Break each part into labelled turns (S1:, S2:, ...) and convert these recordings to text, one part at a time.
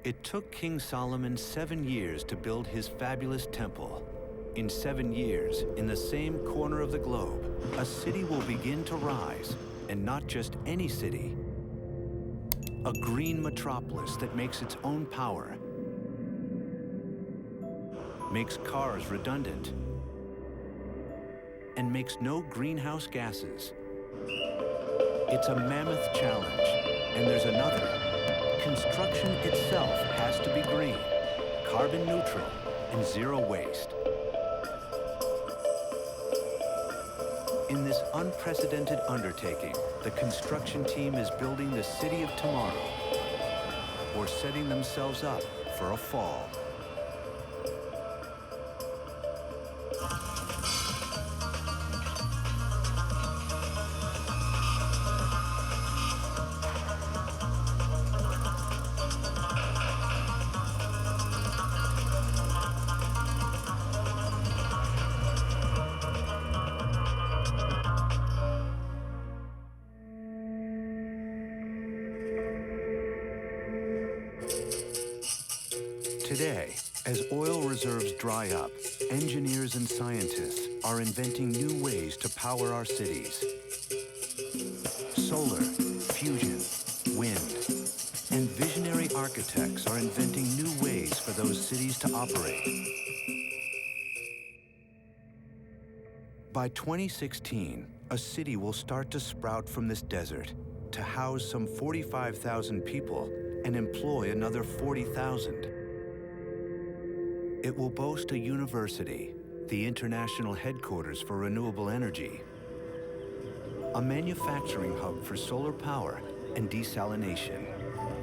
S1: It took King Solomon 7 years to build his fabulous temple. In 7 years, in the same corner of the globe, a city will begin to rise, and not just any city. A green metropolis that makes its own power, makes cars redundant, and makes no greenhouse gases. It's a mammoth challenge, and there's another. Construction itself has to be green, carbon neutral, and zero waste. In this unprecedented undertaking, the construction team is building the city of tomorrow, or setting themselves up for a fall. Today, as oil reserves dry up, engineers and scientists are inventing new ways to power our cities. Solar, fusion, wind, and visionary architects are inventing new ways for those cities to operate. By 2016, a city will start to sprout from this desert to house some 45,000 people and employ another 40,000. It will boast a university, the international headquarters for renewable energy, a manufacturing hub for solar power and desalination,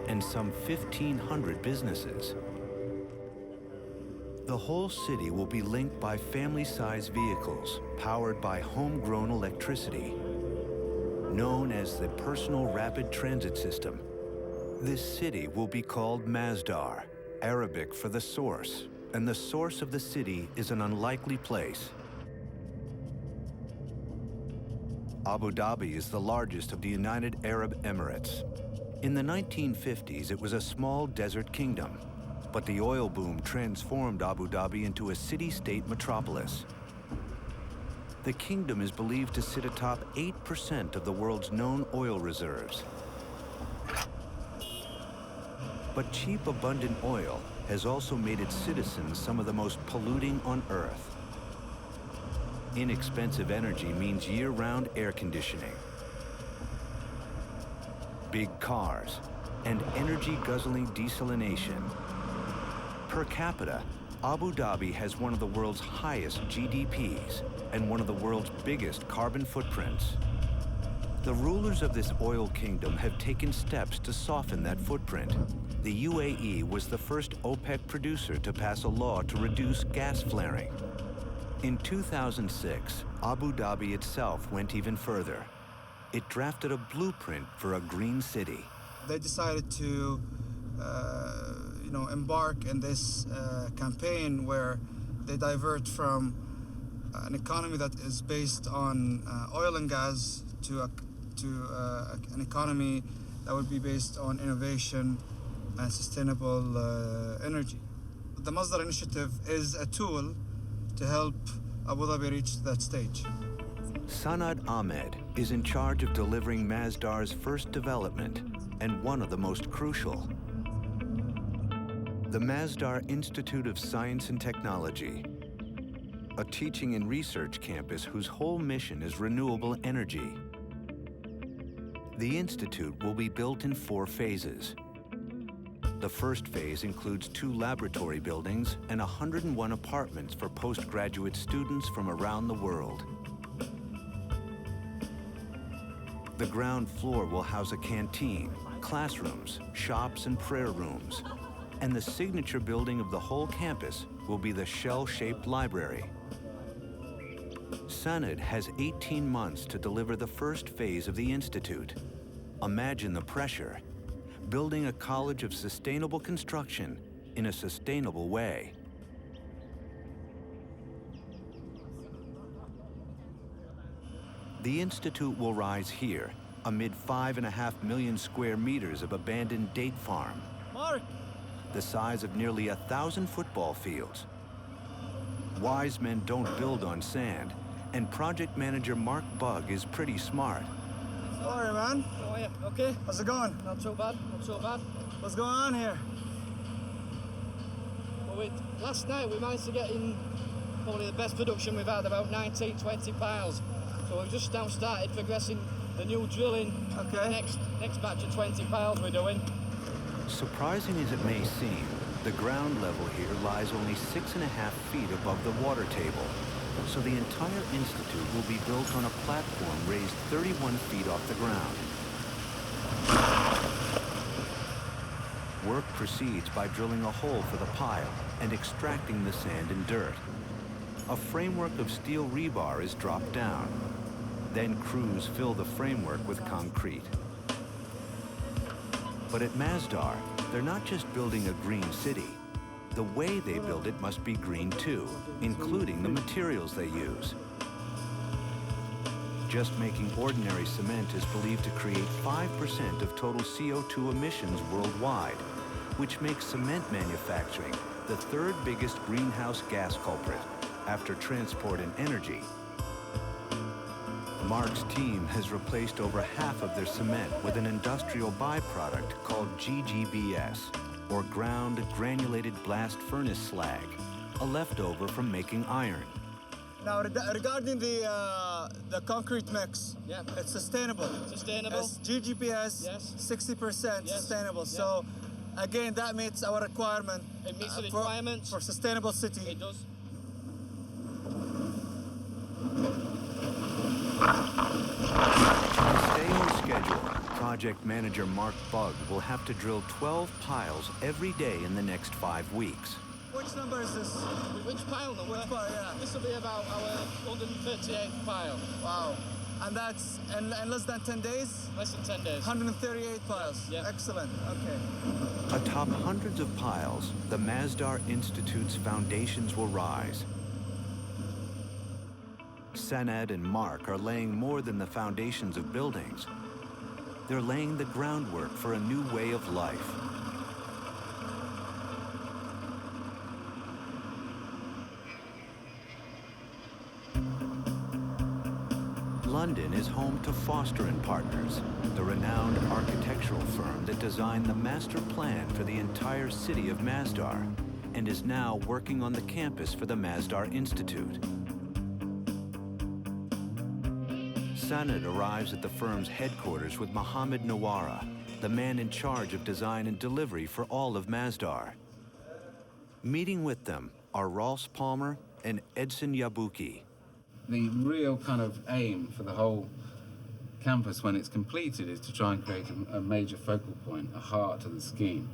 S1: and some 1,500 businesses. The whole city will be linked by family-sized vehicles powered by homegrown electricity, known as the Personal Rapid Transit System. This city will be called Masdar, Arabic for the source, and the source of the city is an unlikely place. Abu Dhabi is the largest of the United Arab Emirates. In the 1950s, it was a small desert kingdom, but the oil boom transformed Abu Dhabi into a city-state metropolis. The kingdom is believed to sit atop 8% of the world's known oil reserves. But cheap, abundant oil has also made its citizens some of the most polluting on Earth. Inexpensive energy means year-round air conditioning, big cars, and energy-guzzling desalination. Per capita, Abu Dhabi has one of the world's highest GDPs and one of the world's biggest carbon footprints. The rulers of this oil kingdom have taken steps to soften that footprint. The UAE was the first OPEC producer to pass a law to reduce gas flaring. In 2006, Abu Dhabi itself went even further. It drafted a blueprint for a green city.
S2: They decided to embark in this campaign where they divert from an economy that is based on oil and gas to an economy that would be based on innovation and sustainable energy. The Masdar initiative is a tool to help Abu Dhabi reach that stage.
S1: Sanad Ahmed is in charge of delivering Masdar's first development and one of the most crucial. The Masdar Institute of Science and Technology, a teaching and research campus whose whole mission is renewable energy. The institute will be built in 4 phases. The first phase includes 2 laboratory buildings and 101 apartments for postgraduate students from around the world. The ground floor will house a canteen, classrooms, shops, and prayer rooms. And the signature building of the whole campus will be the shell-shaped library. Sanad has 18 months to deliver the first phase of the institute. Imagine the pressure. Building a college of sustainable construction in a sustainable way. The institute will rise here, amid 5.5 million square meters of abandoned date farm.
S2: Mark,
S1: the size of nearly 1,000 football fields. Wise men don't build on sand, and project manager Mark Bugg is pretty smart.
S2: How are you, man?
S3: How are you? Okay?
S2: How's it going?
S3: Not so bad, not so bad.
S2: What's going on here?
S3: Well, last night we managed to get in probably the best production we've had, about 19, 20 piles. So we've just now started progressing the new drilling.
S2: Okay.
S3: Next batch of 20 piles we're doing.
S1: Surprising as it may seem, the ground level here lies only 6.5 feet above the water table. So the entire institute will be built on a platform raised 31 feet off the ground. Work proceeds by drilling a hole for the pile and extracting the sand and dirt. A framework of steel rebar is dropped down. Then crews fill the framework with concrete. But at Masdar, they're not just building a green city. The way they build it must be green too, including the materials they use. Just making ordinary cement is believed to create 5% of total CO2 emissions worldwide, which makes cement manufacturing the third biggest greenhouse gas culprit, after transport and energy. Mark's team has replaced over half of their cement with an industrial byproduct called GGBS, or ground granulated blast furnace slag, a leftover from making iron.
S2: Now, regarding the concrete mix,
S3: Yeah.
S2: it's sustainable.
S3: Sustainable.
S2: It's GGPS,
S3: Yes.
S2: 60%
S3: Yes.
S2: sustainable.
S3: Yeah.
S2: So, again, that meets our requirement.
S3: It meets the
S2: for-
S3: requirements.
S2: for sustainable city.
S3: It does.
S1: To stay on schedule, project manager Mark Bugg will have to drill 12 piles every day in the next 5 weeks.
S2: Which number is this?
S3: Which pile number?
S2: Which pile, yeah.
S3: This will be about our 138th pile.
S2: Wow. And that's in less than 10 days?
S3: Less than 10 days.
S2: 138 piles.
S3: Yeah.
S2: Excellent. Okay.
S1: Atop hundreds of piles, the Masdar Institute's foundations will rise. Sanad and Mark are laying more than the foundations of buildings. They're laying the groundwork for a new way of life. London is home to Foster & Partners, the renowned architectural firm that designed the master plan for the entire city of Masdar and is now working on the campus for the Masdar Institute. Sanad arrives at the firm's headquarters with Mohammed Nawara, the man in charge of design and delivery for all of Masdar. Meeting with them are Ross Palmer and Edson Yabuki.
S4: The real kind of aim for the whole campus when it's completed is to try and create a major focal point, a heart to the scheme.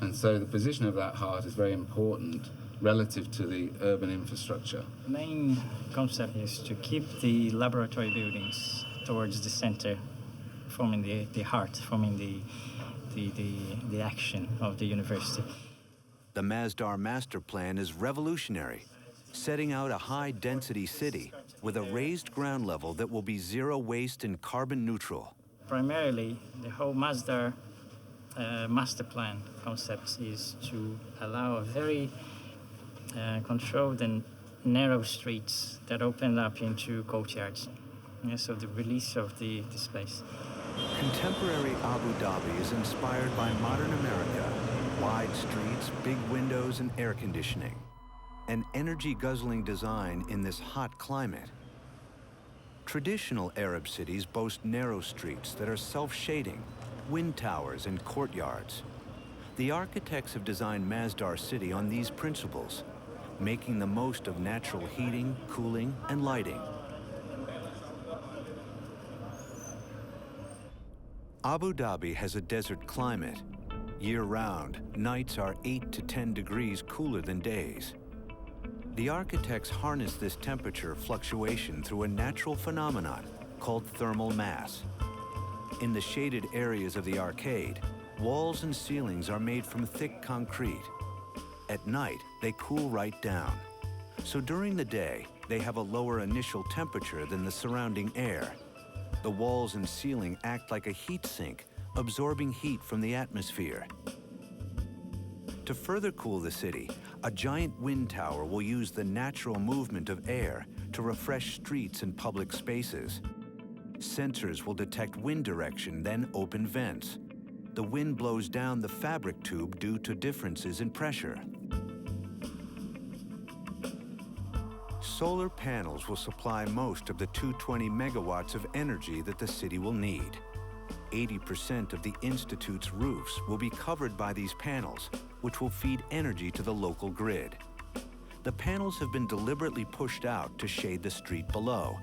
S4: And so the position of that heart is very important relative to the urban infrastructure.
S5: The main concept is to keep the laboratory buildings towards the center, forming the heart, forming the action of the university.
S1: The Masdar master plan is revolutionary, setting out a high-density city with a raised ground level that will be zero waste and carbon neutral.
S5: Primarily, the whole Masdar master plan concept is to allow a very controlled and narrow streets that open up into courtyards. Yeah, so the release of the space.
S1: Contemporary Abu Dhabi is inspired by modern America. Wide streets, big windows, and air conditioning. An energy-guzzling design in this hot climate. Traditional Arab cities boast narrow streets that are self-shading, wind towers, and courtyards. The architects have designed Masdar City on these principles, making the most of natural heating, cooling, and lighting. Abu Dhabi has a desert climate. Year-round, nights are 8 to 10 degrees cooler than days. The architects harness this temperature fluctuation through a natural phenomenon called thermal mass. In the shaded areas of the arcade, walls and ceilings are made from thick concrete. At night, they cool right down. So during the day, they have a lower initial temperature than the surrounding air. The walls and ceiling act like a heat sink, absorbing heat from the atmosphere. To further cool the city, a giant wind tower will use the natural movement of air to refresh streets and public spaces. Sensors will detect wind direction, then open vents. The wind blows down the fabric tube due to differences in pressure. Solar panels will supply most of the 220 megawatts of energy that the city will need. 80% of the Institute's roofs will be covered by these panels, which will feed energy to the local grid. The panels have been deliberately pushed out to shade the street below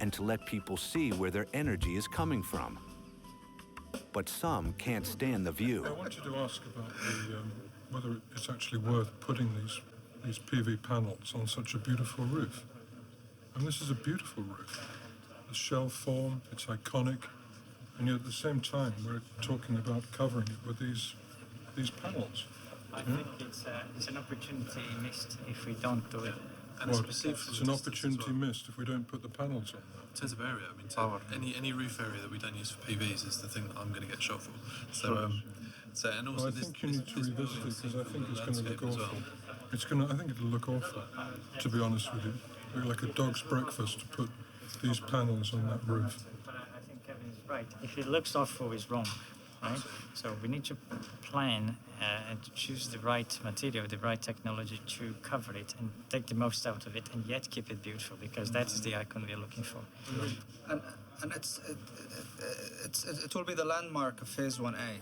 S1: and to let people see where their energy is coming from. But some can't stand the view.
S6: I wanted to ask about whether it's actually worth putting these PV panels on such a beautiful roof. And this is a beautiful roof. The shell form, it's iconic, and yet at the same time we're talking about covering it with these panels.
S5: I think it's an opportunity missed if we don't do it.
S6: And it's an opportunity missed if we don't put the panels on.
S7: In terms of area, I mean, any roof area that we don't use for PVs is the thing that I'm going to get shot for. So, and also
S6: I think you need to revisit it because I think it's going to look awful. I think it'll look awful, to be honest with you. Look like a dog's breakfast to put these panels on that roof.
S5: I think Kevin is right. If it looks awful, it's wrong, right? So we need to plan and to choose the right material, the right technology to cover it and take the most out of it, and yet keep it beautiful, because that is the icon we are looking for.
S2: And it will be the landmark of Phase 1A.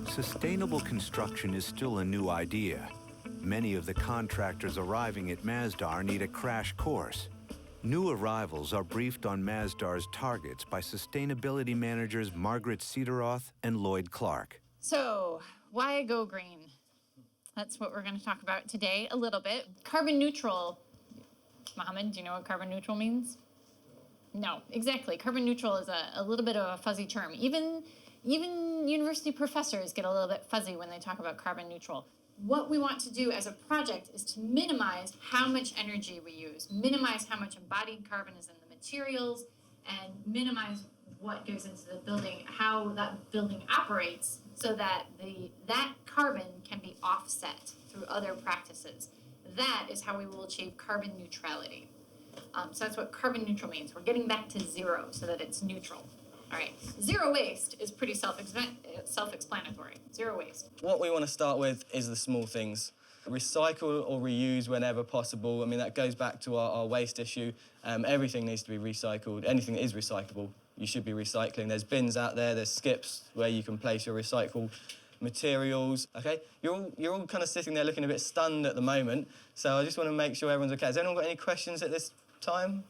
S1: Sustainable construction is still a new idea. Many of the contractors arriving at Masdar need a crash course. New arrivals are briefed on Masdar's targets by sustainability managers Margaret Cederoth and Lloyd Clark.
S8: So, why go green? That's what we're going to talk about today a little bit. Carbon neutral. Mohammed, do you know what carbon neutral means? No, exactly. Carbon neutral is a little bit of a fuzzy term. Even university professors get a little bit fuzzy when they talk about carbon neutral. What we want to do as a project is to minimize how much energy we use, minimize how much embodied carbon is in the materials, and minimize what goes into the building, how that building operates, so that that carbon can be offset through other practices. That is how we will achieve carbon neutrality. So that's what carbon neutral means. We're getting back to zero so that it's neutral. All right, zero waste is pretty self-explanatory. Zero waste.
S9: What we want to start with is the small things. Recycle or reuse whenever possible. I mean, that goes back to our waste issue. Everything needs to be recycled. Anything that is recyclable, you should be recycling. There's bins out there, there's skips where you can place your recycled materials, okay? You're all kind of sitting there looking a bit stunned at the moment, so I just want to make sure everyone's okay. Has anyone got any questions at this time?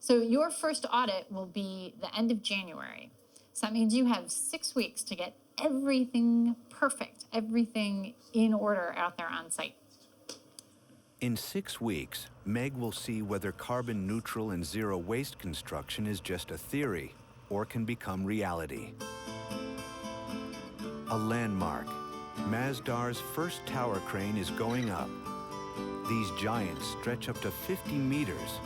S8: So your first audit will be the end of January. So that means you have 6 weeks to get everything perfect, everything in order out there on site.
S1: In 6 weeks, Meg will see whether carbon neutral and zero waste construction is just a theory or can become reality. A landmark. Masdar's first tower crane is going up. These giants stretch up to 50 meters.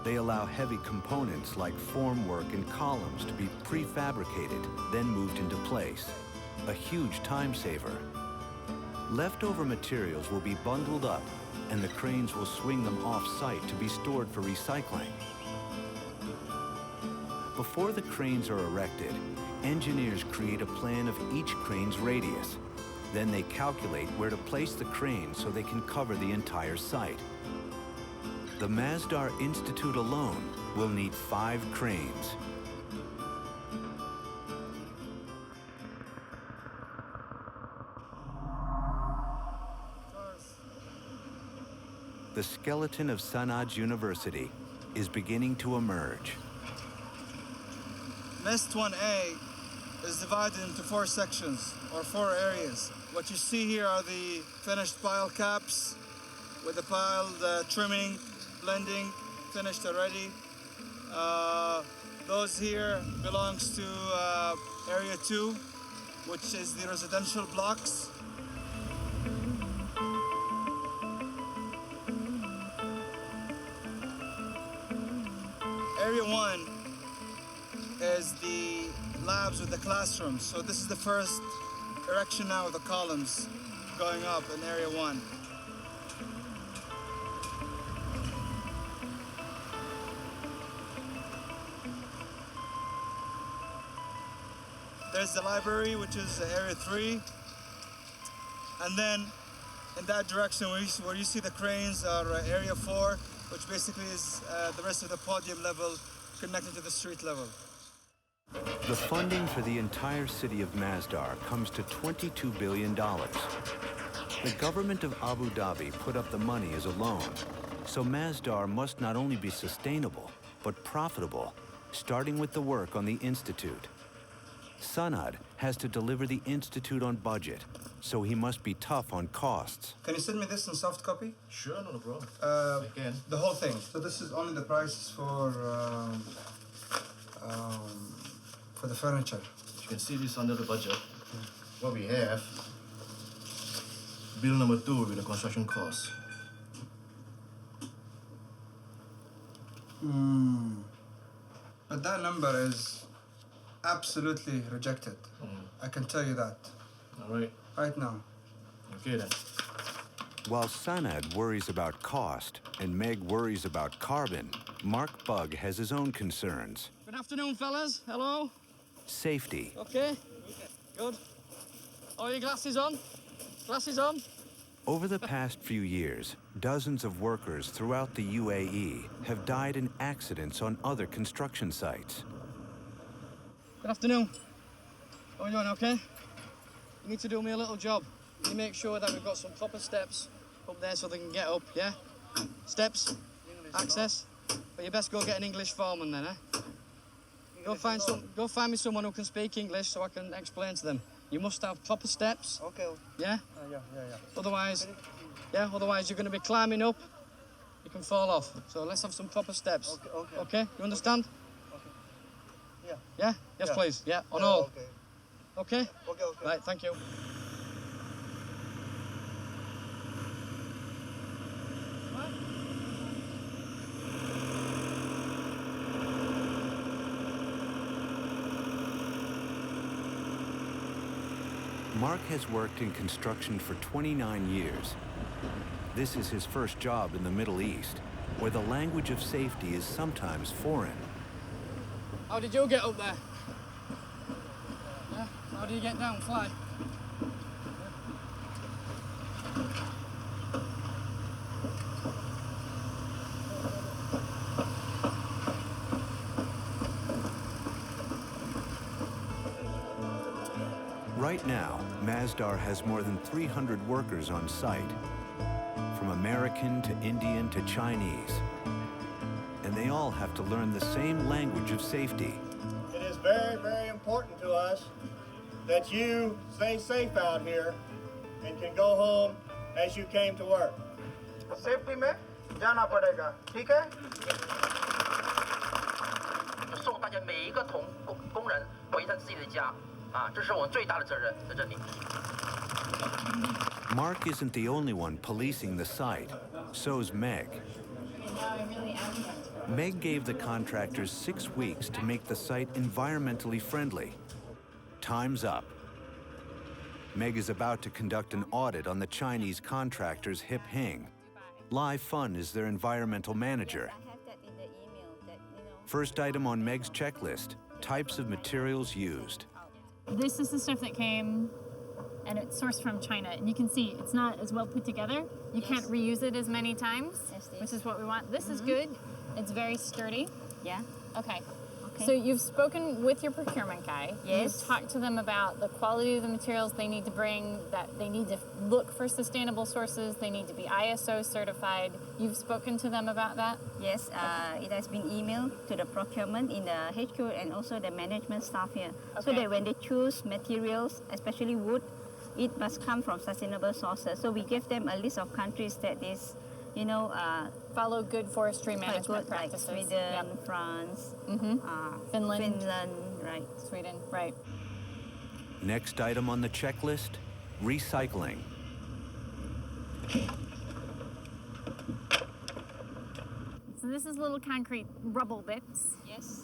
S1: They allow heavy components like formwork and columns to be prefabricated, then moved into place. A huge time saver. Leftover materials will be bundled up, and the cranes will swing them off-site to be stored for recycling. Before the cranes are erected, engineers create a plan of each crane's radius. Then they calculate where to place the crane so they can cover the entire site. The Masdar Institute alone will need 5 cranes. The skeleton of Sanaj University is beginning to emerge.
S2: Nest 1A is divided into 4 sections, or 4 areas. What you see here are the finished pile caps with the piled trimming, blending, finished already. Those here belongs to area 2, which is the residential blocks. Area 1 is the labs with the classrooms. So this is the first erection now of the columns going up in Area 1. There's the library, which is Area 3. And then in that direction where you see the cranes are Area 4, which basically is the rest of the podium level connected to the street level.
S1: The funding for the entire city of Masdar comes to $22 billion. The government of Abu Dhabi put up the money as a loan, so Masdar must not only be sustainable, but profitable, starting with the work on the institute. Sanad has to deliver the institute on budget, so he must be tough on costs.
S2: Can you send me this in soft copy?
S10: Sure, not a problem.
S2: Again. The whole thing. So this is only the prices for the furniture.
S10: You can see this under the budget. What we have, bill number 2 with the construction cost.
S2: But that number is absolutely rejected. I can tell you that.
S10: All right.
S2: Right now.
S10: Okay then.
S1: While Sanad worries about cost and Meg worries about carbon, Mark Bugg has his own concerns.
S3: Good afternoon, fellas. Hello.
S1: Safety.
S3: Okay. Good. All your glasses on? Glasses on?
S1: Over the past few years, dozens of workers throughout the UAE have died in accidents on other construction sites.
S3: Good afternoon. How are you doing, okay? You need to do me a little job. You make sure that we've got some proper steps up there so they can get up, yeah? Steps, access. But you best go get an English foreman then, eh? Go find me someone who can speak English so I can explain to them. You must have proper steps.
S2: Okay.
S3: Yeah?
S2: Yeah.
S3: Otherwise you're going to be climbing up. You can fall off. So let's have some proper steps.
S2: Okay.
S3: Okay? You understand?
S2: Okay. Yeah.
S3: Yeah? Yes,
S2: Yeah.
S3: please. Yeah, on all.
S2: Okay.
S3: Okay?
S2: Okay.
S3: Right, thank you.
S1: Mark has worked in construction for 29 years. This is his first job in the Middle East, where the language of safety is sometimes foreign.
S3: How did you get up there? Yeah? How do you get down? Fly?
S1: Right now, Masdar has more than 300 workers on site, from American to Indian to Chinese. And they all have to learn the same language of safety.
S11: It is very, very important to us that you stay safe out here and can go home as you came to work.
S2: Safety में जाना पड़ेगा, ठीक है?
S12: 送大家每一个工人回他自己的家。 这是我最大的责任在这里。
S1: Mark isn't the only one policing the site. So's Meg. Meg gave the contractors 6 weeks to make the site environmentally friendly. Time's up. Meg is about to conduct an audit on the Chinese contractors Hip Hing. Lai Fun is their environmental manager. First item on Meg's checklist, types of materials used.
S8: This is the stuff that came, and it's sourced from China. And you can see it's not as well put together. You can't reuse it as many times, which is what we want. This is good. It's very sturdy.
S13: Yeah.
S8: Okay. So you've spoken with your procurement guy.
S13: Yes.
S8: You've talked to them about the quality of the materials they need to bring, that they need to look for sustainable sources, they need to be ISO certified. You've spoken to them about that?
S13: Yes, it has been emailed to the procurement in the HQ and also the management staff here. So that when they choose materials, especially wood, it must come from sustainable sources. So we give them a list of countries that is, you know,
S8: follow good forestry management practices.
S13: Like Sweden, France,
S8: Finland,
S13: right.
S8: Sweden, right.
S1: Next item on the checklist, recycling.
S8: So this is little concrete rubble bits.
S13: Yes.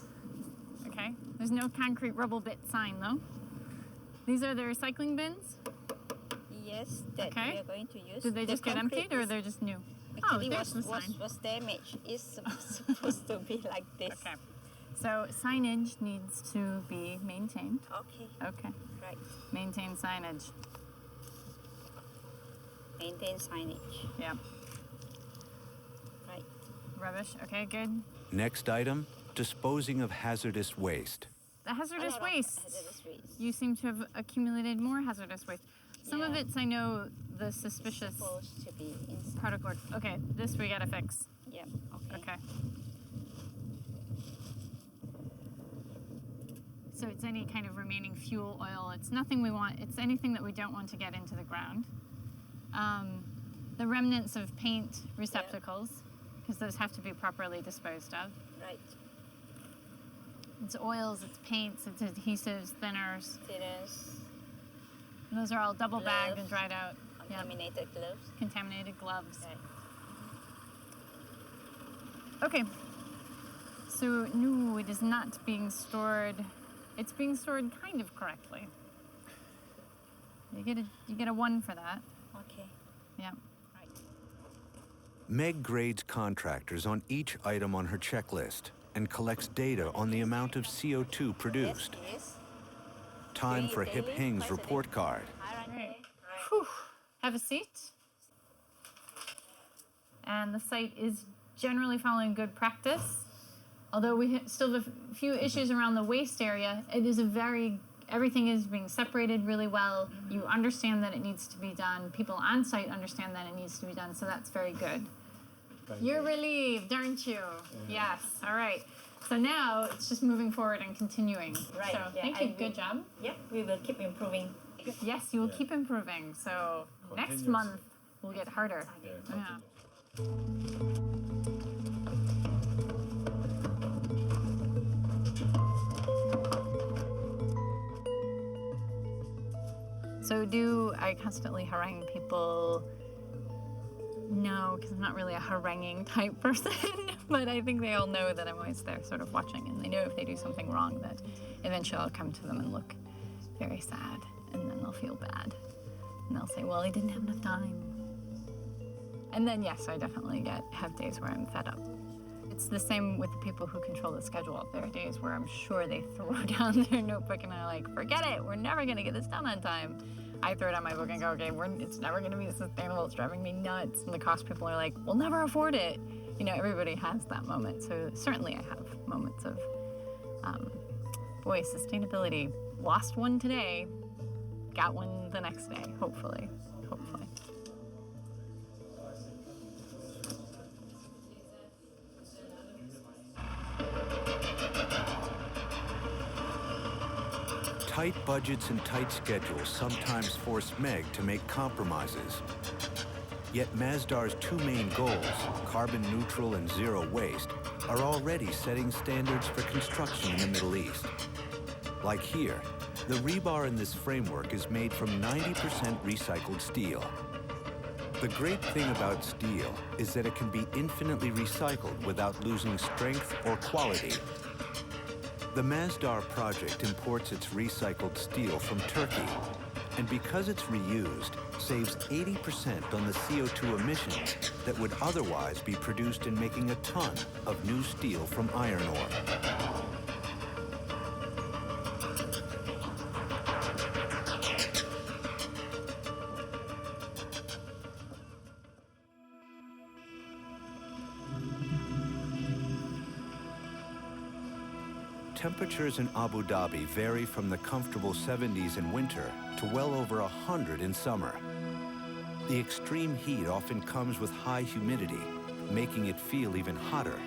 S8: Okay. There's no concrete rubble bit sign, though. These are the recycling bins?
S13: Yes, that we are going to use.
S8: Did they just get emptied, or they're just new?
S13: Actually,
S8: there's the sign.
S13: was damaged. It's supposed to be like this.
S8: Okay. So signage needs to be maintained.
S13: Okay.
S8: Okay.
S13: Right.
S8: Maintain signage.
S13: Maintain signage.
S8: Yeah.
S13: Right.
S8: Rubbish. Okay, good.
S1: Next item, disposing of hazardous waste.
S8: The hazardous waste.
S13: Hazardous waste.
S8: You seem to have accumulated more hazardous waste. Some of it's, I know, the suspicious
S13: Supposed to be inside.
S8: particle. Okay, this we gotta fix.
S13: Yeah.
S8: Okay. So it's any kind of remaining fuel, oil. It's nothing we want. It's anything that we don't want to get into the ground. The remnants of paint receptacles, because those have to be properly disposed of.
S13: Right.
S8: It's oils, it's paints, it's adhesives, thinners.
S13: Thinners.
S8: And those are all double bagged
S13: Gloves.
S8: and dried out.
S13: Contaminated gloves.
S8: Contaminated gloves.
S13: Right.
S8: Okay. So, no, it is not being stored. It's being stored kind of correctly. You get a 1 for that.
S13: Okay.
S8: Yeah.
S13: Right.
S1: Meg grades contractors on each item on her checklist and collects data on the amount of CO2 produced.
S13: Yes.
S1: Time for Hip Hing's report card.
S8: Right. Whew. Have a seat. And the site is generally following good practice. Although we still have a few issues around the waste area, it is everything is being separated really well. You understand that it needs to be done. People on site understand that it needs to be done, so that's very good. You're relieved, aren't you? Yes, all right. So now it's just moving forward and continuing.
S13: Right,
S8: So
S13: yeah,
S8: thank you, good job.
S13: Yep, we will keep improving.
S8: Yes, you will keep improving. So next month will get harder. Yeah. So do I constantly harangue people? No, because I'm not really a haranguing type person, but I think they all know that I'm always there sort of watching, and they know if they do something wrong that eventually I'll come to them and look very sad, and then they'll feel bad. And they'll say, well, he didn't have enough time. And then, yes, I definitely have days where I'm fed up. It's the same with the people who control the schedule. There are days where I'm sure they throw down their notebook and are like, forget it, we're never gonna get this done on time. I throw down my book and go, okay, it's never gonna be sustainable, it's driving me nuts. And the cost people are like, we'll never afford it. You know, everybody has that moment. So certainly I have moments of, boy, sustainability. Lost one today, got one the next day, hopefully.
S1: Tight budgets and tight schedules sometimes force Meg to make compromises. Yet Masdar's two main goals, carbon neutral and zero waste, are already setting standards for construction in the Middle East. Like here, the rebar in this framework is made from 90% recycled steel. The great thing about steel is that it can be infinitely recycled without losing strength or quality. The Masdar project imports its recycled steel from Turkey, and because it's reused, saves 80% on the CO2 emissions that would otherwise be produced in making a ton of new steel from iron ore. Temperatures in Abu Dhabi vary from the comfortable 70s in winter to well over 100 in summer. The extreme heat often comes with high humidity, making it feel even hotter.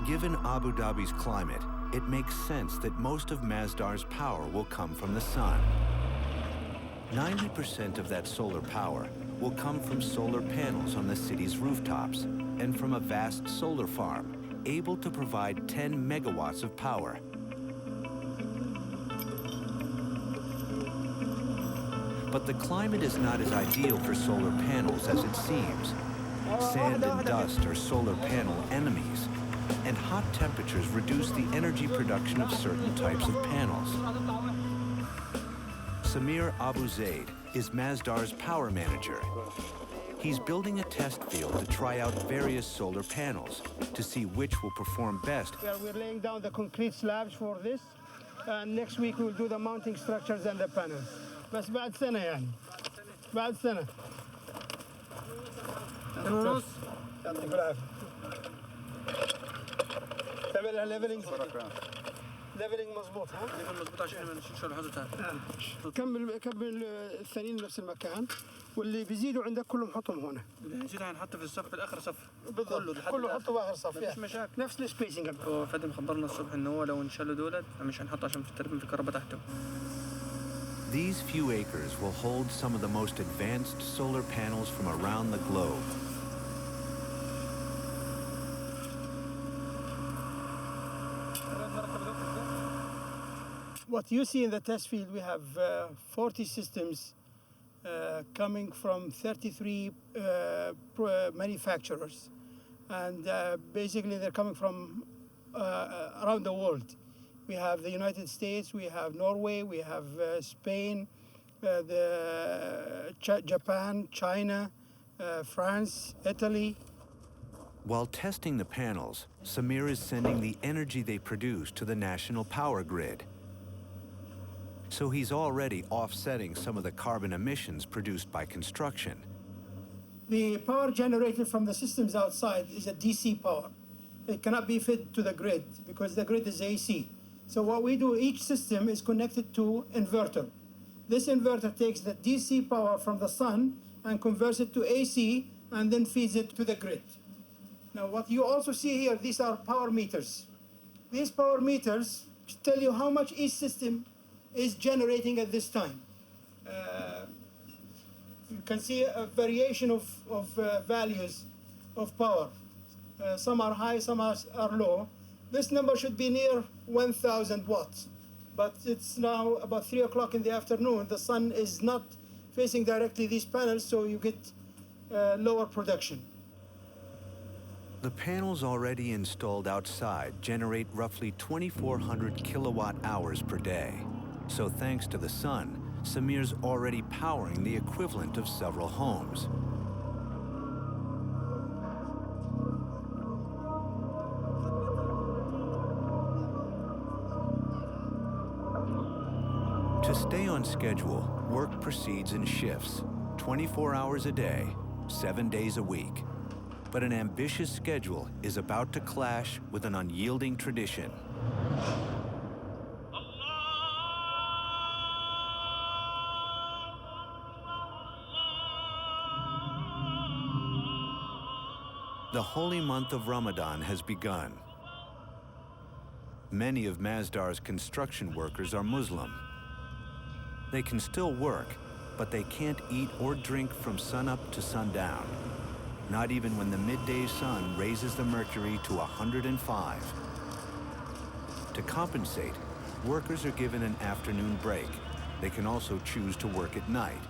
S1: Given Abu Dhabi's climate, it makes sense that most of Masdar's power will come from the sun. 90% of that solar power will come from solar panels on the city's rooftops and from a vast solar farm able to provide 10 megawatts of power. But the climate is not as ideal for solar panels as it seems. Sand and dust are solar panel enemies, and hot temperatures reduce the energy production of certain types of panels. Samir Abu Zaid is Masdar's power manager. He's building a test field to try out various solar panels to see which will perform best.
S14: We're laying down the concrete slabs for this, and next week we'll do the mounting structures and the panels. بس بعد سنة يعني. بعد سنة. ونص. يعطيك العافية. تعملها ليفلينج. ليفلينج مظبوط ها؟ ليفل مظبوط عشان نشيل حاجة كمل الثانيين بنفس المكان، واللي بيزيدوا عندك كلهم حطهم هنا. اللي هيزيد هنحطه في الصف بالاخر صف. كله حطه باخر صف. مفيش مشاكل. نفس السبيسنج. هو فادي مخبرنا الصبح ان هو لو انشالوا دولت مش هنحط عشان في التربه في الكهرباء تحته.
S1: These few acres will hold some of the most advanced solar panels from around the globe.
S14: What you see in the test field, we have 40 systems coming from 33 manufacturers. And basically they're coming from around the world. We have the United States, we have Norway, we have Spain, Japan, China, France, Italy.
S1: While testing the panels, Samir is sending the energy they produce to the national power grid. So he's already offsetting some of the carbon emissions produced by construction.
S14: The power generated from the systems outside is a DC power. It cannot be fed to the grid because the grid is AC. So what we do, each system is connected to inverter. This inverter takes the DC power from the sun and converts it to AC and then feeds it to the grid. Now what you also see here, these are power meters. These power meters tell you how much each system is generating at this time. You can see a variation of values of power. Some are high, some are low. This number should be near 1,000 watts, but it's now about 3 o'clock in the afternoon. The sun is not facing directly these panels, so you get lower production.
S1: The panels already installed outside generate roughly 2,400 kilowatt hours per day. So thanks to the sun, Samir's already powering the equivalent of several homes. To stay on schedule, work proceeds in shifts, 24 hours a day, 7 days a week. But an ambitious schedule is about to clash with an unyielding tradition. The holy month of Ramadan has begun. Many of Masdar's construction workers are Muslim. They can still work, but they can't eat or drink from sunup to sundown, not even when the midday sun raises the mercury to 105. To compensate, workers are given an afternoon break. They can also choose to work at night.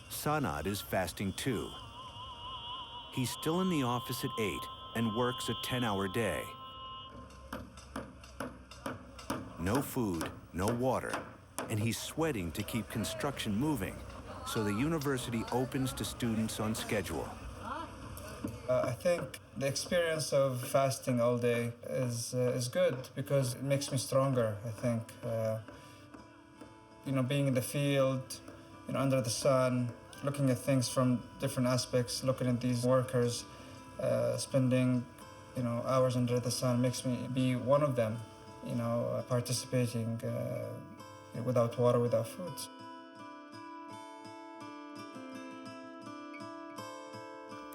S1: Sanad is fasting too. He's still in the office at 8 and works a 10-hour day. No food, no water, and he's sweating to keep construction moving, so the university opens to students on schedule.
S2: I think the experience of fasting all day is good because it makes me stronger, I think. Being in the field, under the sun, looking at things from different aspects, looking at these workers, spending, hours under the sun makes me be one of them, participating without water, without food.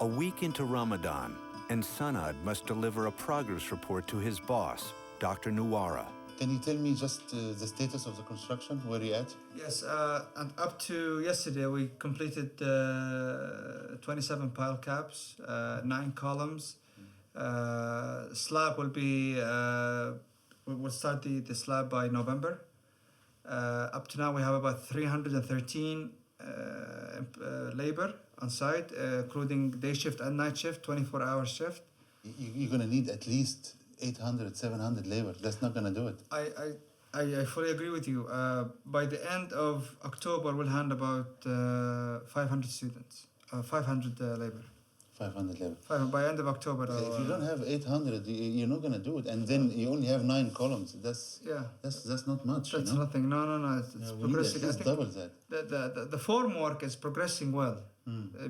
S1: A week into Ramadan, and Sanad must deliver a progress report to his boss, Dr. Nuwara.
S10: Can you tell me just the status of the construction, where you at?
S2: Yes, and up to yesterday we completed 27 pile caps, 9 columns. Slab will be, we'll start the slab by November. Up to now, we have about 313 labor on site, including day shift and night shift, 24-hour shift.
S10: You're going to need at least 800, 700 labor. That's not going to do it.
S2: I fully agree with you. By the end of October, we'll hand about 500 students, 500 labor.
S10: 500 labor.
S2: By end of October.
S10: If you don't have 800, you're not going to do it. And then you only have 9 columns. That's not much.
S2: That's nothing. No. It's progressing.
S10: We need at least double that.
S2: The form work is progressing well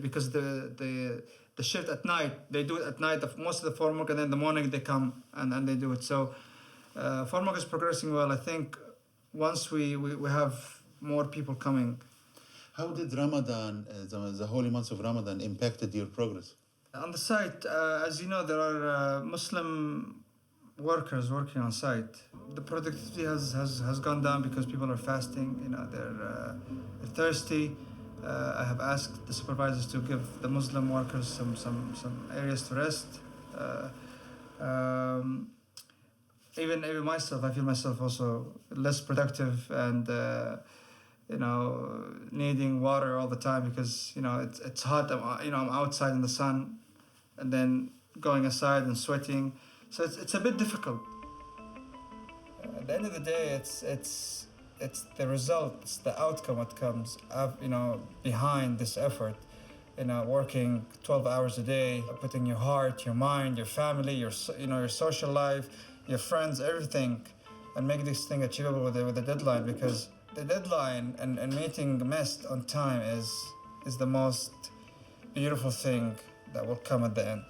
S2: because the shift at night, they do it at night. Most of the form work, and then in the morning they come and they do it. So form work is progressing well. I think once we have more people coming.
S10: How did Ramadan, the holy months of Ramadan, impacted your progress?
S2: On the site, as you know, there are Muslim workers working on site. The productivity has gone down because people are fasting. You know, they're thirsty. I have asked the supervisors to give the Muslim workers some areas to rest. Even myself, I feel myself also less productive and. Needing water all the time because it's hot. I'm outside in the sun, and then going aside and sweating, so it's a bit difficult. At the end of the day, it's the result, it's the outcome that comes behind this effort. Working 12 hours a day, putting your heart, your mind, your family, your social life, your friends, everything, and make this thing achievable with a deadline because. The deadline and meeting Masdar on time is the most beautiful thing that will come at the end.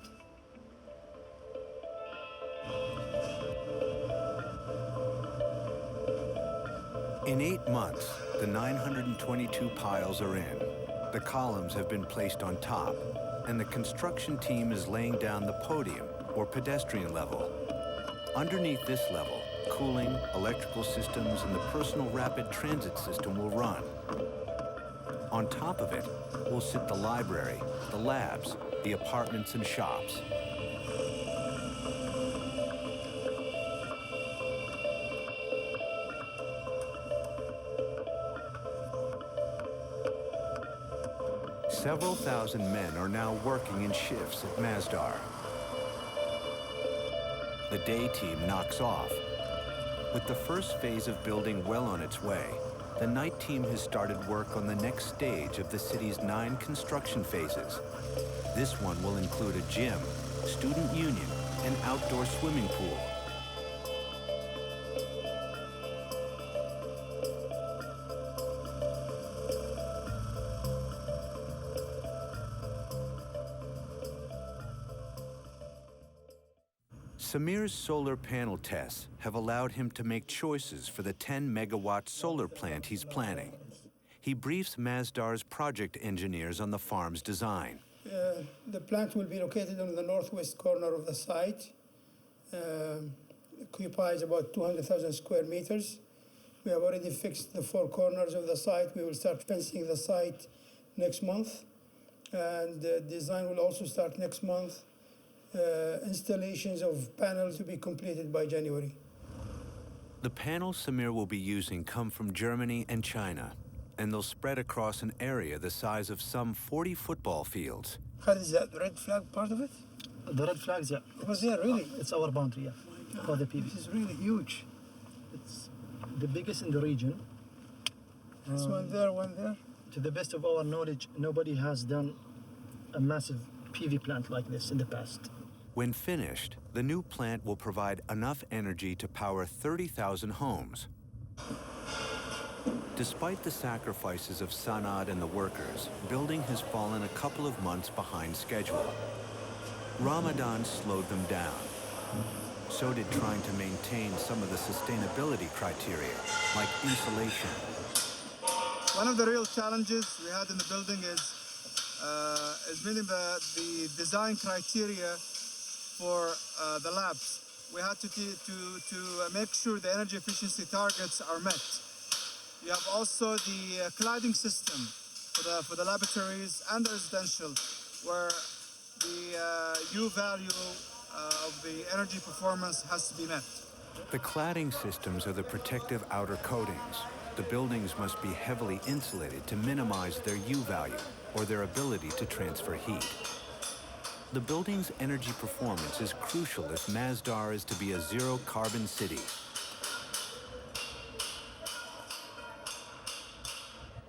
S1: In 8 months, the 922 piles are in. The columns have been placed on top, and the construction team is laying down the podium, or pedestrian level. Underneath this level, cooling, electrical systems, and the personal rapid transit system will run. On top of it will sit the library, the labs, the apartments and shops. Several thousand men are now working in shifts at Masdar. The day team knocks off. With the first phase of building well on its way, the night team has started work on the next stage of the city's 9 construction phases. This one will include a gym, student union, and outdoor swimming pool. Samir's solar panel tests have allowed him to make choices for the 10-megawatt solar plant he's planning. He briefs Masdar's project engineers on the farm's design.
S14: The plant will be located on the northwest corner of the site. Occupies about 200,000 square meters. We have already fixed the 4 corners of the site. We will start fencing the site next month. And the design will also start next month. Installations of panels to be completed by January.
S1: The panels Samir will be using come from Germany and China, and they'll spread across an area the size of some 40 football fields.
S14: What is that, red flag part of it?
S15: The red flags, yeah.
S14: Was there really?
S15: It's our boundary, yeah, for the PV.
S14: This is really huge.
S15: It's the biggest in the region.
S14: There's one there, one there.
S15: To the best of our knowledge, nobody has done a massive PV plant like this in the past.
S1: When finished, the new plant will provide enough energy to power 30,000 homes. Despite the sacrifices of Sanad and the workers, building has fallen a couple of months behind schedule. Ramadan slowed them down. So did trying to maintain some of the sustainability criteria, like insulation.
S2: One of the real challenges we had in the building is meeting the design criteria for the labs. We had to make sure the energy efficiency targets are met. You have also the cladding system for the laboratories and the residential, where the U value of the energy performance has to be met.
S1: The cladding systems are the protective outer coatings. The buildings must be heavily insulated to minimize their U value or their ability to transfer heat. The building's energy performance is crucial if Masdar is to be a zero-carbon city.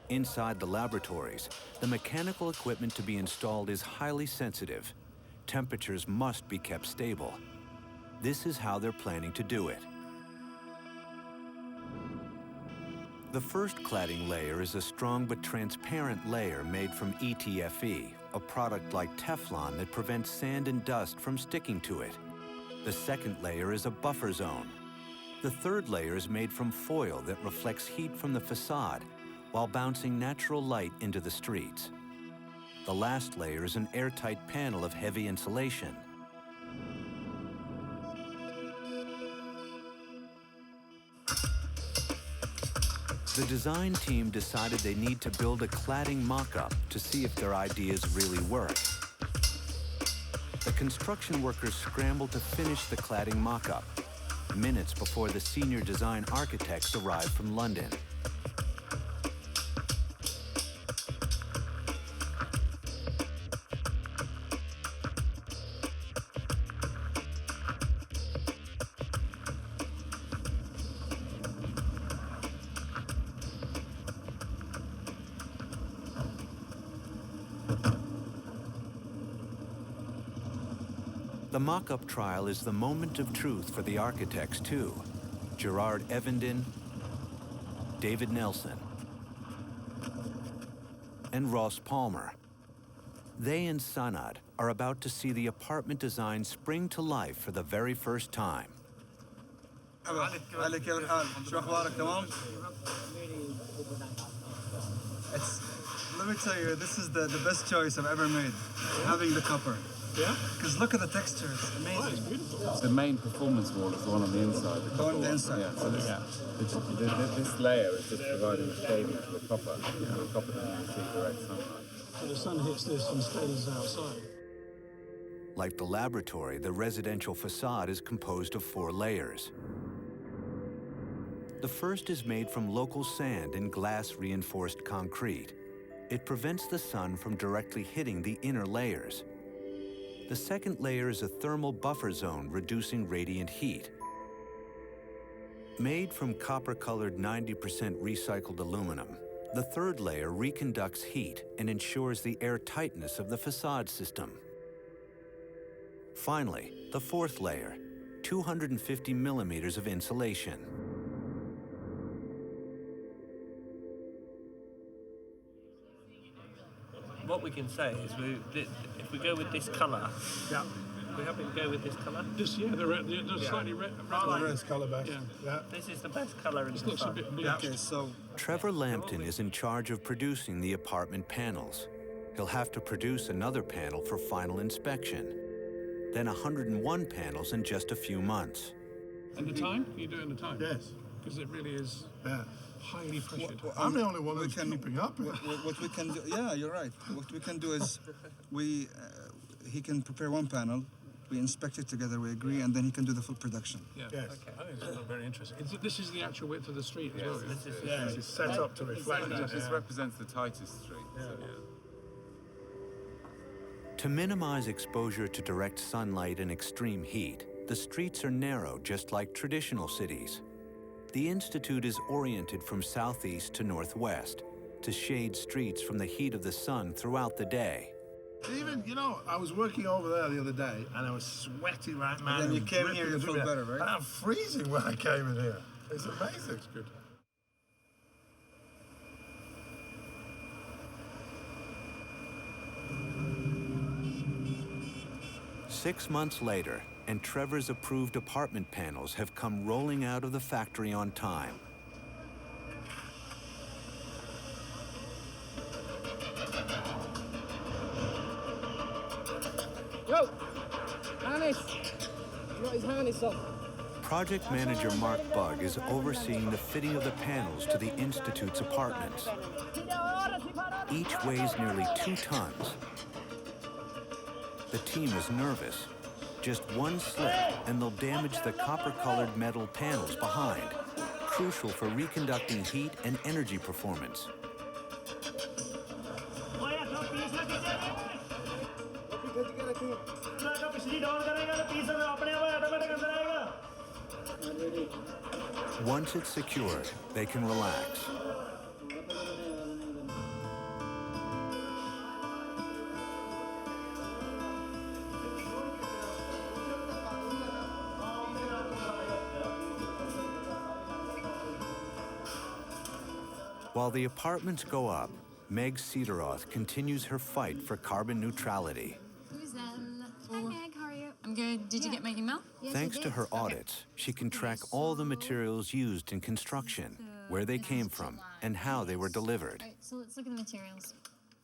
S1: Inside the laboratories, the mechanical equipment to be installed is highly sensitive. Temperatures must be kept stable. This is how they're planning to do it. The first cladding layer is a strong but transparent layer made from ETFE, a product like Teflon that prevents sand and dust from sticking to it. The second layer is a buffer zone. The third layer is made from foil that reflects heat from the facade while bouncing natural light into the streets. The last layer is an airtight panel of heavy insulation. The design team decided they need to build a cladding mock-up to see if their ideas really work. The construction workers scrambled to finish the cladding mock-up, minutes before the senior design architects arrived from London. The mock-up trial is the moment of truth for the architects, too. Gerard Evenden, David Nelson, and Ross Palmer. They and Sanad are about to see the apartment design spring to life for the very first time.
S2: Let me tell you, this is the best choice I've ever made, having the copper. Yeah? Because look at the texture, it's amazing. Oh, it's beautiful.
S4: The main performance wall is the one on the inside.
S2: The one on the inside.
S4: Yeah, so this layer is just providing shading to the copper. Yeah. The copper doesn't receive direct sunlight.
S15: So the sun hits this and stays outside.
S1: Like the laboratory, the residential facade is composed of 4 layers. The first is made from local sand and glass-reinforced concrete. It prevents the sun from directly hitting the inner layers. The second layer is a thermal buffer zone reducing radiant heat. Made from copper-colored 90% recycled aluminum, the third layer reconducts heat and ensures the airtightness of the facade system. Finally, the fourth layer, 250 millimeters of insulation.
S16: What we can say is if we go with this colour, yeah, we're happy to go with this colour.
S17: Just the slightly red colour back. Yeah.
S16: This is the best colour in the
S17: looks a bit bleak.
S2: Okay, so
S1: Trevor Lampton is in charge of producing the apartment panels. He'll have to produce another panel for final inspection, then 101 panels in just a few months.
S17: And the time? Can you do it in the time?
S15: Yes.
S17: Because it really is highly pressured.
S15: I'm the only one who's keeping up.
S2: What we can do, yeah, you're right. What we can do is he can prepare one panel, we inspect it together, we agree, and then he can do the full production.
S17: Yeah. Yes. Okay. I think it's very interesting. This is the actual width of the street as well.
S15: This is set up to reflect that.
S4: This represents the tightest street. Yeah. So, yeah.
S1: To minimize exposure to direct sunlight and extreme heat, the streets are narrow, just like traditional cities. The Institute is oriented from southeast to northwest to shade streets from the heat of the sun throughout the day.
S15: Even, I was working over there the other day and I was sweating like mad.
S2: And then you came here, you feel better, right?
S15: And I'm freezing when I came in here. It's amazing. It's good.
S1: Six months later, and Trevor's approved apartment panels have come rolling out of the factory on time.
S3: Yo, harness! You got his harness on.
S1: Project manager Mark Bugg is overseeing the fitting of the panels to the Institute's apartments. Each weighs nearly 2 tons. The team is nervous. Just one slip, and they'll damage the copper-colored metal panels behind, crucial for reconducting heat and energy performance. Once it's secured, they can relax. While the apartments go up, Meg Cederoth continues her fight for carbon neutrality.
S8: Hi, Meg. How are you? I'm good. Did you get my email?
S1: Thanks to her audits, she can track all the materials used in construction, where they came from, and how they were delivered.
S8: All right, so let's look at the materials.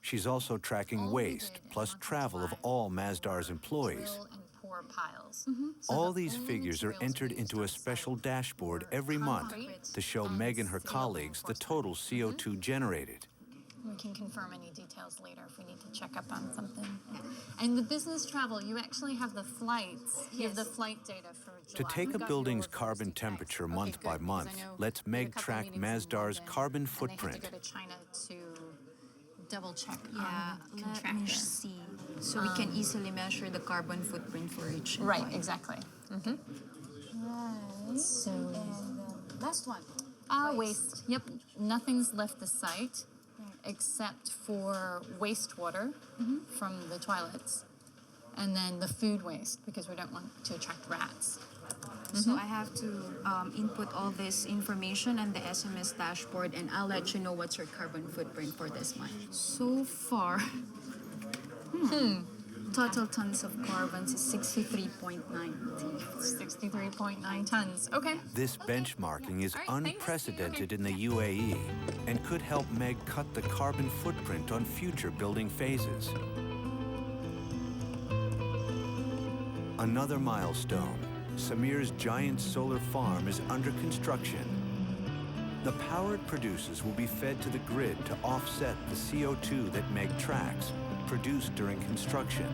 S1: She's also tracking waste, plus travel of all Masdar's employees.
S8: Drill and pour piles.
S1: All these figures are entered into a special dashboard every month to show Meg and her colleagues the total CO2 generated.
S8: We can confirm any details later if we need to check up on something. And the business travel, you actually have the flights. You have the flight data for July.
S1: To take a building's carbon temperature month by month lets Meg track Masdar's carbon footprint.
S8: And I had to go to China to double check
S18: Let me see. So we can easily measure the carbon footprint for each employee.
S8: Right, exactly.
S18: Right.
S8: So,
S18: last one.
S8: Waste. Yep, nothing's left the site except for wastewater from the toilets, and then the food waste, because we don't want to attract rats.
S18: So I have to input all this information and the SMS dashboard, and I'll let you know what's your carbon footprint for this month. So far, total tons of carbon is 63.9.
S8: 63.9 tons. Okay.
S1: This benchmarking is unprecedented in the UAE and could help Meg cut the carbon footprint on future building phases. Another milestone. Samir's giant solar farm is under construction. The power it produces will be fed to the grid to offset the CO2 that Meg tracks, produced during construction.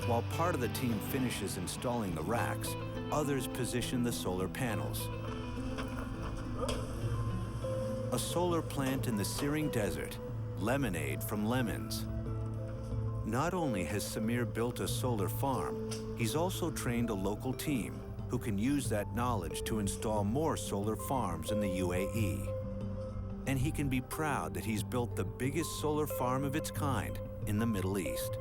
S1: While part of the team finishes installing the racks, others position the solar panels. A solar plant in the searing desert, lemonade from lemons. Not only has Samir built a solar farm, he's also trained a local team who can use that knowledge to install more solar farms in the UAE. And he can be proud that he's built the biggest solar farm of its kind in the Middle East.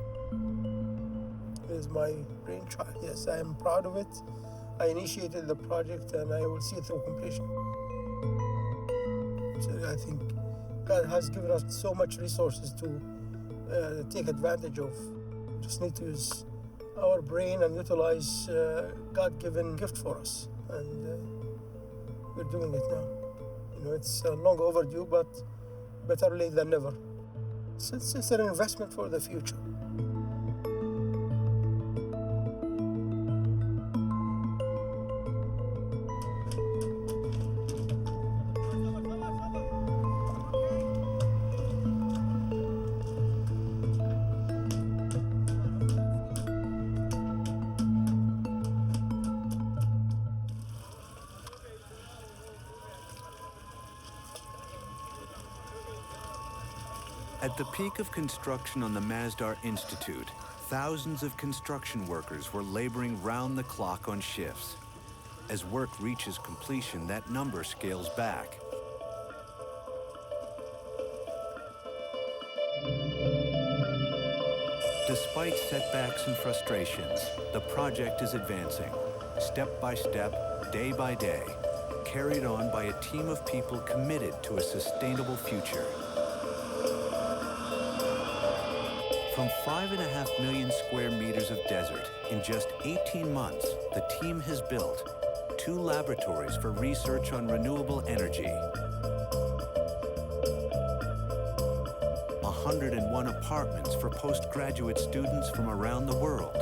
S14: It is my brainchild. Yes, I am proud of it. I initiated the project and I will see it through completion. So I think God has given us so much resources to take advantage of. Just need to use our brain and utilize God-given gift for us. And we're doing it now. You know, it's long overdue, but better late than never. It's an investment for the future.
S1: At the peak of construction on the Masdar Institute, thousands of construction workers were laboring round the clock on shifts. As work reaches completion, that number scales back. Despite setbacks and frustrations, the project is advancing, step by step, day by day, carried on by a team of people committed to a sustainable future. From 5.5 million square meters of desert, in just 18 months, the team has built 2 laboratories for research on renewable energy, 101 apartments for postgraduate students from around the world,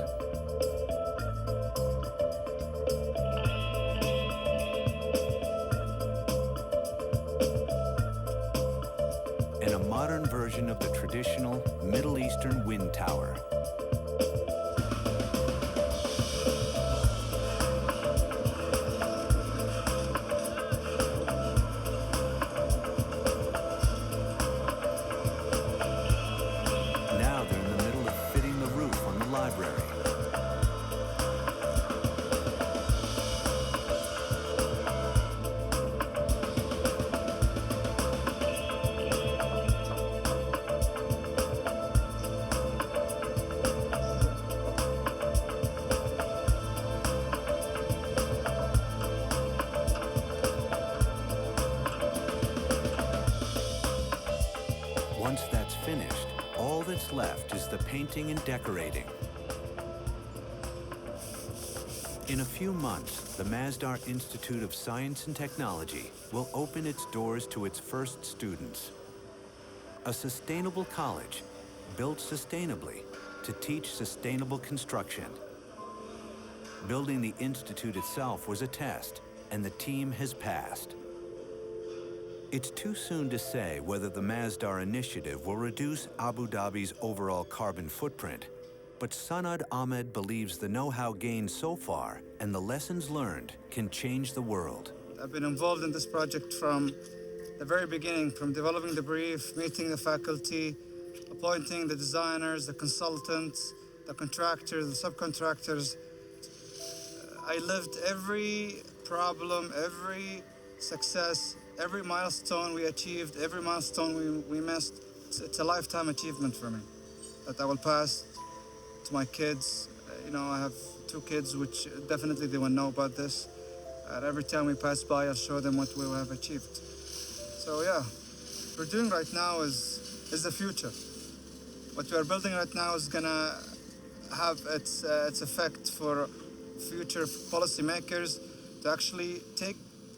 S1: and a modern version of the traditional Middle Eastern wind tower. the painting and decorating. In a few months, the Masdar Institute of Science and Technology will open its doors to its first students. A sustainable college built sustainably to teach sustainable construction. Building the institute itself was a test, and the team has passed. It's too soon to say whether the Masdar initiative will reduce Abu Dhabi's overall carbon footprint, but Sanad Ahmed believes the know-how gained so far and the lessons learned can change the world.
S2: I've been involved in this project from the very beginning, from developing the brief, meeting the faculty, appointing the designers, the consultants, the contractors, the subcontractors. I lived every problem, every success, every milestone we achieved, every milestone we missed. It's a lifetime achievement for me that I will pass to my kids. You know, I have 2 kids, which definitely they will know about this. And every time we pass by, I'll show them what we have achieved. So yeah, what we're doing right now is the future. What we are building right now is gonna have its effect for future policymakers to actually take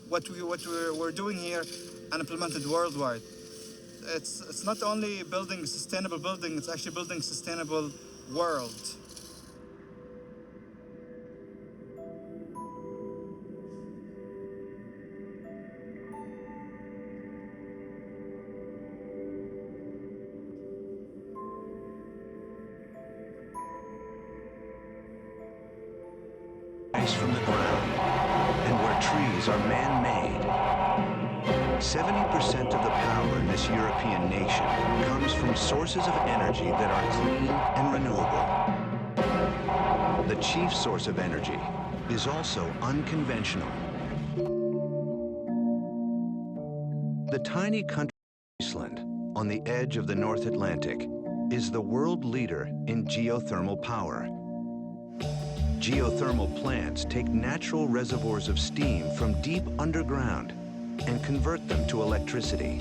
S2: what we're doing here and implement it worldwide. It's not only building a sustainable building, it's actually building a sustainable world.
S1: From the ground, and where trees are man-made. 70% of the power in this European nation comes from sources of energy that are clean and renewable. The chief source of energy is also unconventional. The tiny country of Iceland, on the edge of the North Atlantic, is the world leader in geothermal power. Geothermal plants take natural reservoirs of steam from deep underground and convert them to electricity.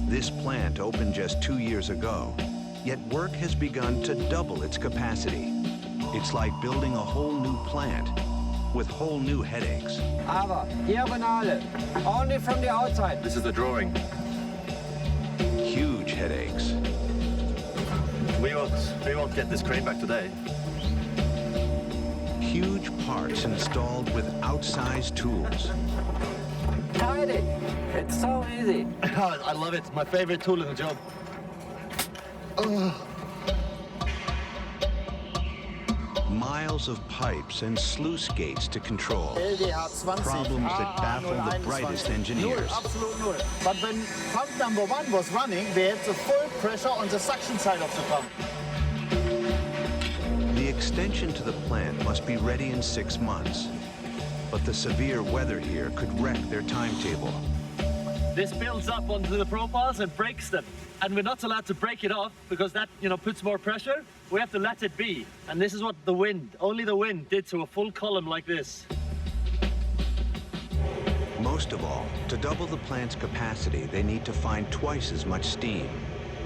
S1: This plant opened just 2 years ago, yet work has begun to double its capacity. It's like building a whole new plant with whole new headaches.
S19: Aber diagonale, only from the outside. This is the drawing.
S1: Huge headaches.
S19: We won't get this crane back today.
S1: Huge parts installed with outsized tools.
S19: Tiny! It's so easy. I love it. My favorite tool in the job.
S1: Miles of pipes and sluice gates to control. Problems that baffle the brightest engineers.
S19: Absolute null. But when pump number 1 was running, we had the full pressure on the suction side of the pump.
S1: The extension to the plant must be ready in 6 months. But the severe weather here could wreck their timetable.
S20: This builds up onto the profiles and breaks them. And we're not allowed to break it off because that, puts more pressure. We have to let it be. And this is what only the wind did to a full column like this.
S1: Most of all, to double the plant's capacity, they need to find twice as much steam.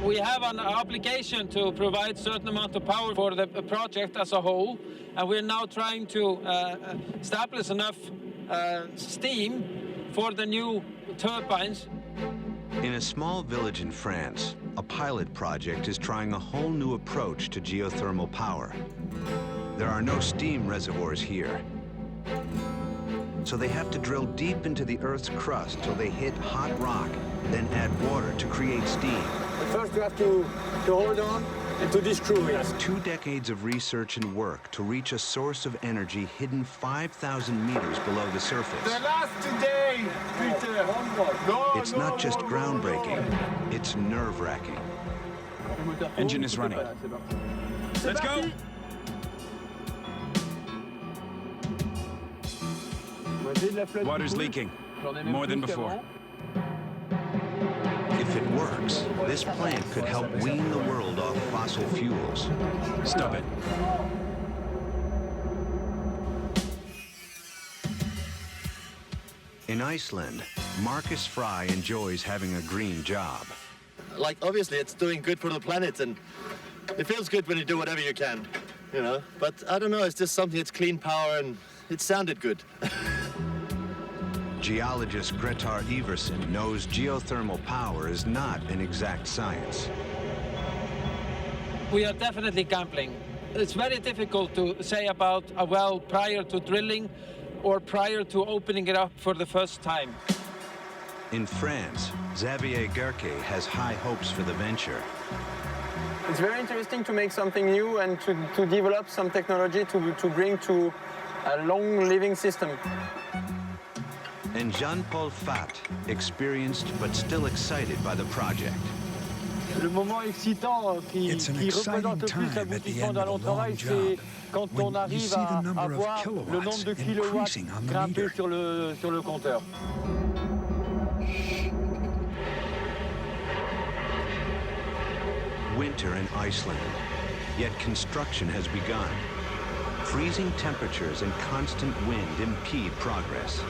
S21: We have an application to provide certain amount of power for the project as a whole, and we're now trying to establish enough steam for the new turbines.
S1: In a small village in France, a pilot project is trying a whole new approach to geothermal power. There are no steam reservoirs here, so they have to drill deep into the Earth's crust till they hit hot rock, then add water to create steam.
S19: First you have to hold on and to descrew it.
S1: 2 decades of research and work to reach a source of energy hidden 5,000 meters below the surface.
S19: The last day, Peter.
S1: It's not just groundbreaking, it's nerve-wracking.
S22: Engine is running. Let's go! Water's leaking, more than before.
S1: If it works, this plant could help wean the world off fossil fuels.
S22: Stop it.
S1: In Iceland, Marcus Fry enjoys having a green job.
S19: Like, obviously, it's doing good for the planet,
S20: It feels good when you do whatever you can, you know. But I don't know, it's just something, it's clean power and it sounded good.
S1: Geologist Gretar Iversen knows geothermal power is not an exact science.
S21: We are definitely gambling. It's very difficult to say about a well prior to drilling or prior to opening it up for the first time.
S1: In France, Xavier Gerke has high hopes for the venture.
S6: It's very interesting to make something new and to develop some technology to bring to a long living system.
S1: And Jean-Paul Fat, experienced but still excited by the project.
S7: Le moment excitant qui représente le plus l'aboutissement d'un long travail, c'est quand on arrive à voir le nombre de kilowatts grimper sur le compteur.
S1: Winter in Iceland, yet construction has begun. Freezing temperatures and constant wind impede progress.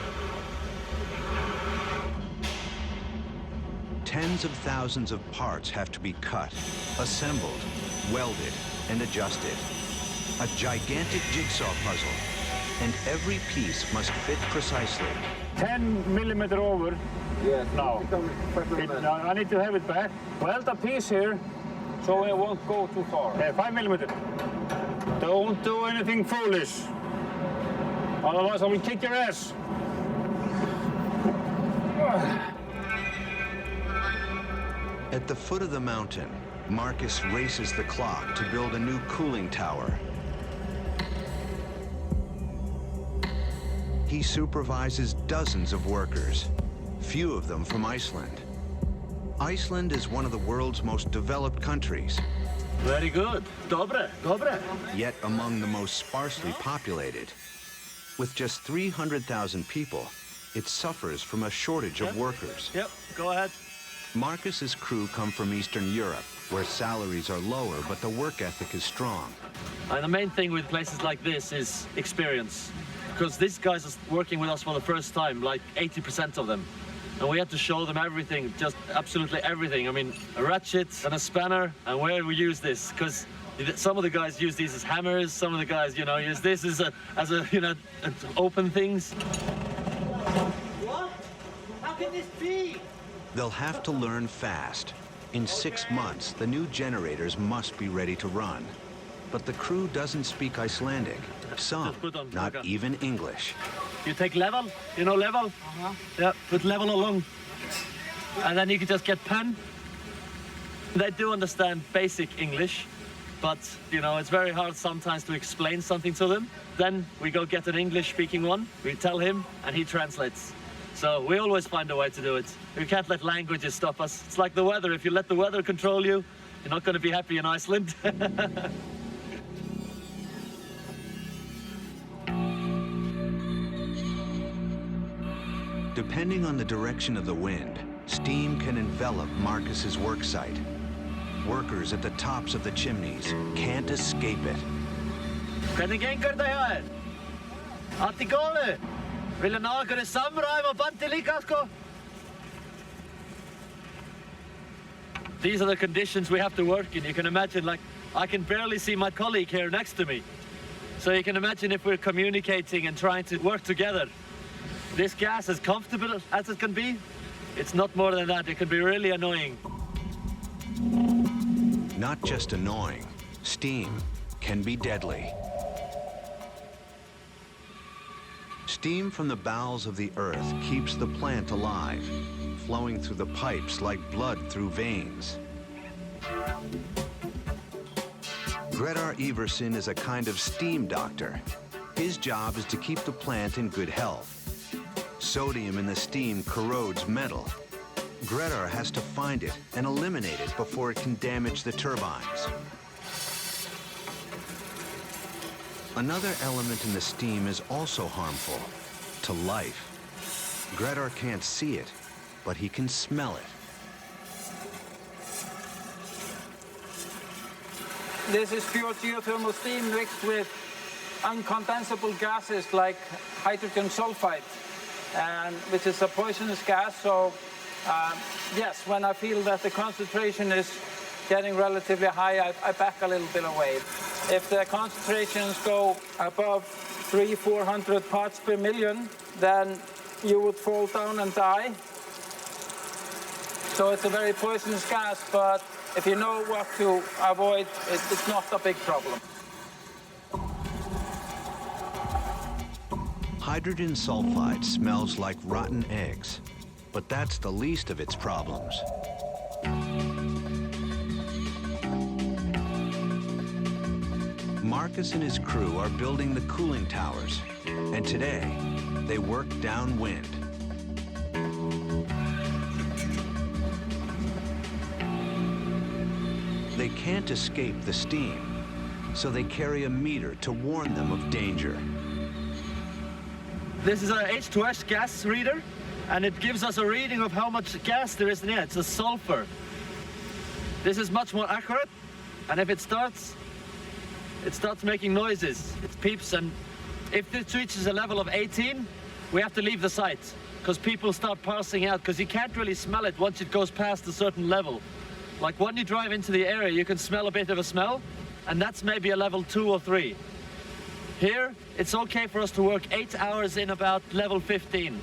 S1: Tens of thousands of parts have to be cut, assembled, welded, and adjusted. A gigantic jigsaw puzzle, and every piece must fit precisely.
S7: 10 millimeter over. Yes. Now. I need to have it back. Weld a piece here, so it won't go too far. 5 millimeter. Don't do anything foolish. Otherwise I will kick your ass.
S1: At the foot of the mountain, Marcus races the clock to build a new cooling tower. He supervises dozens of workers, few of them from Iceland. Iceland is one of the world's most developed countries.
S20: Very good. Dobre, dobre.
S1: Yet among the most sparsely populated. With just 300,000 people, it suffers from a shortage of workers.
S20: Yep, go ahead.
S1: Marcus's crew come from Eastern Europe, where salaries are lower, but the work ethic is strong.
S20: And the main thing with places like this is experience. Because these guys are working with us for the first time, like 80% of them. And we had to show them everything, just absolutely everything. I mean, a ratchet and a spanner, and where we use this. Because some of the guys use these as hammers, some of the guys, you know, use this as a you know, open things.
S12: What? How can this be?
S1: They'll have to learn fast. In 6 months, the new generators must be ready to run. But the crew doesn't speak Icelandic. Some, not even English.
S20: You take level, you know level? Yeah, put level along. And then you can just get pen. They do understand basic English, but, you know, it's very hard sometimes to explain something to them. Then we go get an English-speaking one, we tell him, and he translates. So we always find a way to do it. We can't let languages stop us. It's like the weather. If you let the weather control you, you're not going to be happy in Iceland.
S1: Depending on the direction of the wind, steam can envelop Marcus's work site. Workers at the tops of the chimneys can't escape it.
S20: Hvernig gengur det her? Allt I góðu? Vilja ná einhverju samræm og bandi líka, sko? These are the conditions we have to work in. You can imagine, like, I can barely see my colleague here next to me. So you can imagine if we're communicating and trying to work together. This gas, as comfortable as it can be, it's not more than that. It can be really annoying.
S1: Not just annoying, steam can be deadly. Steam from the bowels of the earth keeps the plant alive, flowing through the pipes like blood through veins. Gretar Iversen is a kind of steam doctor. His job is to keep the plant in good health. Sodium in the steam corrodes metal. Gretar has to find it and eliminate it before it can damage the turbines. Another element in the steam is also harmful to life. Gretar can't see it, but he can smell it.
S7: This is pure geothermal steam mixed with uncondensable gases like hydrogen sulfide, and which is a poisonous gas. So yes, when I feel that the concentration is
S21: getting relatively high, I back a little bit away. If the concentrations go above 300-400 parts per million, then you would fall down and die. So it's a very poisonous gas, but if you know what to avoid, it's not a big problem.
S1: Hydrogen sulfide smells like rotten eggs, but that's the least of its problems. Marcus and his crew are building the cooling towers, and today they work downwind. They can't escape the steam, so they carry a meter to warn them of danger.
S20: This is a H2S gas reader, and it gives us a reading of how much gas there is in it. It's a sulfur. This is much more accurate, and if it starts making noises. It peeps, and if this reaches a level of 18, we have to leave the site, because people start passing out, because you can't really smell it once it goes past a certain level. Like when you drive into the area, you can smell a bit of a smell, and that's maybe a level 2 or 3. Here, it's okay for us to work 8 hours in about level 15.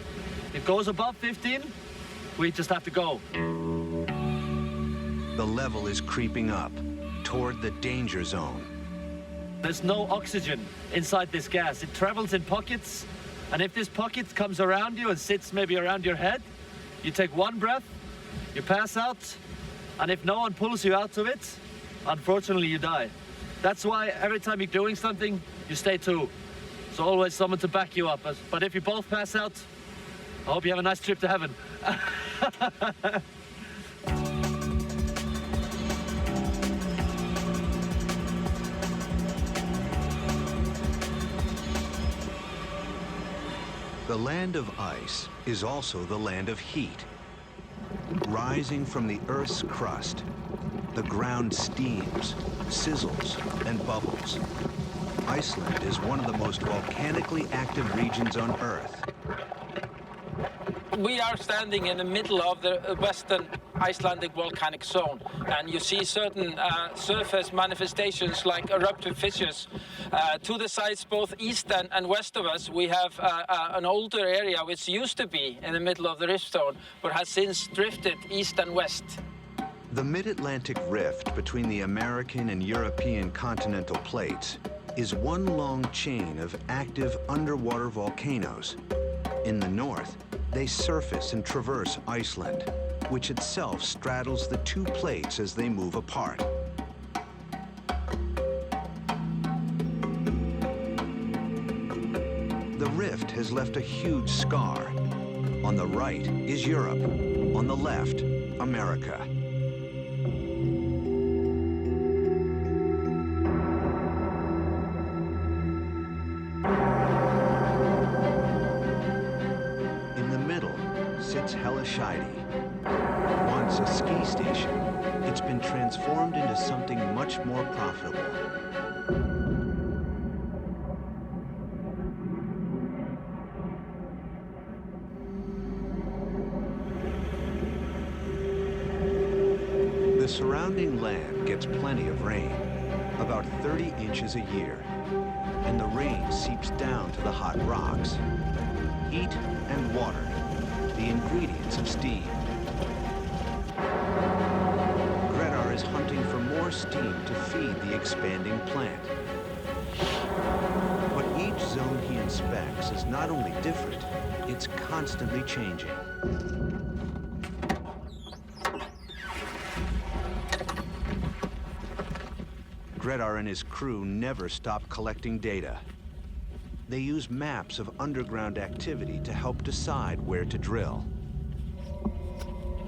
S20: If it goes above 15, we just have to go.
S1: The level is creeping up toward the danger zone.
S20: There's no oxygen inside this gas. It travels in pockets, and if this pocket comes around you and sits maybe around your head, you take one breath, you pass out, and if no one pulls you out of it, unfortunately you die. That's why every time you're doing something, you stay two. So always someone to back you up. But if you both pass out, I hope you have a nice trip to heaven.
S1: The land of ice is also the land of heat. Rising from the Earth's crust, the ground steams, sizzles, and bubbles. Iceland is one of the most volcanically active regions on Earth.
S21: We are standing in the middle of the western Icelandic volcanic zone, and you see certain surface manifestations like eruptive fissures. To the sides, both east and west of us, we have an older area which used to be in the middle of the rift zone, but has since drifted east and west.
S1: The mid-Atlantic rift between the American and European continental plates is one long chain of active underwater volcanoes. In the north, they surface and traverse Iceland, which itself straddles the two plates as they move apart. The rift has left a huge scar. On the right is Europe, on the left, America. Once a ski station, it's been transformed into something much more profitable. The surrounding land gets plenty of rain, about 30 inches a year, and the rain seeps down to the hot rocks. Heat and water, the ingredients of steam. Grettir is hunting for more steam to feed the expanding plant. But each zone he inspects is not only different, it's constantly changing. Grettir and his crew never stop collecting data. They use maps of underground activity to help decide where to drill.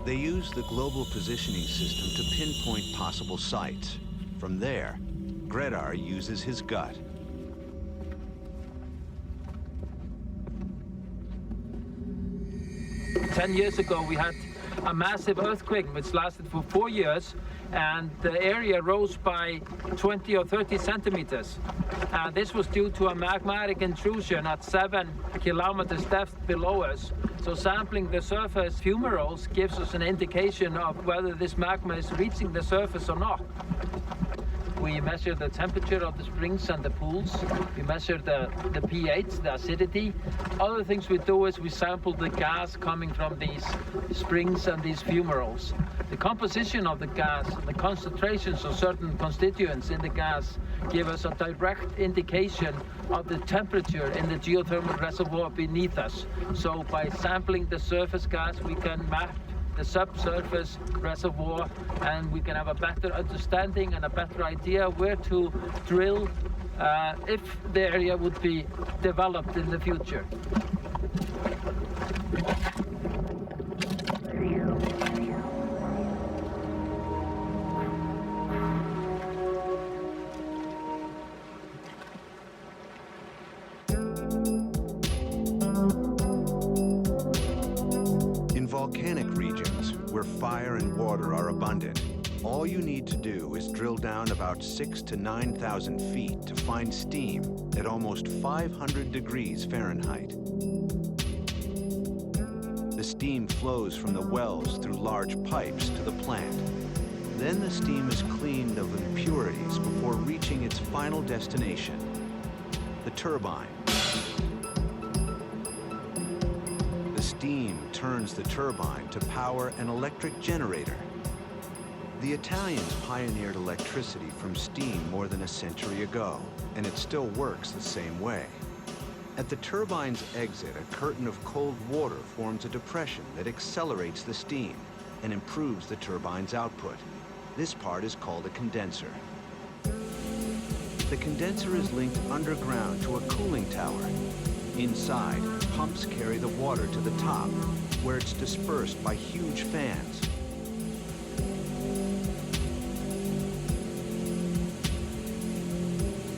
S1: They use the global positioning system to pinpoint possible sites. From there, Grettir uses his gut.
S21: 10 years ago, we had a massive earthquake which lasted for 4 years, and the area rose by 20 or 30 centimeters. This was due to a magmatic intrusion at 7 kilometers depth below us. So So sampling the surface fumaroles gives us an indication of whether this magma is reaching the surface or not. We measure the temperature of the springs and the pools. We measure the pH, the acidity. Other things we do is we sample the gas coming from these springs and these fumaroles. The composition of the gas, the concentrations of certain constituents in the gas give us a direct indication of the temperature in the geothermal reservoir beneath us. So by sampling the surface gas, we can map the subsurface reservoir, and we can have a better understanding and a better idea where to drill if the area would be developed in the future.
S1: Volcanic regions where fire and water are abundant, all you need to do is drill down about 6,000 to 9,000 feet to find steam at almost 500 degrees Fahrenheit. The steam flows from the wells through large pipes to the plant. Then the steam is cleaned of impurities before reaching its final destination, the turbine. The steam turns the turbine to power an electric generator. The Italians pioneered electricity from steam more than a century ago, and it still works the same way. At the turbine's exit, a curtain of cold water forms a depression that accelerates the steam and improves the turbine's output. This part is called a condenser. The condenser is linked underground to a cooling tower. Inside, pumps carry the water to the top, where it's dispersed by huge fans.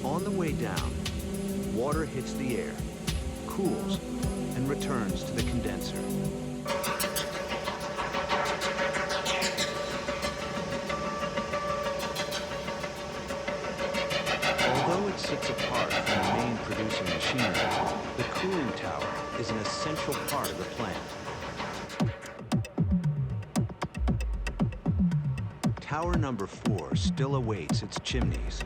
S1: On the way down, water hits the air, cools, and returns to the condenser. Although it sits apart from the main producing machinery, the cooling tower is an essential part of the plant. Tower number 4 still awaits its chimneys.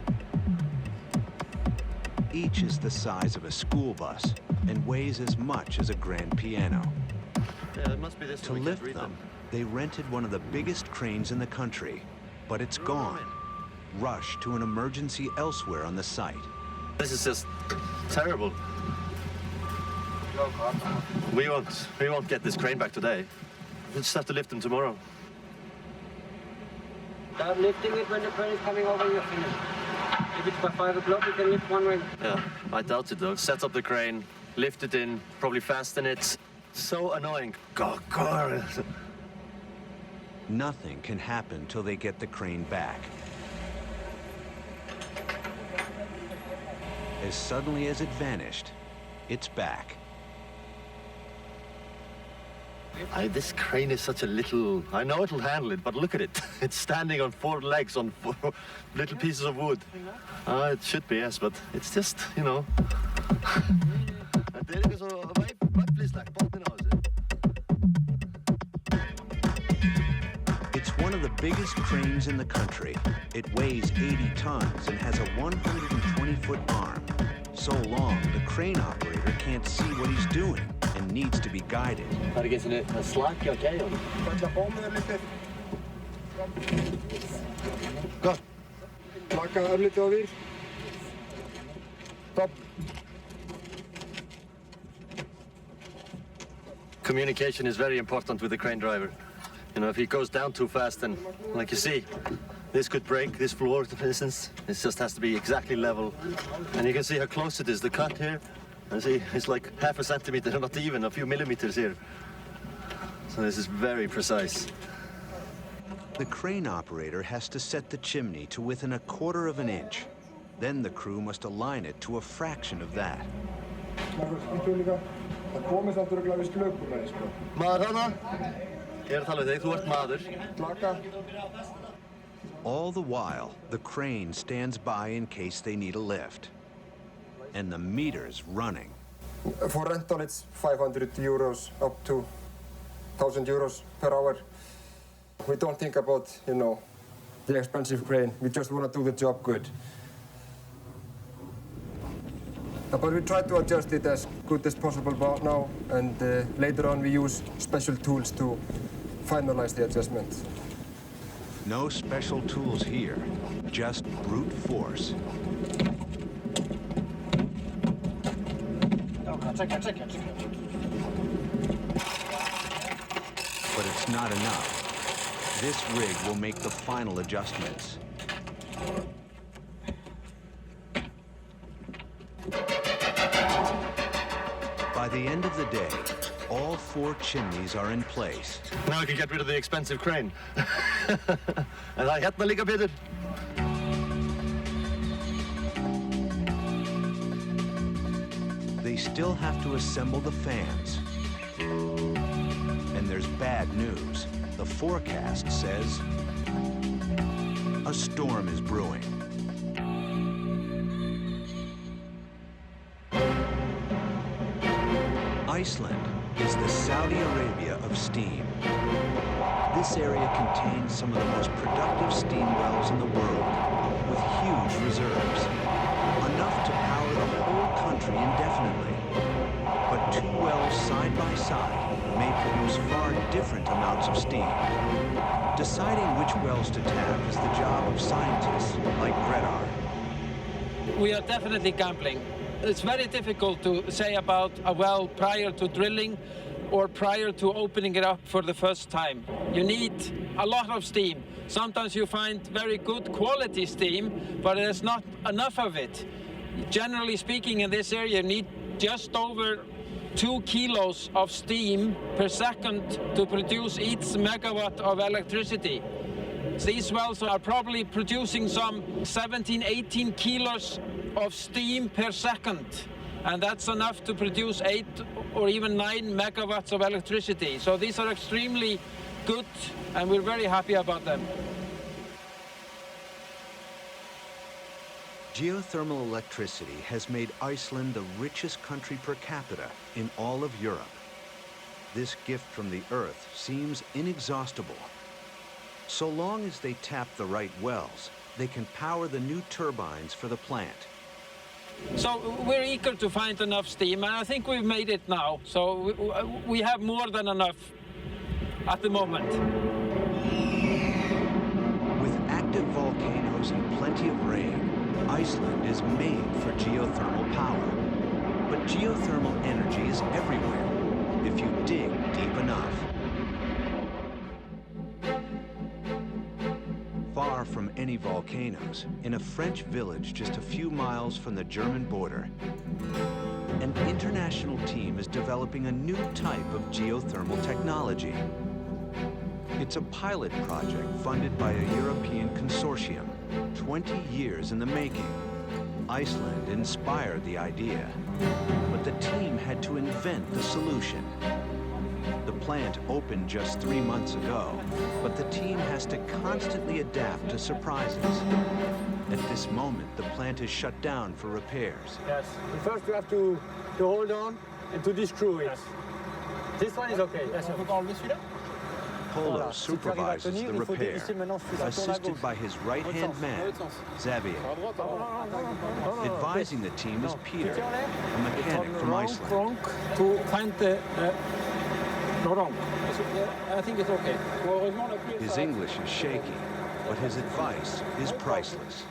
S1: Each is the size of a school bus and weighs as much as a grand piano.
S20: Yeah, it must be this
S1: to lift them, they rented one of the biggest cranes in the country, but it's gone. Rushed to an emergency elsewhere on the site.
S20: This is just terrible. We won't get this crane back today. We'll just have to lift them tomorrow.
S21: Start lifting it when the crane is coming over your finger. If it's by 5 o'clock, you can lift one ring.
S20: Yeah, I doubt it though. Set up the crane, lift it in, probably fasten it. So annoying. God.
S1: Nothing can happen till they get the crane back. As suddenly as it vanished, it's back.
S20: This crane is such a little... I know it'll handle it, but look at it. It's standing on 4 legs on 4 little pieces of wood. It should be, yes, but it's just, you know...
S1: It's one of the biggest cranes in the country. It weighs 80 tons and has a 120-foot arm. So long, the crane operator can't see what he's doing and needs to be guided.
S20: Go. Stop. Communication is very important with the crane driver. You know, if he goes down too fast, then, like you see, this could break, this floor, for instance. It just has to be exactly level. And you can see how close it is, the cut here. And see, it's like half a centimeter, not even, a few millimeters here. So this is very precise.
S1: The crane operator has to set the chimney to within 1/4 of an inch. Then the crew must align it to a fraction of that. All the while, the crane stands by in case they need a lift. And the meter's running.
S5: For rental, it's 500 euros up to 1,000 euros per hour. We don't think about, the expensive crane. We just want to do the job good. But we try to adjust it as good as possible now, and later on we use special tools to finalize the adjustment.
S1: No special tools here, just brute force. But it's not enough. This rig will make the final adjustments. By the end of the day, all 4 chimneys are in place.
S20: Now I can get rid of the expensive crane. And I hit the ligger bit.
S1: They still have to assemble the fans. And there's bad news. The forecast says a storm is brewing. Iceland is the Saudi Arabia of steam. This area contains some of the most productive steam wells in the world, with huge reserves, enough to power the whole country indefinitely. But 2 wells side by side may produce far different amounts of steam. Deciding which wells to tap is the job of scientists like Gredar.
S21: We are definitely gambling. It's very difficult to say about a well prior to drilling or prior to opening it up for the first time. You need a lot of steam. Sometimes you find very good quality steam, but there's not enough of it. Generally speaking, in this area, you need just over 2 kilos of steam per second to produce each megawatt of electricity. These wells are probably producing some 17, 18 kilos of steam per second. And that's enough to produce 8 or even 9 megawatts of electricity. So these are extremely good, and we're very happy about them.
S1: Geothermal electricity has made Iceland the richest country per capita in all of Europe. This gift from the earth seems inexhaustible. So long as they tap the right wells, they can power the new turbines for the plant.
S21: So we're eager to find enough steam, and I think we've made it now. So we have more than enough at the moment.
S1: With active volcanoes and plenty of rain, Iceland is made for geothermal power. But geothermal energy is everywhere, if you dig deep enough. Far from any volcanoes, in a French village just a few miles from the German border, an international team is developing a new type of geothermal technology. It's a pilot project funded by a European consortium, 20 years in the making. Iceland inspired the idea, but the team had to invent the solution. The plant opened just 3 months ago, but the team has to constantly adapt to surprises. At this moment, the plant is shut down for repairs.
S6: Yes. First, you have to hold on and to descrew it. Yes. This one is okay. Yes,
S1: Polo supervises the repair, assisted by his right-hand man, Xavier. Advising the team is Peter, a mechanic from Iceland.
S21: Wrong to find the wrong. I think it's okay.
S1: His English is shaky, but his advice is priceless.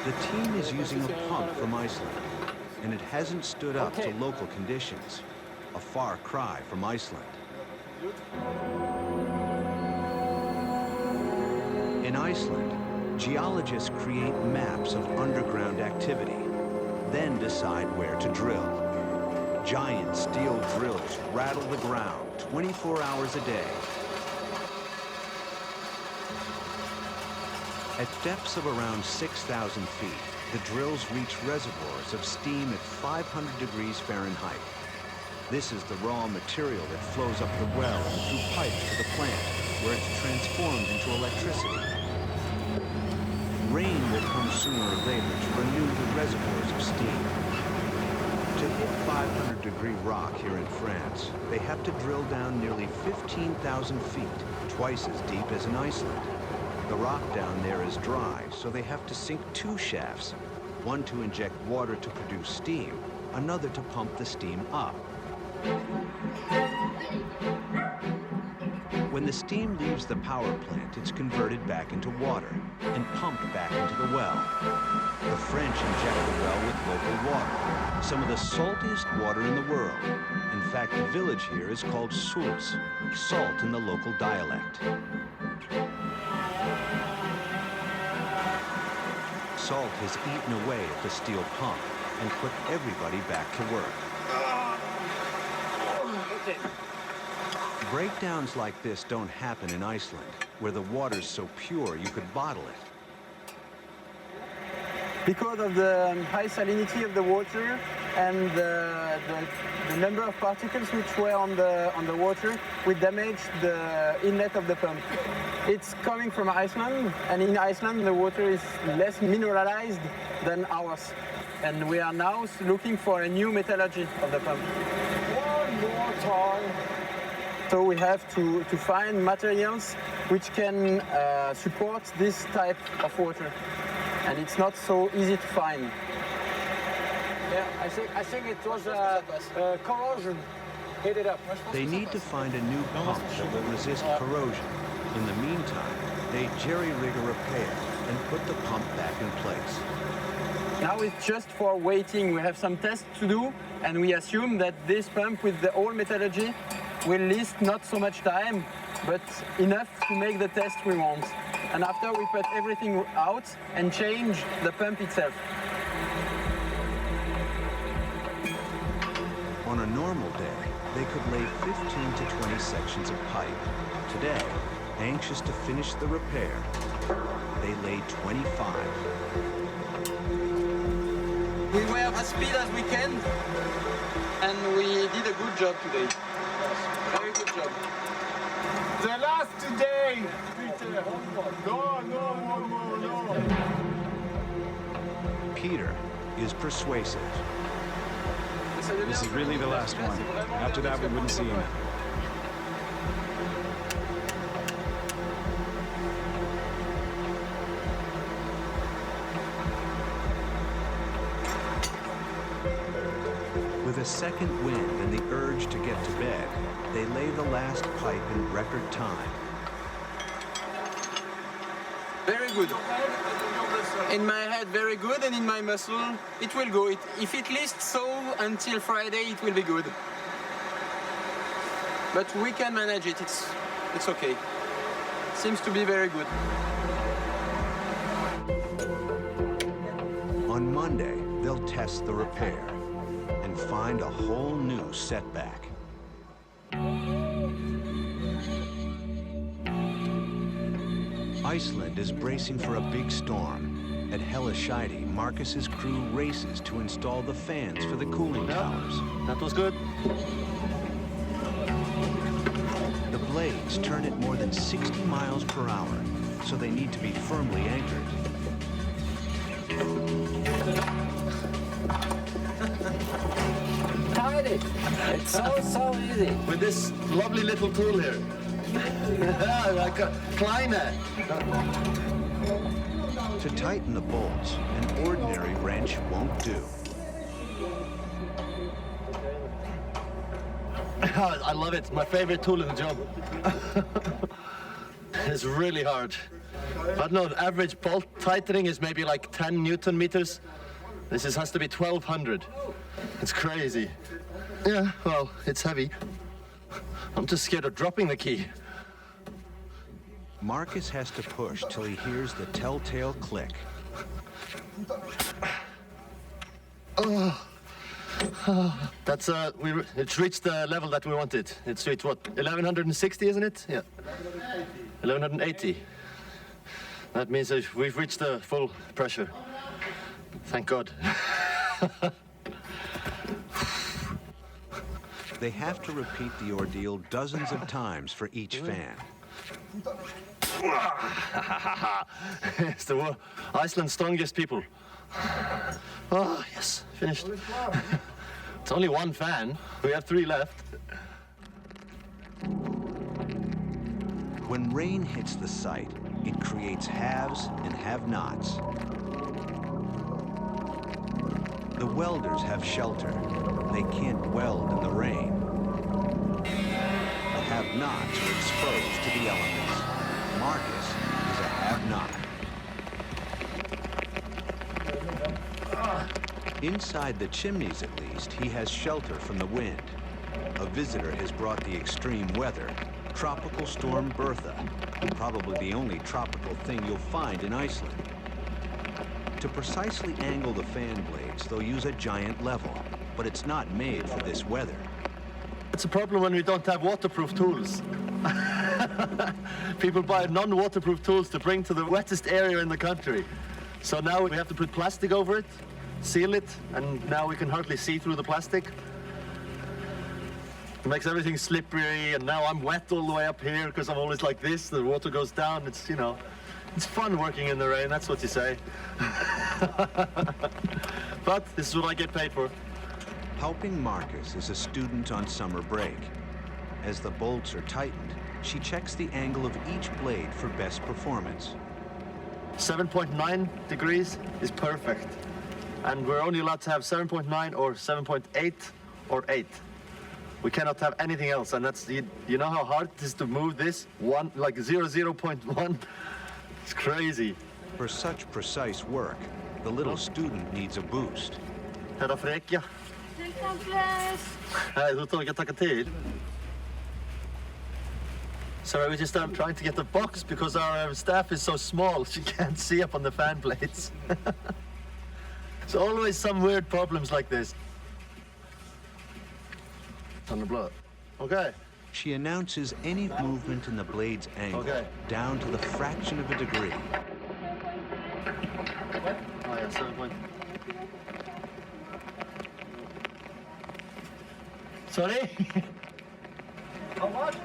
S1: The team is using a pump from Iceland, and it hasn't stood up to local conditions. A far cry from Iceland. In Iceland, geologists create maps of underground activity, then decide where to drill. Giant steel drills rattle the ground 24 hours a day. At depths of around 6,000 feet, the drills reach reservoirs of steam at 500 degrees Fahrenheit. This is the raw material that flows up the well and through pipes to the plant, where it's transformed into electricity. Rain will come sooner or later to renew the reservoirs of steam. To hit 500-degree rock here in France, they have to drill down nearly 15,000 feet, twice as deep as in Iceland. The rock down there is dry, so they have to sink 2 shafts, one to inject water to produce steam, another to pump the steam up. When the steam leaves the power plant, it's converted back into water and pumped back into the well. The French inject the well with local water, some of the saltiest water in the world. In fact, the village here is called Soultz, salt in the local dialect. Salt has eaten away at the steel pump and put everybody back to work. Breakdowns like this don't happen in Iceland, where the water's so pure you could bottle it.
S6: Because of the high salinity of the water and the number of particles which were on the water, we damaged the inlet of the pump. It's coming from Iceland, and in Iceland the water is less mineralized than ours. And we are now looking for a new metallurgy of the pump. One more time. So we have to find materials which can support this type of water. And it's not so easy to find.
S9: Yeah, I think it was corrosion. Hit it up.
S1: They need to find a new pump that will resist corrosion. In the meantime, they jerry-rig a repair and put the pump back in place.
S6: Now it's just for waiting. We have some tests to do, and we assume that this pump with the old metallurgy will last not so much time, but enough to make the test we want. And after we put everything out and change the pump itself.
S1: On a normal day, they could lay 15 to 20 sections of pipe. Today, anxious to finish the repair, they laid 25.
S6: We were as speed as we can, and we did a good job today. Very good job.
S9: The last day, Peter. No.
S1: Peter is persuasive.
S22: This is really the last one. After that, we wouldn't see him.
S1: With a second wind and the urge to get to bed, they lay the last pipe in record time.
S6: Very good. In my head, very good, and in my muscle, it will go. If it lasts so until Friday, it will be good. But we can manage it. It's okay. Seems to be very good.
S1: On Monday, they'll test the repair and find a whole new setback. Iceland is bracing for a big storm. At Hellisheide, Marcus's crew races to install the fans for the cooling towers.
S9: That was good.
S1: The blades turn at more than 60 miles per hour, so they need to be firmly anchored.
S9: Tried it. It's so easy. With this lovely little tool here. Like a climber.
S1: To tighten the bolts, an ordinary wrench won't do.
S9: I love it. My favorite tool in the job. It's really hard. I don't know, the average bolt tightening is maybe like 10 Newton meters. This has to be 1200. It's crazy. Yeah, well, it's heavy. I'm just scared of dropping the key.
S1: Marcus has to push till he hears the telltale click.
S9: That's it's reached the level that we wanted. It's reached what, 1160, isn't it? Yeah. 1180. That means that we've reached the full pressure. Thank God.
S1: They have to repeat the ordeal dozens of times for each fan.
S9: It's the Iceland's strongest people. Oh, yes, finished. It's only one fan. We have 3 left.
S1: When rain hits the site, it creates haves and have-nots. The welders have shelter. They can't weld in the rain. The have-nots are exposed to the elements. Marcus is a have-not. Inside the chimneys, at least, he has shelter from the wind. A visitor has brought the extreme weather, Tropical Storm Bertha, probably the only tropical thing you'll find in Iceland. To precisely angle the fan blades, they'll use a giant level, but it's not made for this weather.
S9: It's a problem when we don't have waterproof tools. People buy non-waterproof tools to bring to the wettest area in the country. So now we have to put plastic over it, seal it, and now we can hardly see through the plastic. It makes everything slippery, and now I'm wet all the way up here because I'm always like this. The water goes down. It's, you know, it's fun working in the rain, that's what you say. But this is what I get paid for.
S1: Helping Marcus is a student on summer break. As the bolts are tightened, she checks the angle of each blade for best performance.
S9: 7.9 degrees is perfect. And we're only allowed to have 7.9 or 7.8 or 8. We cannot have anything else, and that's, you know how hard it is to move this? Like 0.1? It's crazy.
S1: For such precise work, the little student needs a boost.
S9: Herra Frekja. Nej, du tar inte tacka till. Sorry, we're just trying to get the box because our staff is so small, she can't see up on the fan blades. There's always some weird problems like this. On the blood. Okay.
S1: She announces any movement in the blade's angle, down to the fraction of a degree.
S9: Oh yeah, 7 Sorry? How much?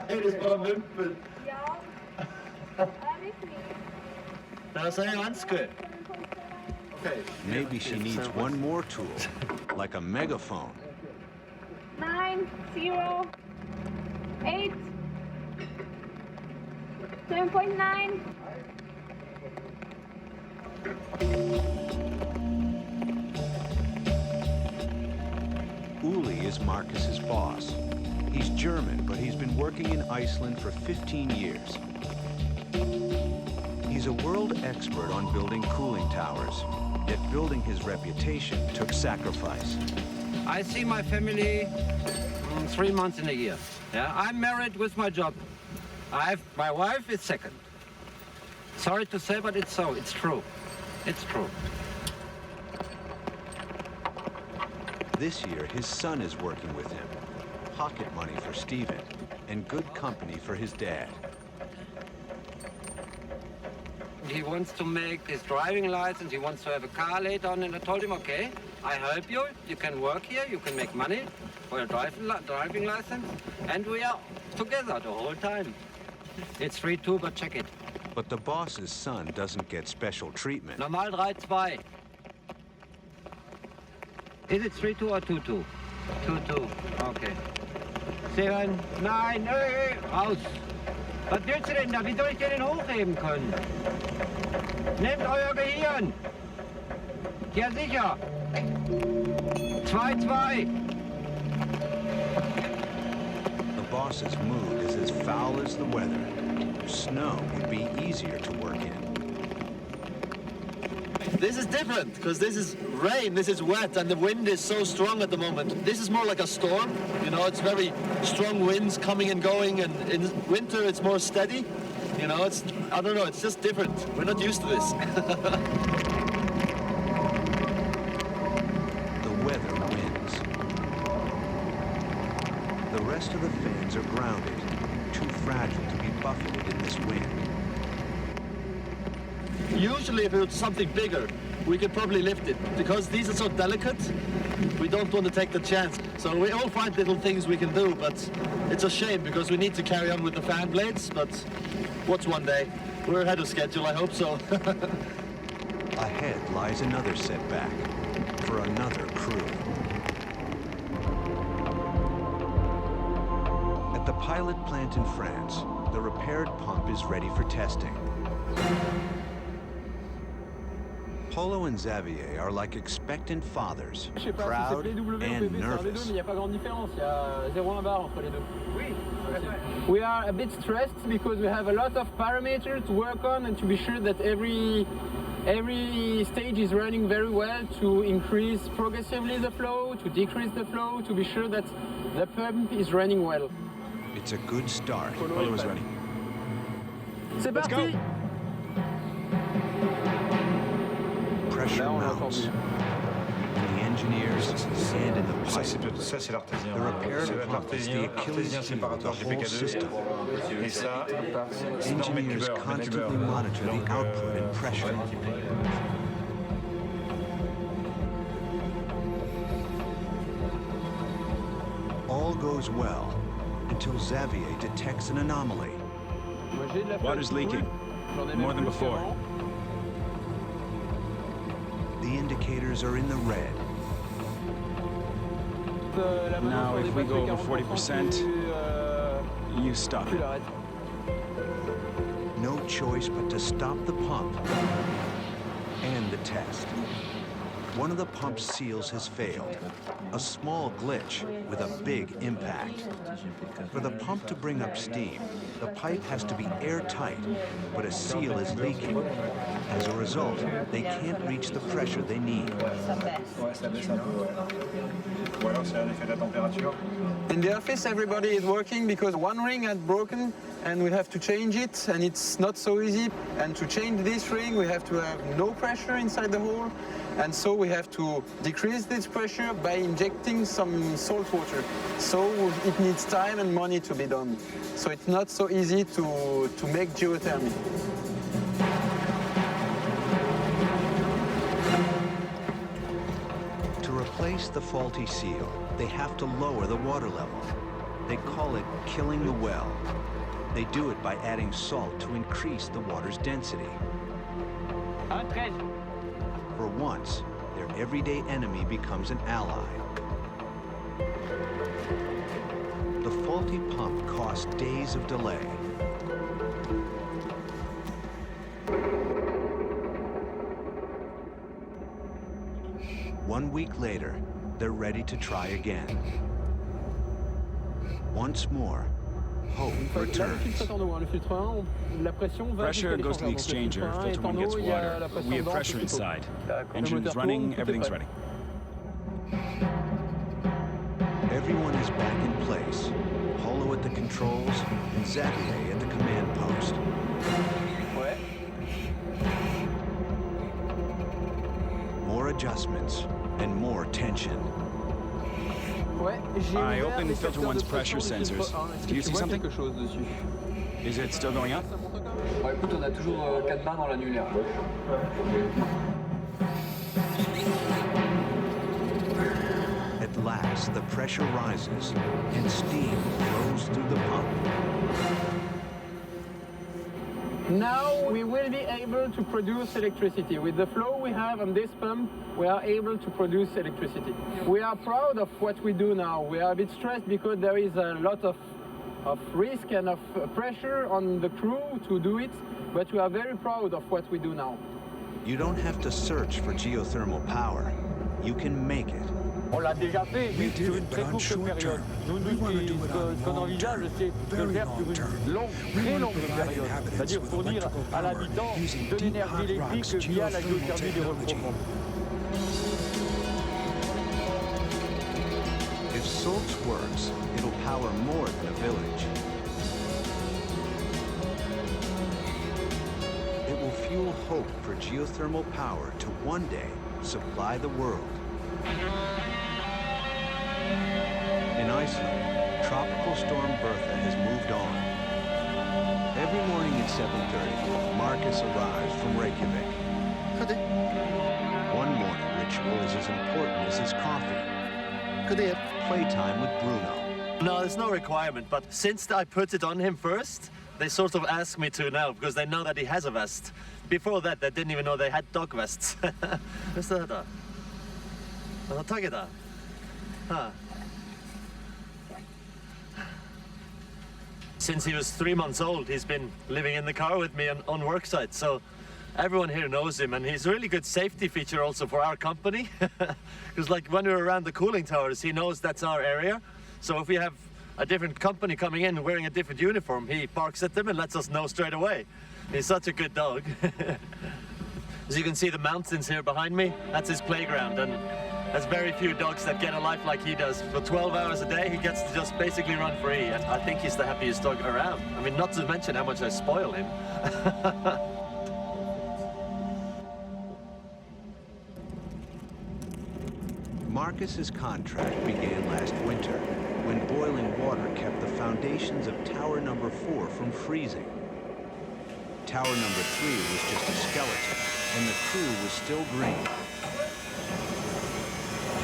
S9: Det är bara mumpel.
S11: Ja.
S9: Jag säger vanskligt.
S1: Maybe she needs one more tool, like a megaphone.
S11: 9, 0, 8, 7.9.
S1: Uli is Marcus's boss. He's German, but he's been working in Iceland for 15 years. He's a world expert on building cooling towers, yet building his reputation took sacrifice.
S13: I see my family 3 months in a year. Yeah, I'm married with my job. My wife is second. Sorry to say, but it's so. It's true. It's true.
S1: This year, his son is working with him. Pocket money for Stephen, and good company for his dad.
S13: He wants to make his driving license. He wants to have a car later on, and I told him, okay, I help you. You can work here. You can make money for your driving license, and we are together the whole time. It's 3-2, but check it.
S1: But the boss's son doesn't get special treatment.
S13: Normal 3-2. Is it 3-2 or 2-2? 2-2. Okay. 7, 9, raus. Was willst du denn da? Wie soll ich den hochheben können? Nehmt euer Gehirn. Ja, sicher. 2-2.
S1: The boss's mood is as foul as the weather. Snow would be easier to work in.
S9: This is different, because this is rain, this is wet, and the wind is so strong at the moment. This is more like a storm, you know, it's very strong winds coming and going, and in winter it's more steady. You know, it's, I don't know, it's just different. We're not used to this.
S1: The weather wins. The rest of the fans are grounded, too fragile to be buffeted in this wind.
S9: Usually if it was something bigger,
S20: we could probably lift it. Because these are so delicate, we don't want to take the chance. So we all find little things we can do, but it's a shame because we need to carry on with the fan blades, but what's one day? We're ahead of schedule, I hope so.
S1: Ahead lies another setback for another crew. At the pilot plant in France, the repaired pump is ready for testing. Polo and Xavier are like expectant fathers, proud and nervous.
S6: We are a bit stressed because we have a lot of parameters to work on and to be sure that every stage is running very well, to increase progressively the flow, to decrease the flow, to be sure that the pump is running well.
S1: It's a good start.
S22: Polo is ready.
S6: C'est
S22: Let's
S6: parti!
S22: go.
S1: Pressure mounts. The engineers and in the pipe. The repair pump is the Achilles heel of the whole system. Engineers constantly monitor the output and pressure. All goes well until Xavier detects an anomaly.
S22: Water's leaking. More than before.
S1: The indicators are in the red.
S22: Now, if we go over 40%, you stop it.
S1: No choice but to stop the pump and the test. One of the pump's seals has failed. A small glitch with a big impact. For the pump to bring up steam, the pipe has to be airtight, but a seal is leaking. As a result, they can't reach the pressure they need.
S6: In the office, everybody is working because one ring had broken and we have to change it, and it's not so easy. And to change this ring, we have to have no pressure inside the hole, and so we have to decrease this pressure by injecting some salt water. So it needs time and money to be done. So it's not so easy to make geothermal.
S1: To replace the faulty seal, they have to lower the water level. They call it killing the well. They do it by adding salt to increase the water's density. For once, their everyday enemy becomes an ally. The faulty pump cost days of delay. One week later, they're ready to try again. Once more, hope returns.
S22: Pressure goes to the exchanger, filter 1 gets water. We have pressure inside. Engine's running, everything's ready.
S1: Everyone is back in place. Polo at the controls and Xavier at the command post. More adjustments and more tension.
S22: I opened filter 1's pressure sensors. Do you see something? Is it still going up?
S6: Écoute, on a toujours 4 bains dans l'annulaire.
S1: At last, the pressure rises and steam flows through the pump.
S6: Now we will be able to produce electricity. With the flow we have on this pump, we are able to produce electricity. We are proud of what we do now. We are a bit stressed because there is a lot of risk and of pressure on the crew to do it, but we are very proud of what we do now.
S1: You don't have to search for geothermal power. You can make it.
S7: On l'a déjà fait, mais sur une très courte période. Nous, ce qu'on envisage, c'est de le faire sur une longue, très longue période. C'est-à-dire fournir à l'habitant de l'énergie électrique via la géothermie des rôles profonds.
S1: If Sulks works, it'll power more than a village. It will fuel hope for geothermal power to one day supply the world. In Iceland, Tropical Storm Bertha has moved on. Every morning at 7:30, Marcus arrives from Reykjavik. one morning ritual is as important as his coffee.
S9: Good day.
S1: Playtime with Bruno.
S20: No, there's no requirement, but since I put it on him first, they sort of ask me to now, because they know that he has a vest. Before that, they didn't even know they had dog vests. Mr. Hada. Tageda. Huh. Since he was 3 months old, he's been living in the car with me on work site, so everyone here knows him, and he's a really good safety feature also for our company. Because like when we're around the cooling towers, he knows that's our area. So if we have a different company coming in wearing a different uniform, he barks at them and lets us know straight away. He's such a good dog. As you can see the mountains here behind me, that's his playground, and there's very few dogs that get a life like he does. For 12 hours a day, he gets to just basically run free, and I think he's the happiest dog around. I mean, not to mention how much I spoil him.
S1: Marcus's contract began last winter, when boiling water kept the foundations of tower number 4 from freezing. Tower number 3 was just a skeleton, and the crew was still green.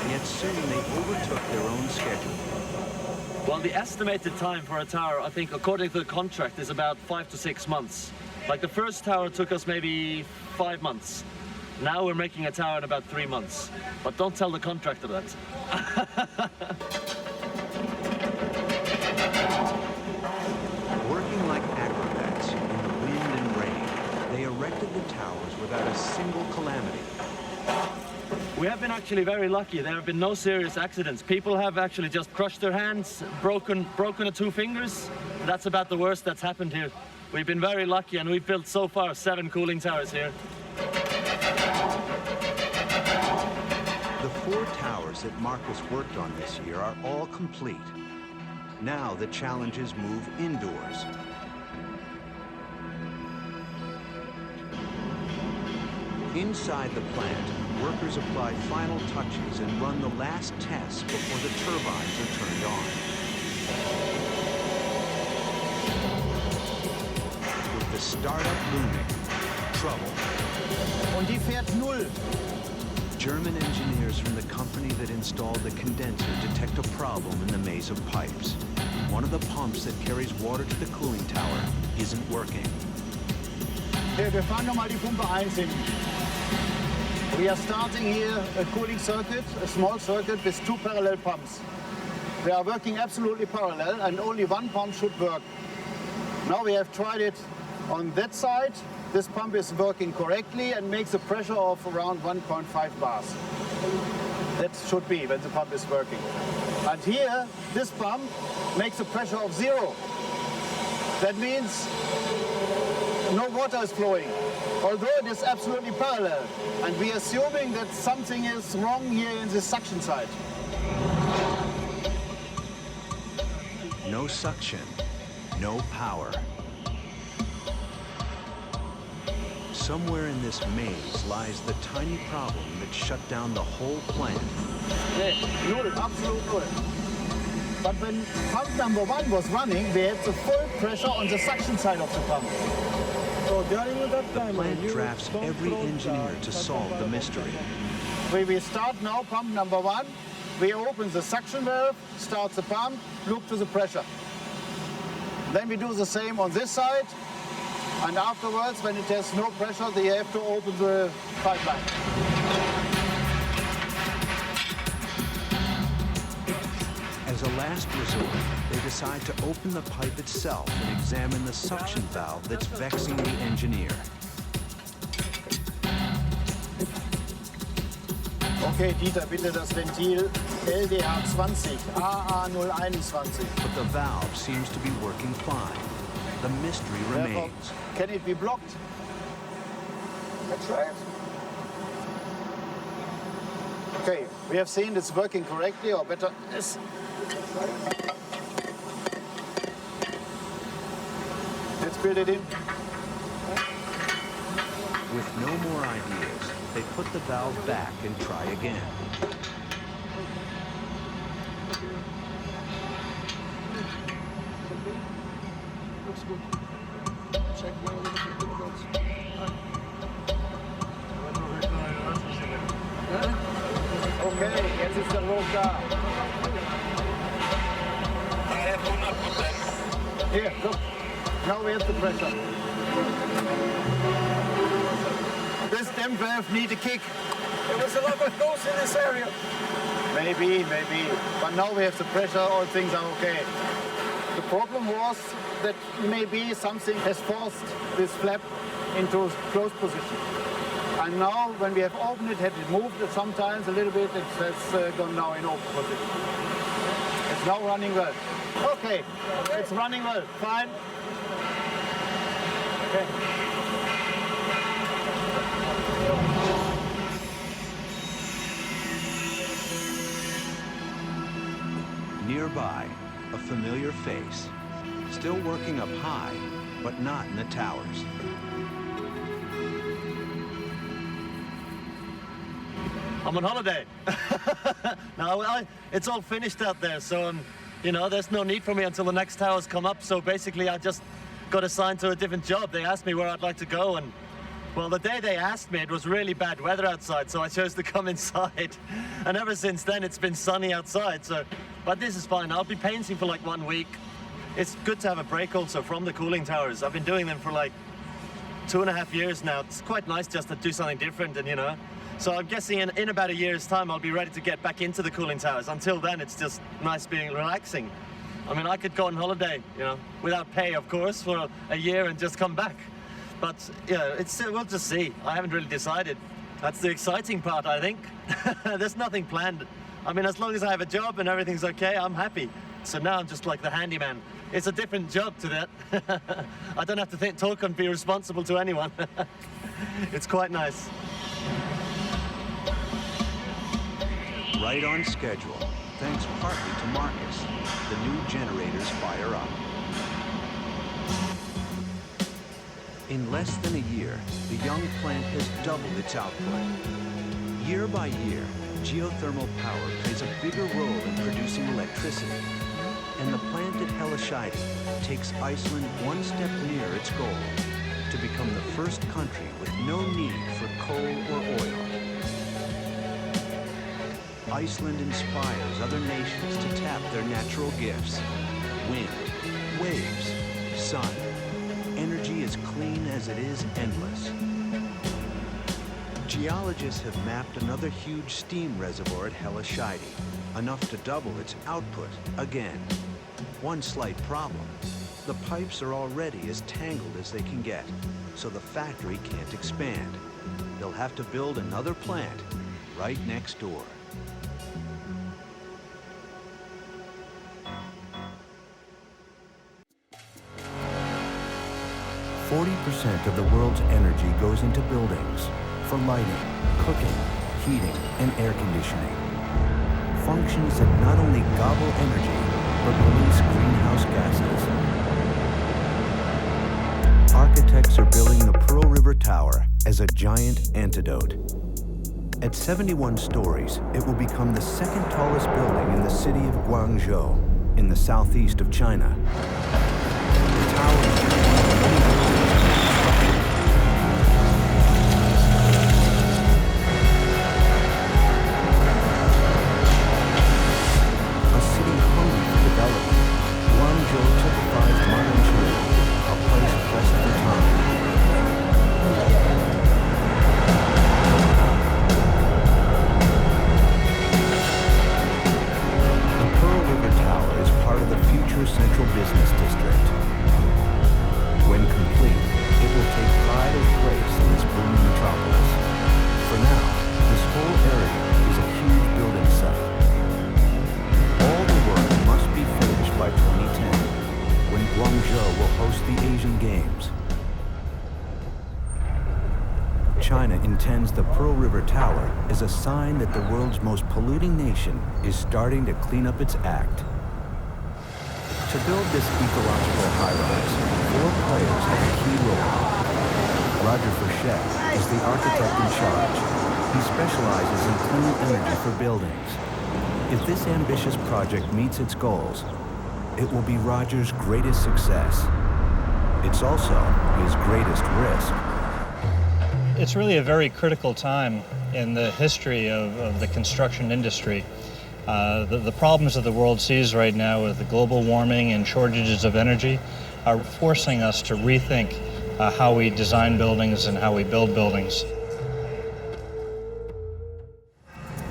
S1: Yet soon they overtook their own schedule.
S20: Well, the estimated time for a tower, I think, according to the contract, is about 5 to 6 months. Like the first tower took us maybe 5 months. Now we're making a tower in about 3 months. But don't tell the contractor that.
S1: Working like acrobats in the wind and rain, they erected the towers without a single calamity.
S20: We have been actually very lucky. There have been no serious accidents. People have actually just crushed their hands, broken 2 fingers. That's about the worst that's happened here. We've been very lucky, and we've built so far 7 cooling towers here.
S1: The 4 towers that Marcus worked on this year are all complete. Now the challenges move indoors. Inside the plant, workers apply final touches and run the last tests before the turbines are turned on. With the startup looming, trouble.
S19: Und die fährt 0.
S1: German engineers from the company that installed the condenser detect a problem in the maze of pipes. One of the pumps that carries water to the cooling tower isn't working.
S19: Okay, wir fahren nochmal die Pumpe 1 hin. We are starting here a cooling circuit, a small circuit with 2 parallel pumps. They are working absolutely parallel, and only one pump should work. Now we have tried it on that side. This pump is working correctly and makes a pressure of around 1.5 bars. That should be when the pump is working. And here, this pump makes a pressure of 0. That means no water is flowing, although it is absolutely parallel. And we are assuming that something is wrong here in the suction side.
S1: No suction, no power. Somewhere in this maze lies the tiny problem that shut down the whole plant.
S19: Yeah, 0, absolute 0. But when pump number 1 was running, we had the full pressure on the suction side of the pump. So during that time,
S1: the plant drafts every engineer to solve the mystery.
S19: We start now pump number 1. We open the suction valve, start the pump, look to the pressure. Then we do the same on this side. And afterwards, when it has no pressure, they have to open the pipeline.
S1: As a last resort, they decide to open the pipe itself and examine the suction valve that's vexing the engineer.
S19: Okay, Dieter, bitte das Ventil LDH20, AA021.
S1: But the valve seems to be working fine. The mystery remains.
S19: Can it be blocked? Let's try it. Okay, we have seen it's working correctly, or better, yes. Let's build it in.
S1: With no more ideas, they put the valve back and try again.
S17: Looks good. Check now.
S19: Okay, jetzt ist der Druck da. Here, look. Now we have the pressure. This damn valve need a kick. There was a lot of ghosts in this area. Maybe. But now we have the pressure, all things are okay. The problem was that maybe something has forced this flap into closed position. And now, when we have opened it, had it moved sometimes a little bit, it has gone now in open position. It's now running well. Okay, it's running well, fine. Okay.
S1: Nearby, a familiar face, still working up high, but not in the towers.
S20: I'm on holiday. No, it's all finished out there, so you know, there's no need for me until the next towers come up. So basically, I just got assigned to a different job. They asked me where I'd like to go, and well, the day they asked me, it was really bad weather outside, so I chose to come inside. And ever since then, it's been sunny outside. So, but this is fine. I'll be painting for like 1 week. It's good to have a break also from the cooling towers. I've been doing them for like 2.5 years now. It's quite nice just to do something different, and you know. So I'm guessing in about a year's time, I'll be ready to get back into the cooling towers. Until then, it's just nice being relaxing. I mean, I could go on holiday, you know, without pay, of course, for a year and just come back. But, yeah, we'll just see. I haven't really decided. That's the exciting part, I think. There's nothing planned. I mean, as long as I have a job and everything's okay, I'm happy. So now I'm just like the handyman. It's a different job to that. I don't have to talk and be responsible to anyone. It's quite nice.
S1: Right on schedule, thanks partly to Marcus. The new generators fire up. In less than a year, the young plant has doubled its output. Year by year, geothermal power plays a bigger role in producing electricity. And the plant at Hellescheide takes Iceland one step nearer its goal, to become the first country with no need for coal or oil. Iceland inspires other nations to tap their natural gifts. Wind, waves, sun. Energy as clean as it is endless. Geologists have mapped another huge steam reservoir at Hellescheide, enough to double its output again. One slight problem. The pipes are already as tangled as they can get, so the factory can't expand. They'll have to build another plant right next door. 40% of the world's energy goes into buildings for lighting, cooking, heating, and air conditioning. Functions that not only gobble energy, but release greenhouse gases. Architects are building the Pearl River Tower as a giant antidote. At 71 stories, it will become the second tallest building in the city of Guangzhou, in the southeast of China. The tower the Pearl River Tower is a sign that the world's most polluting nation is starting to clean up its act. To build this ecological high-rise, 4 players have a key role. Roger Frechette is the architect in charge. He specializes in clean energy for buildings. If this ambitious project meets its goals, it will be Roger's greatest success. It's also his greatest risk.
S10: It's really a very critical time in the history of the construction industry. The problems that the world sees right now with the global warming and shortages of energy are forcing us to rethink how we design buildings and how we build buildings.